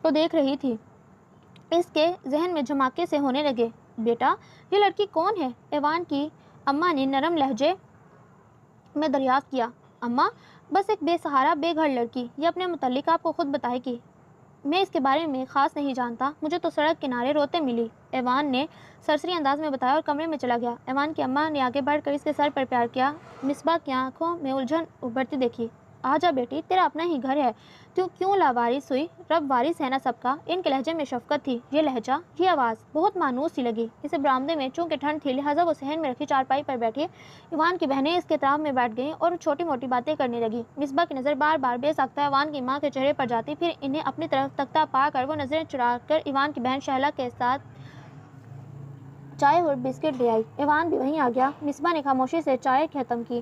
کو دیکھ رہی تھی۔ اس کے ذہن میں جھماکے سے ہونے لگے۔ بیٹا، یہ لڑکی کون ہے؟ ایوان کی اماں نے نرم لہجے میں دریافت کیا۔ اماں، بس ایک بے سہارا بے گھر لڑکی، یہ اپنے متعلق آپ کو خود بتائے گی۔ میں اس کے بارے میں خاص نہیں جانتا، مجھے تو سڑک کنارے روتے ملی، ایوان نے سرسری انداز میں بتایا اور کمرے میں چلا گیا۔ ایوان کی اماں نے آگے بڑھ کر اس کے سر پر پیار کیا، مصباح کی آنکھوں میں الجھن ابھرتی دیکھی۔ آ جا بیٹی، تیرا اپنا ہی گھر ہے، تو کیوں لاوارث ہوئی؟ رب وارث ہے نا سب کا۔ ان کے لہجے میں شفقت تھی، یہ لہجہ، یہ آواز بہت مانوس سی لگی اسے برآمدے میں، چونکہ ٹھنڈ تھی لہٰذا وہ صحن میں رکھی چارپائی پر بیٹھی۔ ایوان کی بہنیں اس کے اطراف میں بیٹھ گئیں اور چھوٹی موٹی باتیں کرنے لگیں۔ مصباح کی نظر بار بار بے ساختہ ایوان کی ماں کے چہرے پر جاتی، پھر انہیں اپنی طرف تکتا پا کر وہ نظریں چرا کر ایوان کی بہن شہلا کے ساتھ چائے اور بسکٹ لے آئی۔ ایوان بھی وہیں آ گیا۔ مصباح نے خاموشی سے چائے ختم کی۔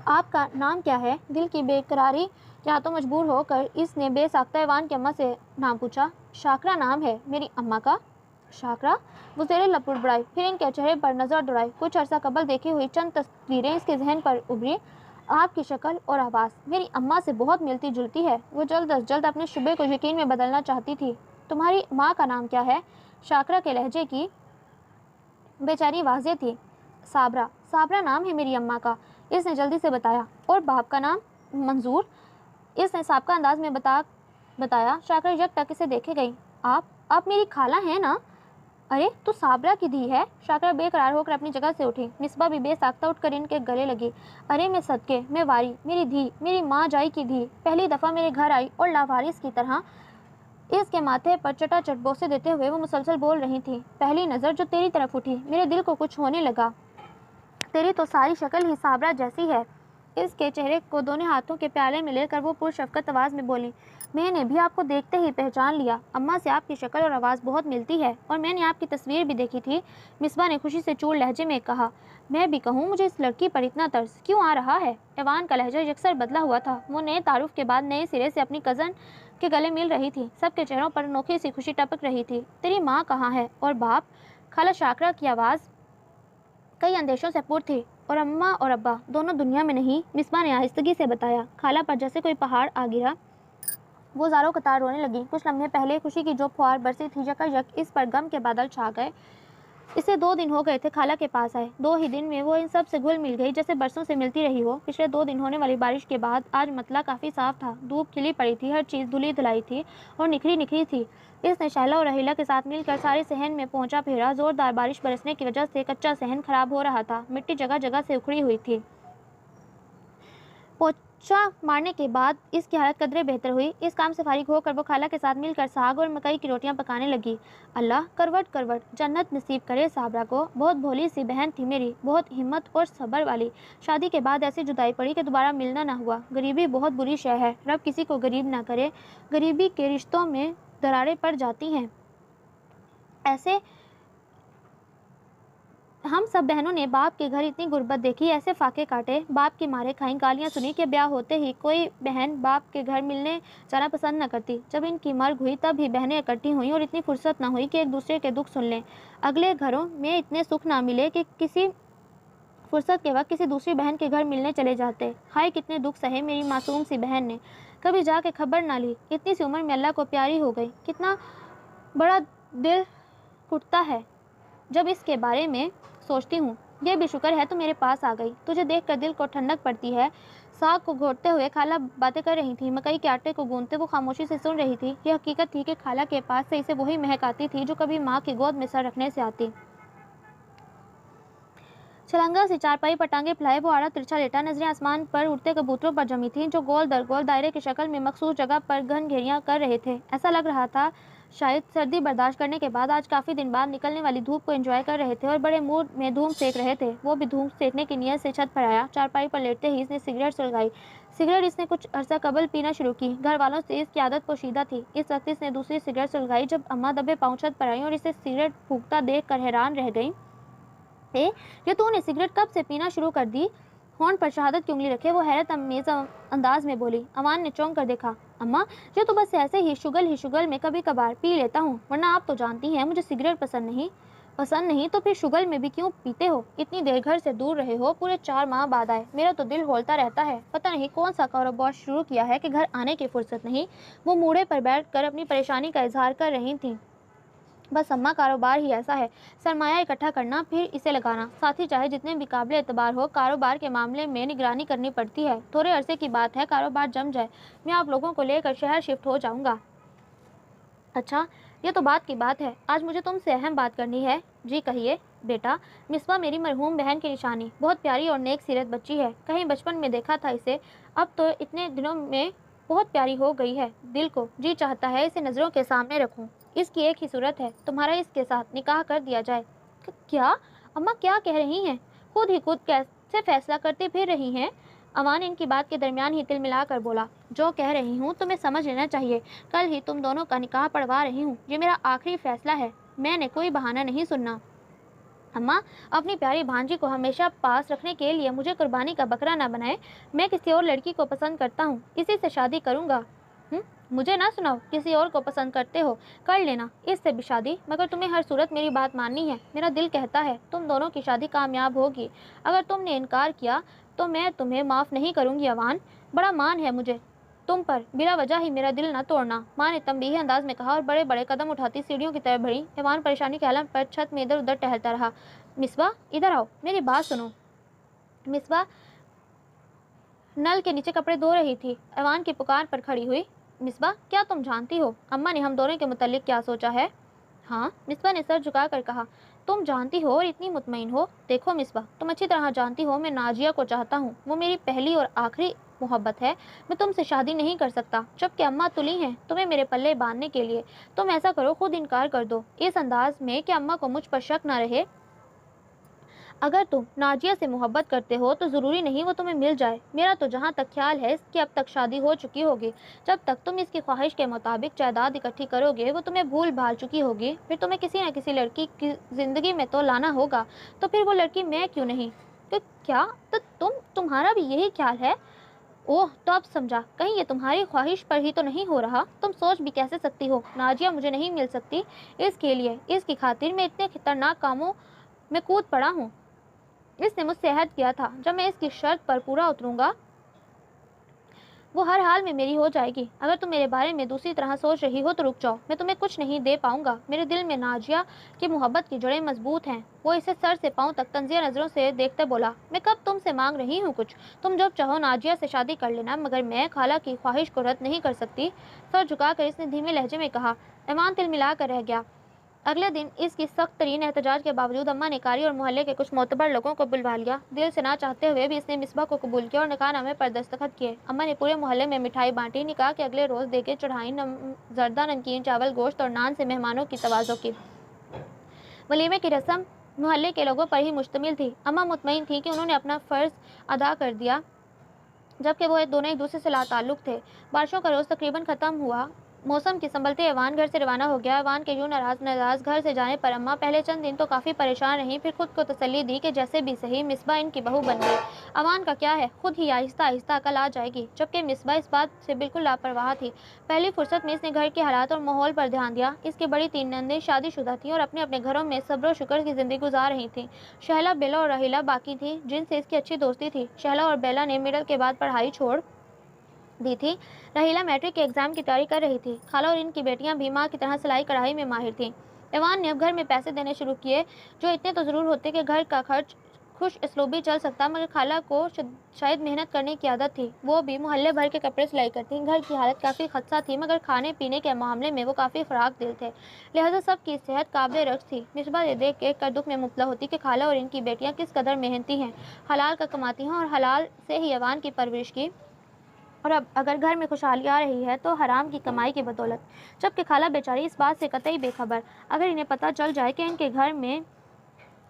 آپ کا نام کیا ہے؟ دل کی بے قراری کے ہاتھوں مجبور ہو کر اس نے بے ساختہ ایوان کی اماں سے نام پوچھا۔ شاکرہ نام ہے میری اماں کا۔ شاکرہ؟ وہ زیر لب بڑبڑائی، پھر ان کے چہرے پر نظر دوڑائی۔ کچھ عرصہ قبل دیکھی ہوئی چند تصویریں اس کے ذہن پر ابھری۔ آپ کی شکل اور آواز میری اماں سے بہت ملتی جلتی ہے۔ وہ جلد از جلد اپنے شبے کو یقین میں بدلنا چاہتی تھی۔ تمہاری ماں کا نام کیا ہے؟ شاکرہ کے لہجے کی بے چینی واضح تھی۔ صابرہ۔ صابرہ نام ہے میری اماں کا، اس نے جلدی سے بتایا۔ اور باپ کا نام؟ منظور، اس نے سابقہ انداز میں بتایا۔ شاکرہ یک ٹک اسے دیکھے گئی۔ آپ میری خالہ ہیں نا؟ ارے تو صابرہ کی دھی ہے۔ شاکرہ بے قرار ہو کر اپنی جگہ سے اٹھی۔ مصباح بھی بے ساختہ اٹھ کر ان کے گلے لگی۔ ارے میں صدقے، میں واری، میری دھی، میری ماں جائی کی دھی، پہلی دفعہ میرے گھر آئی اور لاوارث کی طرح اس کے ماتھے پر چٹا چٹ بوسے دیتے ہوئے وہ مسلسل بول رہی تھی۔ پہلی نظر جو تیری طرف اٹھی، میرے دل کو کچھ ہونے لگا۔ تیری تو ساری شکل ہی صابرہ جیسی ہے۔ اس کے چہرے کو دونوں ہاتھوں کے پیالے میں لے کر وہ پرشفقت آواز میں بولی، میں نے بھی آپ کو دیکھتے ہی پہچان لیا۔ اماں سے آپ کی شکل اور آواز بہت ملتی ہے، اور میں نے آپ کی تصویر بھی دیکھی تھی۔ مصباح نے خوشی سے چور لہجے میں کہا۔ میں بھی کہوں، مجھے اس لڑکی پر اتنا ترس کیوں آ رہا ہے؟ ایوان کا لہجہ یکسر بدلا ہوا تھا۔ وہ نئے تعارف کے بعد نئے سرے سے اپنی کزن کے گلے مل رہی تھی۔ سب کے چہروں پر انوکھی سی خوشی ٹپک رہی تھی۔ تیری ماں کہاں ہے اور باپ؟ خالہ شاکرہ کی آواز کئی اندیشوں سے پر تھی۔ اور اماں اور ابا دونوں دنیا میں نہیں، مصباح نے آہستگی سے بتایا۔ خالہ پر جیسے کوئی پہاڑ آ گرا، وہ زاروں قطار رونے لگی۔ کچھ لمحے پہلے خوشی کی جو پھوار برسی تھی، یکایک اس پر غم کے بادل چھا گئے۔ اسے 2 دن ہو گئے تھے خالہ کے پاس آئے۔ 2 ہی دن میں وہ ان سب سے گھل مل گئی جیسے برسوں سے ملتی رہی ہو۔ پچھلے 2 دن ہونے والی بارش کے بعد آج مطلع کافی صاف تھا، دھوپ کھلی پڑی تھی، ہر چیز دھلی دھلائی تھی اور نکھری تھی۔ اس نے شہلا اور رحیلہ کے ساتھ مل کر سارے صحن میں پونچھا پھیرا۔ زوردار بارش برسنے کی وجہ سے کچا صحن خراب ہو رہا تھا، مٹی جگہ جگہ سے اکھڑی ہوئی تھی۔ پوچھا مارنے کے بعد اس کی حالت قدرے بہتر ہوئی۔ اس کام سے فارغ ہو کر وہ خالہ کے ساتھ مل کر ساگ اور مکئی کی روٹیاں پکانے لگی۔ اللہ کروٹ جنت نصیب کرے صابرہ کو، بہت بھولی سی بہن تھی میری، بہت ہمت اور صبر والی۔ شادی کے بعد ایسی جدائی پڑی کہ دوبارہ ملنا نہ ہوا۔ غریبی بہت بری شے ہے، رب کسی کو غریب نہ کرے۔ غریبی کے رشتوں میں دراریں پڑ جاتی ہیں۔ ایسے ہم سب بہنوں نے باپ کے گھر اتنی غربت دیکھی، ایسے فاقے کاٹے، باپ کی مارے کھائیں، گالیاں سنی کہ بیاہ ہوتے ہی کوئی بہن باپ کے گھر ملنے جانا پسند نہ کرتی۔ جب ان کی مرگ ہوئی تب ہی بہنیں اکٹھی ہوئیں اور اتنی فرصت نہ ہوئی کہ ایک دوسرے کے دکھ سن لیں۔ اگلے گھروں میں اتنے سکھ نہ ملے کہ کسی فرصت کے وقت کسی دوسری بہن کے گھر ملنے چلے جاتے۔ ہائے کتنے دکھ سہے میری معصوم سی بہن نے، کبھی جا کے خبر نہ لی، اتنی سی عمر میں اللہ کو پیاری ہو گئی۔ کتنا بڑا دل پھٹتا ہے جب اس کے بارے میں سوچتی ہوں۔ یہ بھی شکر ہے تو میرے پاس آ گئی، تجھے دیکھ کر دل کو ٹھنڈک پڑتی ہے۔ ساگ کو گھوٹتے ہوئے خالہ باتیں کر رہی تھی، مکئی کے آٹے کو گوندتے وہ خاموشی سے سن رہی تھی۔ یہ حقیقت تھی کہ خالہ کے پاس سے اسے وہی مہک آتی تھی جو کبھی ماں کی گود میں سر رکھنے سے آتی۔ چھلانگا سی چارپائی پر ٹانگیں پھیلائے وہ آڑا ترچھا لیٹا، نظریں آسمان پر اڑتے کبوتروں پر جمی تھیں جو گول در گول دائرے کی شکل میں مخصوص جگہ پر گھن گھیریاں کر رہے تھے۔ ایسا لگ رہا تھا شاید سردی برداشت کرنے کے بعد آج کافی دن بعد نکلنے والی دھوپ کو انجوائے کر رہے تھے اور بڑے موڈ میں دھوم سینک رہے تھے۔ وہ بھی دھوم سینکنے کی نیت سے چھت پر آیا۔ چارپائی پر لیٹتے ہی اس نے سگریٹ سلگائی۔ سگریٹ اس نے کچھ عرصہ قبل پینا شروع کی، گھر والوں سے اس کی عادت پوشیدہ تھی۔ اس وقت اس نے دوسری سگریٹ سلگائی جب اماں دبے پاؤں چھت پر آئیں اور اسے سگریٹ پھونکتا دیکھ کر حیران رہ گئیں۔ یہ تو نے سگریٹ کب سے پینا شروع کر دی؟ ہونٹ پر شہادت کی انگلی رکھے وہ حیرت امیز انداز میں بولی۔ ایوان نے چونک کر دیکھا۔ اماں یہ تو بس ایسے ہی شگل میں کبھی کبھار پی لیتا ہوں، ورنہ آپ تو جانتی ہیں مجھے سگریٹ پسند نہیں تو پھر شگل میں بھی کیوں پیتے ہو؟ اتنی دیر گھر سے دور رہے ہو، پورے 4 ماہ بعد آئے، میرا تو دل ہولتا رہتا ہے، پتہ نہیں کون سا کاروبار شروع کیا ہے کہ گھر آنے کی فرصت نہیں۔ وہ موڑے پر بیٹھ کر اپنی پریشانی کا اظہار کر رہی تھیں۔ بس اماں کاروبار ہی ایسا ہے، سرمایہ اکٹھا کرنا پھر اسے لگانا، ساتھی چاہے جتنے بھی قابل اعتبار ہو، کاروبار کے معاملے میں نگرانی کرنی پڑتی ہے۔ تھوڑے عرصے کی بات ہے، کاروبار جم جائے، میں آپ لوگوں کو لے کر شہر شفٹ ہو جاؤں گا۔ अच्छा, ये तो बात की बात है। आज मुझे तुमसे अहम बात करनी है। जी कहिए बेटा। मिसबा मेरी मरहूम बहन की निशानी, बहुत प्यारी और नेक सीरत बच्ची है। कहीं बचपन में देखा था इसे, अब तो इतने दिनों में बहुत प्यारी हो गई है। दिल को जी चाहता है इसे नज़रों के सामने रखूं। इसकी एक ही सूरत है, तुम्हारा इसके साथ निकाह कर दिया जाए। क्या? अम्मा क्या कह रही हैं? खुद ही खुद कैसे फैसला करती फिर रही हैं? अवान इनकी बात के दरमियान ही तिल मिलाकर बोला, जो कह रही हूँ तुम्हें समझ लेना चाहिए। कल ही तुम दोनों का निकाह पढ़वा रही हूँ। ये मेरा आखिरी फैसला है। मैंने कोई बहाना नहीं सुनना। अम्मा, अपनी प्यारी भांजी को हमेशा पास रखने के लिए मुझे कुर्बानी का बकरा ना बनाए। मैं किसी और लड़की को पसंद करता हूँ, इसी से शादी करूँगा। मुझे ना सुनाओ, किसी और को पसंद करते हो कर लेना, इससे भी शादी। मगर तुम्हें हर सूरत मेरी बात माननी है। मेरा दिल कहता है तुम दोनों की शादी कामयाब होगी। अगर तुमने इनकार किया तो मैं तुम्हें माफ़ नहीं करूँगी। अवान, बड़ा मान है मुझे तुम पर, बिला वजह ही मेरा दिल न तोड़ना, माँ ने तंबीही अंदाज में कहा और बड़े बड़े कदम उठाती सीढ़ियों की तरफ बढ़ी। ईवान परेशानी के आलम पर छत में इधर उधर टहलता रहा। मिसबा, इधर आओ, मेरी बात सुनो। मिसबा नल के नीचे कपड़े धो रही थी। ईवान की पुकार पर खड़ी हुई। मिसबा, क्या तुम जानती हो अम्मा ने हम दोनों के मुतालिक क्या सोचा है? हाँ, मिसबा ने सर झुकाकर कहा। तुम जानती हो और इतनी मुतमईन हो? देखो मिसबा, तुम अच्छी तरह जानती हो मैं नाजिया को चाहता हूँ। वो मेरी पहली और आखिरी मोहब्बत है। मैं तुमसे शादी नहीं कर सकता, जबकि अम्मा तुली हैं तुम्हें मेरे पल्ले बांधने के लिए। तुम ऐसा करो, खुद इनकार कर दो, इस अंदाज में कि अम्मा को मुझ पर शक न रहे। अगर तुम नाजिया से मोहब्बत करते हो तो ज़रूरी नहीं वो तुम्हें मिल जाए। मेरा तो जहाँ तक ख्याल है इसकी अब तक शादी हो चुकी होगी। जब तक तुम इसकी ख्वाहिश के मुताबिक जायदाद इकट्ठी करोगे वो तुम्हें भूल भाल चुकी होगी। फिर तुम्हें किसी न किसी लड़की की ज़िंदगी में तो लाना होगा। तो फिर वो लड़की मैं क्यों नहीं? तो क्या तो तुम्हारा भी यही ख्याल है? ओह, तो अब समझा। कहीं ये तुम्हारी ख्वाहिश पर ही तो नहीं हो रहा? तुम सोच भी कैसे सकती हो नाजिया मुझे नहीं मिल सकती? इसके लिए, इसकी खातिर मैं इतने खतरनाक कामों में कूद पड़ा हूँ। इसने मुझसे अहद किया था जब मैं इसकी शर्त पर पूरा उतरूंगा वो हर हाल में मेरी हो जाएगी। अगर तुम मेरे बारे में दूसरी तरह सोच रही हो तो रुक जाओ, मैं तुम्हें कुछ नहीं दे पाऊंगा। मेरे दिल में नाजिया की मोहब्बत की जड़ें मजबूत हैं। वो इसे सर से पांव तक तंजिया नज़रों से देखते बोला, मैं कब तुमसे मांग रही हूँ कुछ? तुम जब चाहो नाजिया से शादी कर लेना, मगर मैं खाला की ख्वाहिश को रद्द नहीं कर सकती। सर झुकाकर इसने धीमे लहजे में कहा। ईमान तिल मिला कर रह गया। अगले दिन इसकी सख्त तरीन एहतजाज के बावजूद अम्मा ने कारी और मोहल्ले के कुछ मोतबर लोगों को बुलवा लिया। दिल से ना चाहते हुए भी इसने मिसबा को कबूल किया और निकाहनामे पर दस्तखत किए। अम्मा ने पूरे मोहल्ले में मिठाई बांटी। निकाह के अगले रोज़ देके चढ़ाई जर्दा, नमकीन, चावल, गोश्त और नान से मेहमानों की तवाज़ो की। वलीमे की रस्म मोहल्ले के लोगों पर ही मुश्तमिल थी। अम्मा मुतमईन थी कि उन्होंने अपना फ़र्ज़ अदा कर दिया, जबकि वो दोनों एक दूसरे से लाताल्लुक़ थे। बारिशों का रोज़ तकरीबन ख़त्म हुआ। मौसम के संभलते ईवान घर से रवाना हो गया। ईवान के यूं नाराज घर से जाने पर अम्मा पहले चंद दिन तो काफ़ी परेशान रहीं, फिर खुद को तसल्ली दी कि जैसे भी सही मिसबा इनकी बहू बन गई। ईवान का क्या है, खुद ही आहिस्ता आहिस्ता अकल आ जाएगी। जबकि मिसबा इस बात से बिल्कुल लापरवाह थी। पहली फुर्सत में इसने घर के हालात और माहौल पर ध्यान दिया। इसकी बड़ी तीन नंदें शादीशुदा थीं और अपने अपने घरों में सब्र और शुक्र की ज़िंदगी गुजार रही थीं। शहला, बेला और राहिला बाकी थी, जिनसे इसकी अच्छी दोस्ती थी। शहला और बेला ने मिडल के बाद पढ़ाई छोड़ दी थी। रहीला मैट्रिक के एग्ज़ाम की तैयारी कर रही थी। खाला और इनकी बेटियां भी माँ की तरह सिलाई कढ़ाई में माहिर थीं। ईवान ने अब घर में पैसे देने शुरू किए, जो इतने तो ज़रूर होते कि घर का खर्च खुश इसलूबी चल सकता, मगर खाला को शायद मेहनत करने की आदत थी। वो भी मोहल्ले भर के कपड़े सिलाई करती। घर की हालत काफ़ी खदसा थी, मगर खाने पीने के मामले में वो काफ़ी फ़राक दिल थे। लिहाजा सबकी सेहत काबिल रक्स थी। मिसबा ये देख के कर दुख में मुब्तला होती कि खाला और इनकी बेटियाँ किस कदर मेहनती हैं, हलाल का कमाती हैं और हलाल से ही ईवान की परवरिश की। और अब अगर घर में खुशहाली आ रही है तो हराम की कमाई की बदौलत। जबकि खाला बेचारी इस बात से कतई बेखबर। अगर इन्हें पता चल जाए कि इनके घर में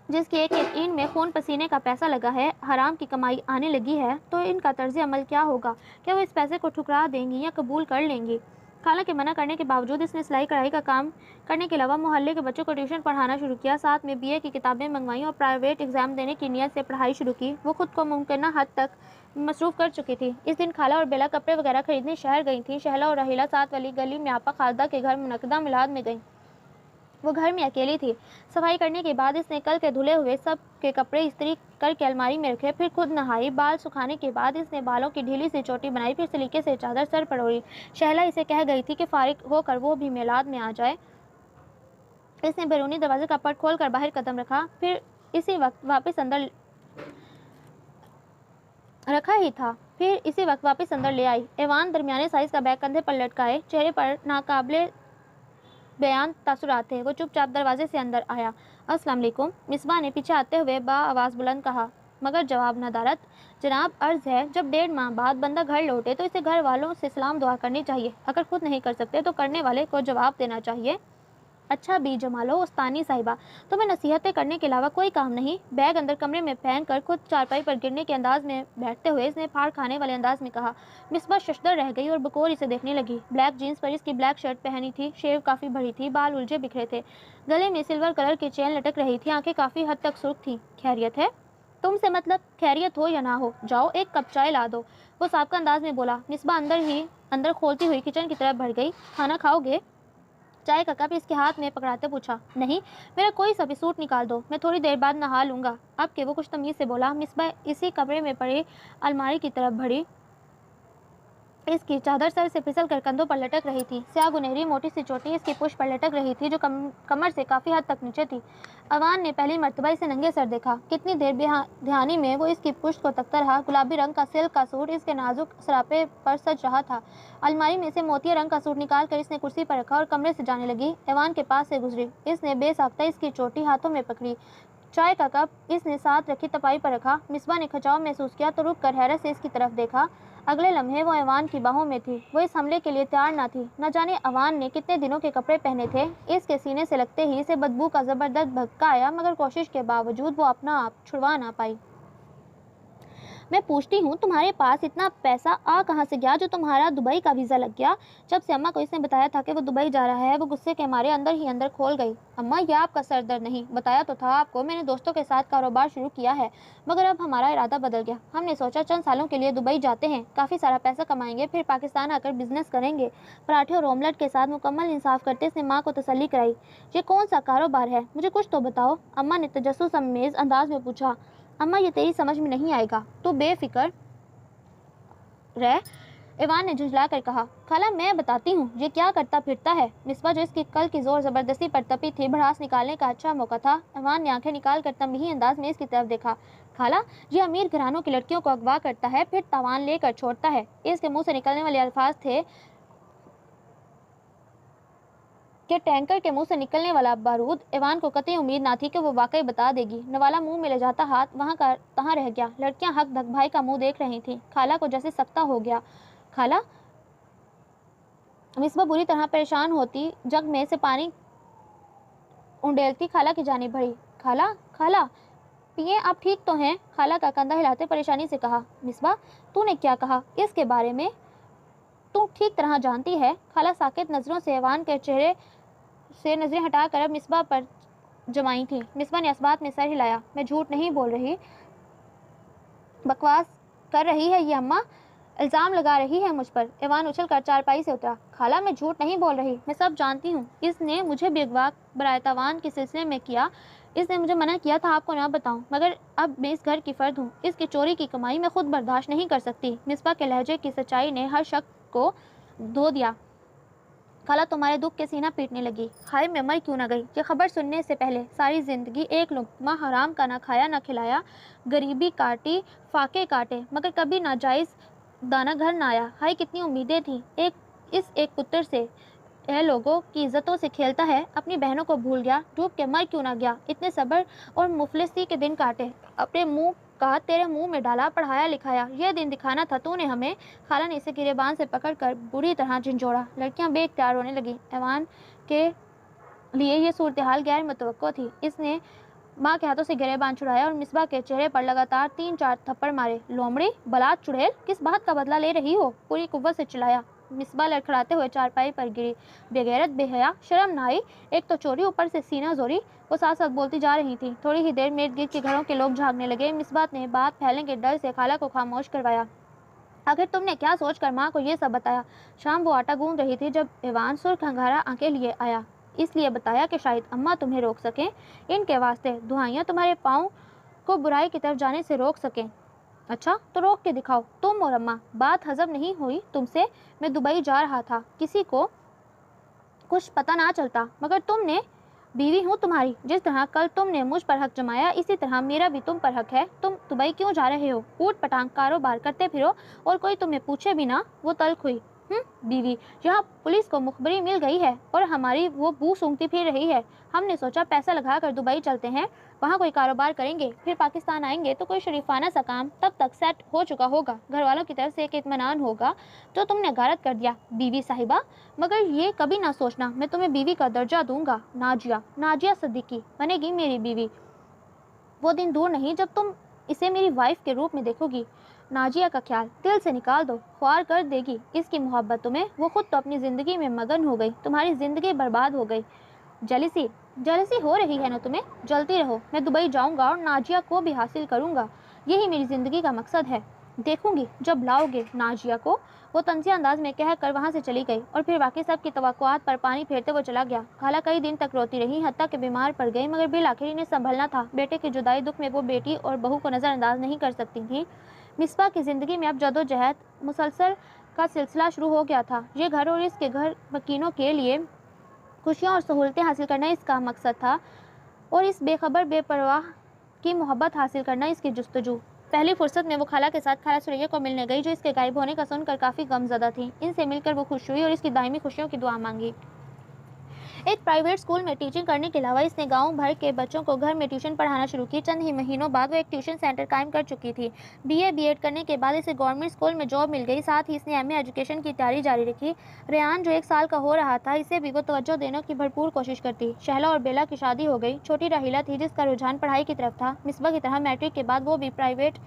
जिसकी एक एक ईंट में खून पसीने का पैसा लगा है, हराम की कमाई आने लगी है, तो इनका तर्ज अमल क्या होगा? क्या वो इस पैसे को ठुकरा देंगी या कबूल कर लेंगी? खाला के मना करने के बावजूद इसने सिलाई कढ़ाई का काम करने के अलावा मोहल्ले के बच्चों को ट्यूशन पढ़ाना शुरू किया। साथ में बीए की किताबें मंगवाई और प्राइवेट एग्जाम देने की नीयत से पढ़ाई शुरू की। वो खुद को मुमकिन हद तक मसरूफ़ कर चुकी थी। इस दिन खाला और बेला कपड़े वगैरह खरीदने शहर गई थी। शहला और रहीला साथ वाली गली में आपा खालदा के घर मुनक्कदा मिलाद में गई। वो घर में अकेली थी। सफाई करने के बाद इसने कल के धुले हुए सब के कपड़े इस्त्री करके अलमारी में रखे, फिर खुद नहाई। बाल सुखाने के बाद इसने बालों की ढीली सी चोटी बनाई, फिर सलीके से चादर सर पर ओढ़ी। शहला इसे कह गई थी कि फारिग होकर वो भी मिलाद में आ जाए। इसने बैरूनी दरवाजे का पट खोल कर बाहर कदम रखा, फिर इसी वक्त वापस अंदर रखा ही था, फिर इसी वक्त वापस अंदर ले आई। ईवान दरमियाने साइज का बैग कंधे पर लटकाए, चेहरे पर नाकाबिले بیان تاثرات تھے۔ وہ چپ چاپ دروازے سے اندر آیا۔ السلام علیکم، مصباح نے پیچھے آتے ہوئے آواز بلند کہا، مگر جواب نہ دارت۔ جناب، عرض ہے جب 1.5 ماہ بعد بندہ گھر لوٹے تو اسے گھر والوں سے سلام دعا کرنی چاہیے، اگر خود نہیں کر سکتے تو کرنے والے کو جواب دینا چاہیے۔ اچھا بی جمالو استانی صاحبہ، تمہیں نصیحتیں کرنے کے علاوہ کوئی کام نہیں؟ بیگ اندر کمرے میں پھینک کر خود چارپائی پر گرنے کے انداز میں بیٹھتے ہوئے اس نے پھاڑ کھانے والے انداز میں کہا۔ مصباح ششدر رہ گئی اور بکور اسے دیکھنے لگی۔ بلیک جینس پر اس کی بلیک شرٹ پہنی تھی، شیو کافی بڑی تھی، بال الجھے بکھرے تھے، گلے میں سلور کلر کی چین لٹک رہی تھی، آنکھیں کافی حد تک سرخ تھیں۔ خیریت ہے؟ تم سے مطلب خیریت ہو یا نہ ہو، جاؤ ایک کپ چائے لا دو، وہ سابقہ انداز میں بولا۔ مصباح اندر کھولتی ہوئی کچن کی طرف بڑھ گئی۔ کھانا کھاؤ گے؟ چائے کا کپ اس کے ہاتھ میں پکڑاتے پوچھا۔ نہیں، میرا کوئی سا بھی سوٹ نکال دو، میں تھوڑی دیر بعد نہا لوں گا، اب کہ وہ کچھ تمیز سے بولا۔ مصباح اسی کمرے میں پڑی الماری کی طرف بڑھی۔ اس کی چادر سر سے پھسل کر کندھوں پر لٹک رہی تھی، سیاہ گنہری موٹی سی چوٹی اس کی پشت پر لٹک رہی تھی جو کمر سے کافی حد تک نیچے تھی۔ ایوان نے پہلی مرتبہ اسے ننگے سر دیکھا۔ کتنی دیر بے دھیانی میں وہ اس کی پشت کو تکتا رہا۔ گلابی رنگ کا سلک کا سوٹ اس کے نازک سراپے پر سج رہا تھا۔ الماری میں سے موتیا رنگ کا سوٹ نکال کر اس نے کرسی پر رکھا اور کمرے سے جانے لگی۔ ایوان کے پاس سے گزری، اس نے بے ساختہ اس کی چوٹی ہاتھوں میں پکڑی۔ چائے کا کپ اس نے ساتھ رکھی تپائی پر رکھا۔ مصباح نے کھچاؤ محسوس کیا تو رک کر حیرت سے اس کی طرف دیکھا۔ اگلے لمحے وہ ایوان کی باہوں میں تھی۔ وہ اس حملے کے لیے تیار نہ تھی۔ نہ جانے ایوان نے کتنے دنوں کے کپڑے پہنے تھے۔ اس کے سینے سے لگتے ہی اسے بدبو کا زبردست بھدکا آیا، مگر کوشش کے باوجود وہ اپنا آپ چھڑوا نہ پائی۔ میں پوچھتی ہوں تمہارے پاس اتنا پیسہ آ کہاں سے گیا جو تمہارا دبئی کا ویزا لگ گیا؟ جب سے اماں کو اس نے بتایا تھا کہ وہ دبئی جا رہا ہے، وہ غصے کے مارے اندر ہی اندر کھول گئی۔ اماں، یہ آپ کا سر درد نہیں، بتایا تو تھا آپ کو، میں نے دوستوں کے ساتھ کاروبار شروع کیا ہے، مگر اب ہمارا ارادہ بدل گیا۔ ہم نے سوچا چند سالوں کے لیے دبئی جاتے ہیں، کافی سارا پیسہ کمائیں گے، پھر پاکستان آ کر بزنس کریں گے۔ پراٹھے اور آملیٹ کے ساتھ مکمل انصاف کرتے اس نے ماں کو تسلی کرائی۔ یہ کون سا کاروبار ہے، مجھے کچھ تو بتاؤ، اماں نے تجسس آمیز انداز میں پوچھا۔ اماں، یہ تیری سمجھ میں نہیں آئے گا، تو بے فکر رہ، ایوان نے جھنجھلا کر کہا۔ خالہ، میں بتاتی ہوں یہ کیا کرتا پھرتا ہے۔ مصباح جو اس کی کل کی زور زبردستی پر تپی تھی، بھڑاس نکالنے کا اچھا موقع تھا۔ ایوان نے آنکھیں نکال کر تنبیہی انداز میں اس کی طرف دیکھا۔ خالہ، یہ امیر گھرانوں کی لڑکیوں کو اغوا کرتا ہے، پھر تاوان لے کر چھوڑتا ہے۔ اس کے منہ سے نکلنے والے الفاظ تھے کہ ٹینکر کے منہ سے نکلنے والا بارود۔ ایوان کو قطعی امید نہ تھی کہ وہ واقعی بتا دے گی۔ نوالا منہ میں لے جاتا ہاتھ وہاں کا تہاں رہ گیا۔ لڑکیاں حق دھک بھائی کا منہ دیکھ رہی تھیں۔ خالہ کو جیسے سکتہ ہو گیا۔ خالہ، مصباح بری طرح پریشان ہوتی جگ میں سے پانی انڈیلتی خالہ کی جانب بڑھی۔ خالہ، خالہ، پیے آپ ٹھیک تو ہیں؟ خالہ کا کندھا ہلاتے پریشانی سے کہا۔ مصباح، تو نے کیا کہا اس کے بارے میں؟ تو ٹھیک طرح جانتی ہے۔ خالہ ساکت نظروں سے ایوان کے چہرے سے نظریں ہٹا کر اب مصباح پر جمائی تھی۔ مصباح نے اثبات میں سر ہلایا۔ میں جھوٹ نہیں بول رہی، بکواس کر رہی ہے یہ اماں، الزام لگا رہی ہے مجھ پر۔ ایوان اچھل کر چارپائی سے اترا۔ خالہ، میں جھوٹ نہیں بول رہی، میں سب جانتی ہوں، اس نے مجھے بھی اغوا برائے تاوان کے سلسلے میں کیا، اس نے مجھے منع کیا تھا آپ کو نہ بتاؤں، مگر اب میں اس گھر کی فرد ہوں، اس کی چوری کی کمائی میں خود برداشت نہیں کر سکتی۔ مصباح کے لہجے کی سچائی نے ہر شک کو دھو دیا۔ خالہ تمہارے دکھ کے سینہ پیٹنے لگی۔ ہائے، میں مر کیوں نہ گئی۔ یہ خبر سننے سے پہلے ساری زندگی ایک لقمہ حرام کا نہ کھایا نہ کھلایا، غریبی کاٹی، فاقے کاٹے، مگر کبھی ناجائز دانہ گھر نہ آیا۔ ہائے، کتنی امیدیں تھیں اس ایک پتر سے، اے لوگوں کی عزتوں سے کھیلتا ہے، اپنی بہنوں کو بھول گیا، ڈوب کے مر کیوں نہ گیا۔ اتنے صبر اور مفلسی کے دن کاٹے، اپنے منہ کا تیرے منہ میں ڈالا، پڑھایا لکھایا، یہ دن دکھانا تھا تو نے ہمیں۔ خالہ نے اسے گریبان سے پکڑ کر بری طرح جھنجھوڑا۔ لڑکیاں بے اختیار رونے لگیں۔ ایوان کے لیے یہ صورتحال غیر متوقع تھی۔ اس نے ماں کے ہاتھوں سے گریبان چھڑایا اور مصباح کے چہرے پر لگاتار 3-4 تھپڑ مارے۔ لومڑی، بلاد چڑیل، کس بات کا بدلہ لے رہی ہو؟ پوری قوت سے چلایا۔ مصباح لڑکھڑاتے ہوئے چارپائی پر گری۔ بے غیرت، بے حیا، شرم نہ آئی؟ ایک تو چوری، اوپر سے سینہ زوری۔ وہ ساتھ ساتھ بولتی جا رہی تھی۔ تھوڑی ہی دیر میں ارد گرد کے گھروں کے لوگ جھانکنے لگے۔ مصباح نے بات پھیلنے کے ڈر سے خالہ کو خاموش کروایا۔ آخر تم نے کیا سوچ کر ماں کو یہ سب بتایا؟ شام وہ آٹا گوندھ رہی تھی جب ایوان سرخ انگارہ آنکھیں لیے آیا۔ اس لیے بتایا کہ شاید اماں تمہیں روک سکیں، ان کے واسطے دعائیاں تمہارے پاؤں کو برائی کی طرف جانے سے روک سکیں۔ اچھا، تو روک کے دکھاؤ تم اور اماں۔ بات ہضم نہیں ہوئی تم سے؟ میں دبئی جا رہا تھا، کسی کو کچھ پتہ نہ چلتا، مگر تم نے، بیوی ہوں تمہاری، جس طرح کل تم نے مجھ پر حق جمایا، اسی طرح میرا بھی تم پر حق ہے۔ تم دبئی کیوں جا رہے ہو؟ اوٹ پٹانگ کاروبار کرتے پھرو اور کوئی تمہیں پوچھے بھی نہ۔ وہ تلخ ہوئی۔ बीवी, यहाँ पुलिस को मुखबरी मिल गई है और हमारी वो बू सूंघती फिर रही है। हमने सोचा पैसा लगाकर दुबई चलते हैं, वहाँ कोई कारोबार करेंगे, फिर पाकिस्तान आएंगे तो कोई शरीफाना सा काम तब तक सेट हो चुका होगा, घर वालों की तरफ से एक इत्मीनान होगा। तो तुमने गारत कर दिया बीवी साहिबा, मगर ये कभी ना सोचना मैं तुम्हें बीवी का दर्जा दूंगा। नाजिया सिद्दीकी बनेगी मेरी बीवी। वो दिन दूर नहीं जब तुम इसे मेरी वाइफ के रूप में देखोगी। नाजिया का ख्याल दिल से निकाल दो, ख्वार कर देगी इसकी मोहब्बत तुम्हें। वो खुद तो अपनी ज़िंदगी में मगन हो गई, तुम्हारी ज़िंदगी बर्बाद हो गई। जलसी हो रही है ना तुम्हें? जलती रहो, मैं दुबई जाऊंगा और नाजिया को भी हासिल करूंगा। यही मेरी ज़िंदगी का मकसद है। देखूंगी जब लाओगे नाजिया को। वो तंजिया अंदाज में कह कर वहाँ से चली गई और फिर बाकी सब की तवक्कुआत पर पानी फेरते वो चला गया। खाला कई दिन तक रोती रही, हत्ता के बीमार पड़ गई, मगर बिल आखिर इन्हें संभलना था। बेटे की जुदाई दुख में वो बेटी और बहू को नज़रअंदाज नहीं कर सकती थी। मिसबा की ज़िंदगी में अब जदोजहद मुसलसल का सिलसिला शुरू हो गया था। ये घर और इसके घर मकीनों के लिए खुशियाँ और सहूलतें हासिल करना इसका मकसद था और इस बेखबर बेपरवाह की मोहब्बत हासिल करना इसकी जुस्तजू। पहली फुर्सत में वो खाला के साथ खाला सुरैया को मिलने गई, जो इसके गायब होने का सुनकर काफ़ी गमज़दा थी। इनसे मिलकर वो खुश हुई और इसकी दायमी खुशियों की दुआ मांगी। एक प्राइवेट स्कूल में टीचिंग करने के अलावा इसने गांव भर के बच्चों को घर में ट्यूशन पढ़ाना शुरू की। चंद ही महीनों बाद वो एक ट्यूशन सेंटर कायम कर चुकी थी। बीएड करने के बाद इसे गवर्नमेंट स्कूल में जॉब मिल गई। साथ ही इसने एमए एजुकेशन की तैयारी जारी रखी। रेहान जो 1 साल का हो रहा था, इसे भी वो तवज्जो देने की भरपूर कोशिश करती। शहला और बेला की शादी हो गई। छोटी राहिला थी जिसका रुझान पढ़ाई की तरफ था। मिसबा की तरह मैट्रिक के बाद वो भी प्राइवेट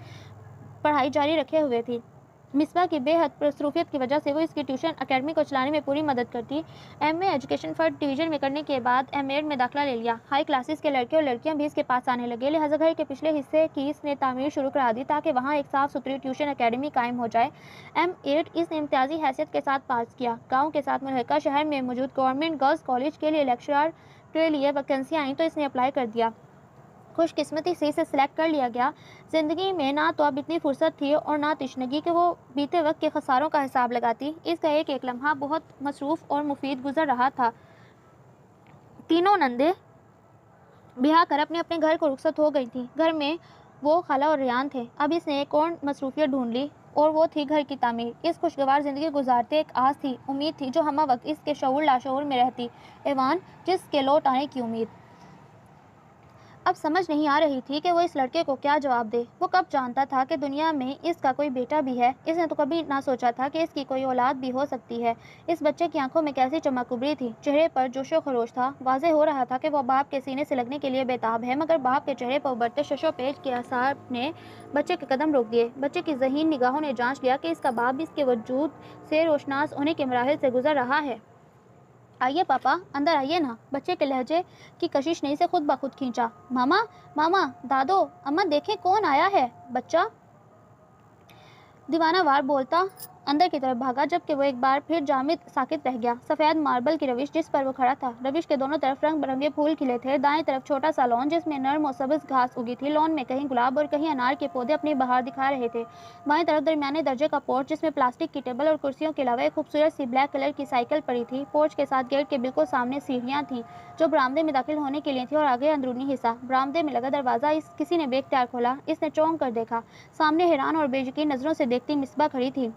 पढ़ाई जारी रखे हुए थी। मिसबा की बेहद मसरूफियत की वजह से वो इसकी ट्यूशन अकेडमी को चलाने में पूरी मदद करती। एमए एजुकेशन फर्स्ट डिवीजन में करने के बाद एमएड में दाखिला ले लिया। हाई क्लासेस के लड़के और लड़कियां भी इसके पास आने लगे। लिहाजा घर के पिछले हिस्से की इसने तामीर शुरू करा दी ताकि वहाँ एक साफ़ सुथरी ट्यूशन अकेडमी कायम हो जाए। एमएड इसने इम्तियाजी हैसियत के साथ पास किया। गाँव के साथ मुल्हका शहर में मौजूद गवर्नमेंट गर्ल्स कॉलेज के लिए लेक्चरर के लिए वैकेंसियाँ आई तो इसने अप्लाई कर दिया। खुशकिस्मती से इसे सिलेक्ट कर लिया गया। ज़िंदगी में ना तो अब इतनी फुर्सत थी और ना तशनगी कि वो बीते वक्त के खसारों का हिसाब लगाती। इसका एक एक लम्हा बहुत मसरूफ़ और मुफीद गुजर रहा था। तीनों नंदे ब्याह कर अपने अपने घर को रुखसत हो गई थी। घर में वो खाला और रेहान थे। अब इसने एक और मसरूफियत ढूंढ ली और वो थी घर की तामीर। इस खुशगवार ज़िंदगी गुजारते एक आस थी, उम्मीद थी, जो हमा वक्त इसके शऊर लाशऊर में रहती। ऐवान जिसके लौट आने की उम्मीद। अब समझ नहीं आ रही थी कि वो इस लड़के को क्या जवाब दे। वो कब जानता था कि दुनिया में इसका कोई बेटा भी है। इसने तो कभी ना सोचा था कि इसकी कोई औलाद भी हो सकती है। इस बच्चे की आंखों में कैसी चमक उभरी थी, चेहरे पर जोशो खरोश था। वाज़ेह हो रहा था कि वो बाप के सीने से लगने के लिए बेताब है, मगर बाप के चेहरे पर उभरते शशोपेश के आसार ने बच्चे के कदम रोक दिए। बच्चे की ज़हीन निगाहों ने जाँच लिया कि इसका बाप इसके वजूद से रोशनास होने के मराहिल से गुजर रहा है। आइए पापा, अंदर आइए ना। बच्चे के लहजे की कशिश ने इसे खुद ब खुद खींचा। मामा, मामा, दादो, अम्मा देखें कौन आया है। बच्चा दीवानावार बोलता अंदर की तरफ भागा, जबकि वो एक बार फिर जामिद साकित रह गया। सफ़ेद मार्बल की रविश जिस पर वो खड़ा था, रविश के दोनों तरफ रंग बिरंगे फूल खिले थे। दाएं तरफ छोटा सा लॉन जिसमें नर्म और सब्ज़ घास उगी थी। लॉन में कहीं गुलाब और कहीं अनार के पौधे अपनी बहार दिखा रहे थे। बाएं तरफ दरमियाने दर्जे का पोर्च जिसमें प्लास्टिक की टेबल और कुर्सियों के अलावा एक खूबसूरत सी ब्लैक कलर की साइकिल पड़ी थी। पोर्च के साथ गेट के बिल्कुल सामने सीढ़ियाँ थीं जो बरामदे में दाखिल होने के लिए थी और आगे अंदरूनी हिस्सा। बरामदे में लगा दरवाज़ा किसी ने बेख्तियार खोला। इसने चौंक कर देखा। सामने हैरान और बेयकीन नज़रों से देखती मिसबा खड़ी थी।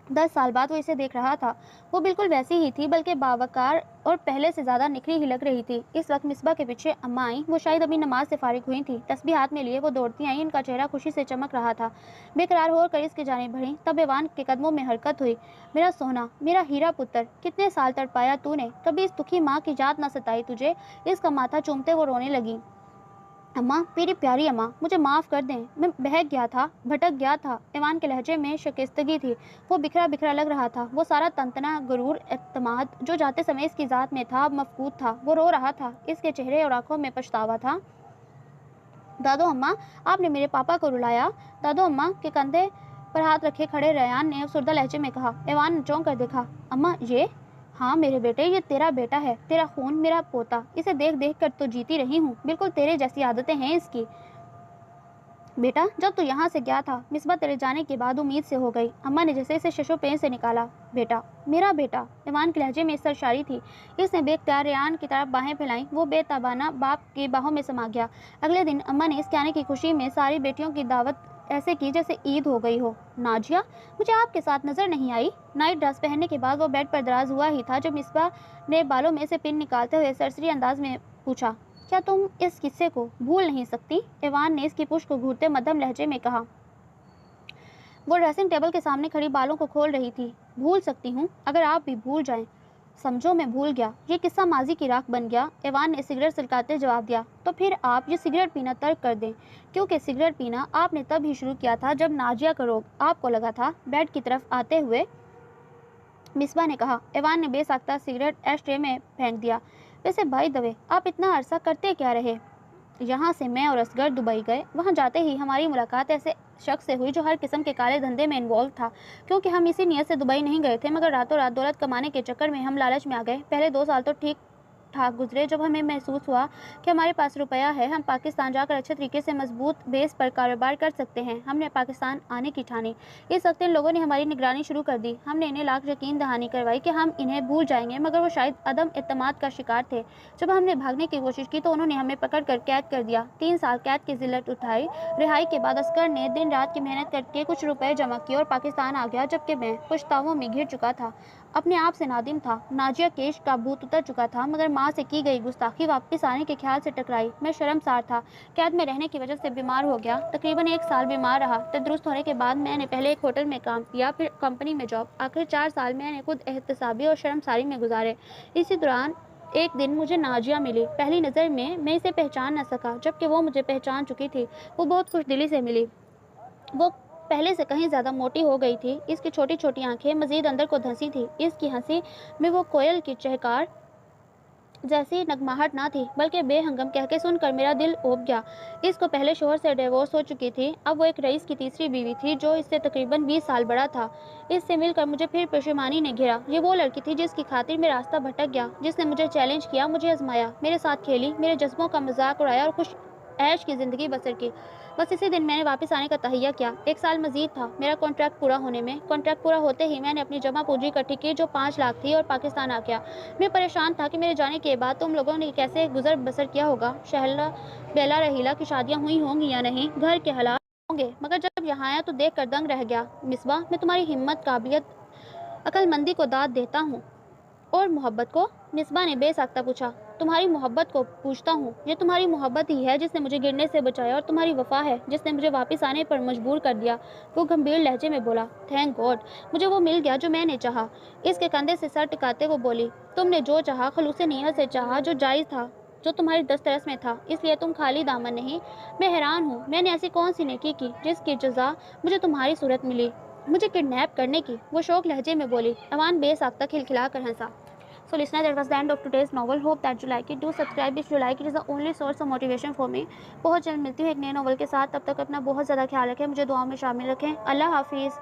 10 साल बाद वो इसे देख रहा था। वो बिल्कुल वैसी ही थी, बल्कि बावकार और पहले से ज़्यादा निखरी ही लग रही थी। इस वक्त मिसबा के पीछे अम्मा आई। वो शायद अभी नमाज से फारिग हुई थी। तस्बीह हाथ में लिए वो दौड़ती आई। इनका चेहरा खुशी से चमक रहा था। बेकरार होकर इसकी जानिब बढ़ी। तब ऐवान के कदमों में हरकत हुई। मेरा सोना, मेरा हीरा पुत्र, कितने साल तड़पाया तूने, कभी इस दुखी माँ की याद न सताई तुझे। इसका माथा चूमते वो रोने लगी। अम्मा, मेरी प्यारी अम्मा, मुझे माफ़ कर दें, मैं बहक गया था, भटक गया था। ऐवान के लहजे में शिकस्तगी थी। वो बिखरा बिखरा लग रहा था। वो सारा तंतना, गुरूर, एतमाद जो जाते समय इसकी ज़ात में था, अब मफकूद था। वो रो रहा था। इसके चेहरे और आंखों में पछतावा था। दादो अम्मा, आपने मेरे पापा को रुलाया। दादो अम्मा के कंधे पर हाथ रखे खड़े रेहान ने अफसरदा लहजे में कहा। ऐवान ने चौंक कर देखा। अम्मा, ये? हाँ मेरे बेटे, ये तेरा बेटा है, तेरा खून, मेरा पोता। इसे देख देख कर तो जीती रही हूँ। बिल्कुल तेरे जैसी आदतें हैं इसकी। बेटा, जब तू यहाँ से गया था, मिसबा तेरे जाने के बाद उम्मीद से हो गई। अम्मा ने जैसे इसे शशोपेश से निकाला। बेटा, मेरा बेटा। ऐवान के लहजे में सरशारी थी। इसने बेख्तियार रेहान की तरफ बाहें फैलाईं। वो बेतबाना बाप की बाहों में समा गया। अगले दिन अम्मा ने इसके आने की खुशी में सारी बेटियों की दावत ایسے کی جیسے عید ہو گئی ہو۔ ناجیہ مجھے آپ کے ساتھ نظر نہیں آئی؟ نائٹ ڈریس پہننے کے بعد وہ بیڈ پر دراز ہوا ہی تھا جب مصباح نے بالوں میں سے پن نکالتے ہوئے سرسری انداز میں پوچھا، کیا تم اس قصے کو بھول نہیں سکتی؟ ایوان نے اس کی پشت کو گھورتے مدھم لہجے میں کہا۔ وہ ڈریسنگ ٹیبل کے سامنے کھڑی بالوں کو کھول رہی تھی۔ بھول سکتی ہوں اگر آپ بھی بھول جائیں۔ سمجھو میں بھول گیا، یہ قصہ ماضی کی راکھ بن گیا، ایوان نے سگریٹ سلکاتے جواب دیا۔ تو پھر آپ یہ سگریٹ پینا ترک کر دیں، کیونکہ سگریٹ پینا آپ نے تب ہی شروع کیا تھا جب ناجیہ کا روگ آپ کو لگا تھا۔ بیڈ کی طرف آتے ہوئے مصباح نے کہا۔ ایوان نے بے ساختہ سگریٹ ایش ٹرے میں پھینک دیا۔ ویسے بائی دا وے، آپ اتنا عرصہ کرتے کیا رہے؟ یہاں سے میں اور اصغر دبئی گئے۔ وہاں جاتے ہی ہماری ملاقات ایسے شخص سے ہوئی جو ہر قسم کے کالے دھندے میں انوالو تھا، کیونکہ ہم اسی نیت سے دبئی نہیں گئے تھے، مگر راتوں رات دولت کمانے کے چکر میں ہم لالچ میں آ گئے۔ پہلے 2 سال تو ٹھیک ٹھاک گزرے۔ جب ہمیں محسوس ہوا کہ ہمارے پاس روپیہ ہے، ہم پاکستان جا کر اچھے طریقے سے مضبوط بیس پر کاروبار کر سکتے ہیں، ہم نے پاکستان آنے کی ٹھانی۔ اس وقت ان لوگوں نے ہماری نگرانی شروع کر دی۔ ہم نے انہیں لاکھ یقین دہانی کروائی کہ ہم انہیں بھول جائیں گے، مگر وہ شاید عدم اعتماد کا شکار تھے۔ جب ہم نے بھاگنے کی کوشش کی تو انہوں نے ہمیں پکڑ کر قید کر دیا۔ 3 سال قید کی ذلت اٹھائی۔ رہائی کے بعد اصغر نے دن رات کی محنت کر کے کچھ روپے جمع کیے اور پاکستان آ گیا، جبکہ میں پچھتاووں میں گھر چکا تھا، اپنے آپ سے نادم تھا۔ ناجیہ کیش کا بھوت اتر چکا تھا، مگر ماں سے کی گئی گستاخی واپس آنے کے خیال سے ٹکرائی۔ میں شرمسار تھا، قید میں رہنے کی وجہ سے بیمار ہو گیا، تقریباً 1 سال بیمار رہا۔ تندرست ہونے کے بعد میں نے پہلے ایک ہوٹل میں کام کیا، پھر کمپنی میں جاب۔ آخر 4 سال میں نے خود احتسابی اور شرمساری میں گزارے۔ اسی دوران ایک دن مجھے ناجیہ ملی۔ پہلی نظر میں اسے پہچان نہ سکا، جبکہ وہ مجھے پہچان چکی تھی۔ وہ بہت خوش دلی سے ملی۔ وہ پہلے سے کہیں زیادہ موٹی ہو گئی تھی۔ اس کی چھوٹی چھوٹی آنکھیں مزید اندر کو دھنسی تھی۔ اس کی ہنسی میں وہ کوئل کی چہکار جیسی نغماہٹ نہ تھی، بلکہ بے ہنگم کہکے سن کر میرا دل اوب گیا۔ اس کو پہلے شوہر سے ڈیورس ہو چکی تھی، اب وہ ایک رئیس کی تیسری بیوی تھی جو اس سے تقریباً 20 سال بڑا تھا۔ اس سے مل کر مجھے پھر پشیمانی نے گھیرا۔ یہ وہ لڑکی تھی جس کی خاطر میں راستہ بھٹک گیا، جس نے مجھے چیلنج کیا، مجھے آزمایا، میرے ساتھ کھیلی، میرے جذبوں کا مذاق اڑایا اور خوش عیش کی زندگی بسر کی۔ بس اسی دن میں نے واپس آنے کا تہیہ کیا۔ 1 سال مزید تھا میرا کانٹریکٹ پورا ہونے میں۔ کانٹریکٹ پورا ہوتے ہی میں نے اپنی جمع پونجی اکٹھی کی جو 5 لاکھ تھی اور پاکستان آ گیا۔ میں پریشان تھا کہ میرے جانے کے بعد تم لوگوں نے کیسے گزر بسر کیا ہوگا، شہلا بیلا رحیلہ کی شادیاں ہوئی ہوں گی یا نہیں، گھر کے حالات ہوں گے، مگر جب یہاں آیا تو دیکھ کر دنگ رہ گیا۔ مصباح، میں تمہاری ہمت، قابلیت، عقل مندی کو داد دیتا ہوں۔ اور محبت کو؟ مصباح نے بے ساختہ پوچھا۔ تمہاری محبت کو پوچھتا ہوں؟ یہ تمہاری محبت ہی ہے جس نے مجھے گرنے سے بچایا، اور تمہاری وفا ہے جس نے مجھے واپس آنے پر مجبور کر دیا۔ وہ گمبھیر لہجے میں بولا۔ تھینک گاڈ، مجھے وہ مل گیا جو میں نے چاہا۔ اس کے کندھے سے سر ٹکاتے وہ بولی۔ تم نے جو چاہا خلوص نیت سے چاہا، جو جائز تھا، جو تمہاری دسترس میں تھا، اس لیے تم خالی دامن نہیں۔ میں حیران ہوں، میں نے ایسی کون سی نیکی کی جس کی جزا مجھے تمہاری صورت ملی؟ مجھے کڈنیپ کرنے کی، وہ شوق لہجے میں بولی۔ ایوان بے ساختہ کھلکھلا کر ہنسا۔ So listener, that was the end of today's novel. Hope that you like it. Do subscribe if you like. It is the only source of motivation for me. بہت جلد ملتی ہوں ایک نئے ناول کے ساتھ، تب تک اپنا بہت زیادہ خیال رکھیں، مجھے دعاؤں میں شامل رکھیں۔ اللہ حافظ۔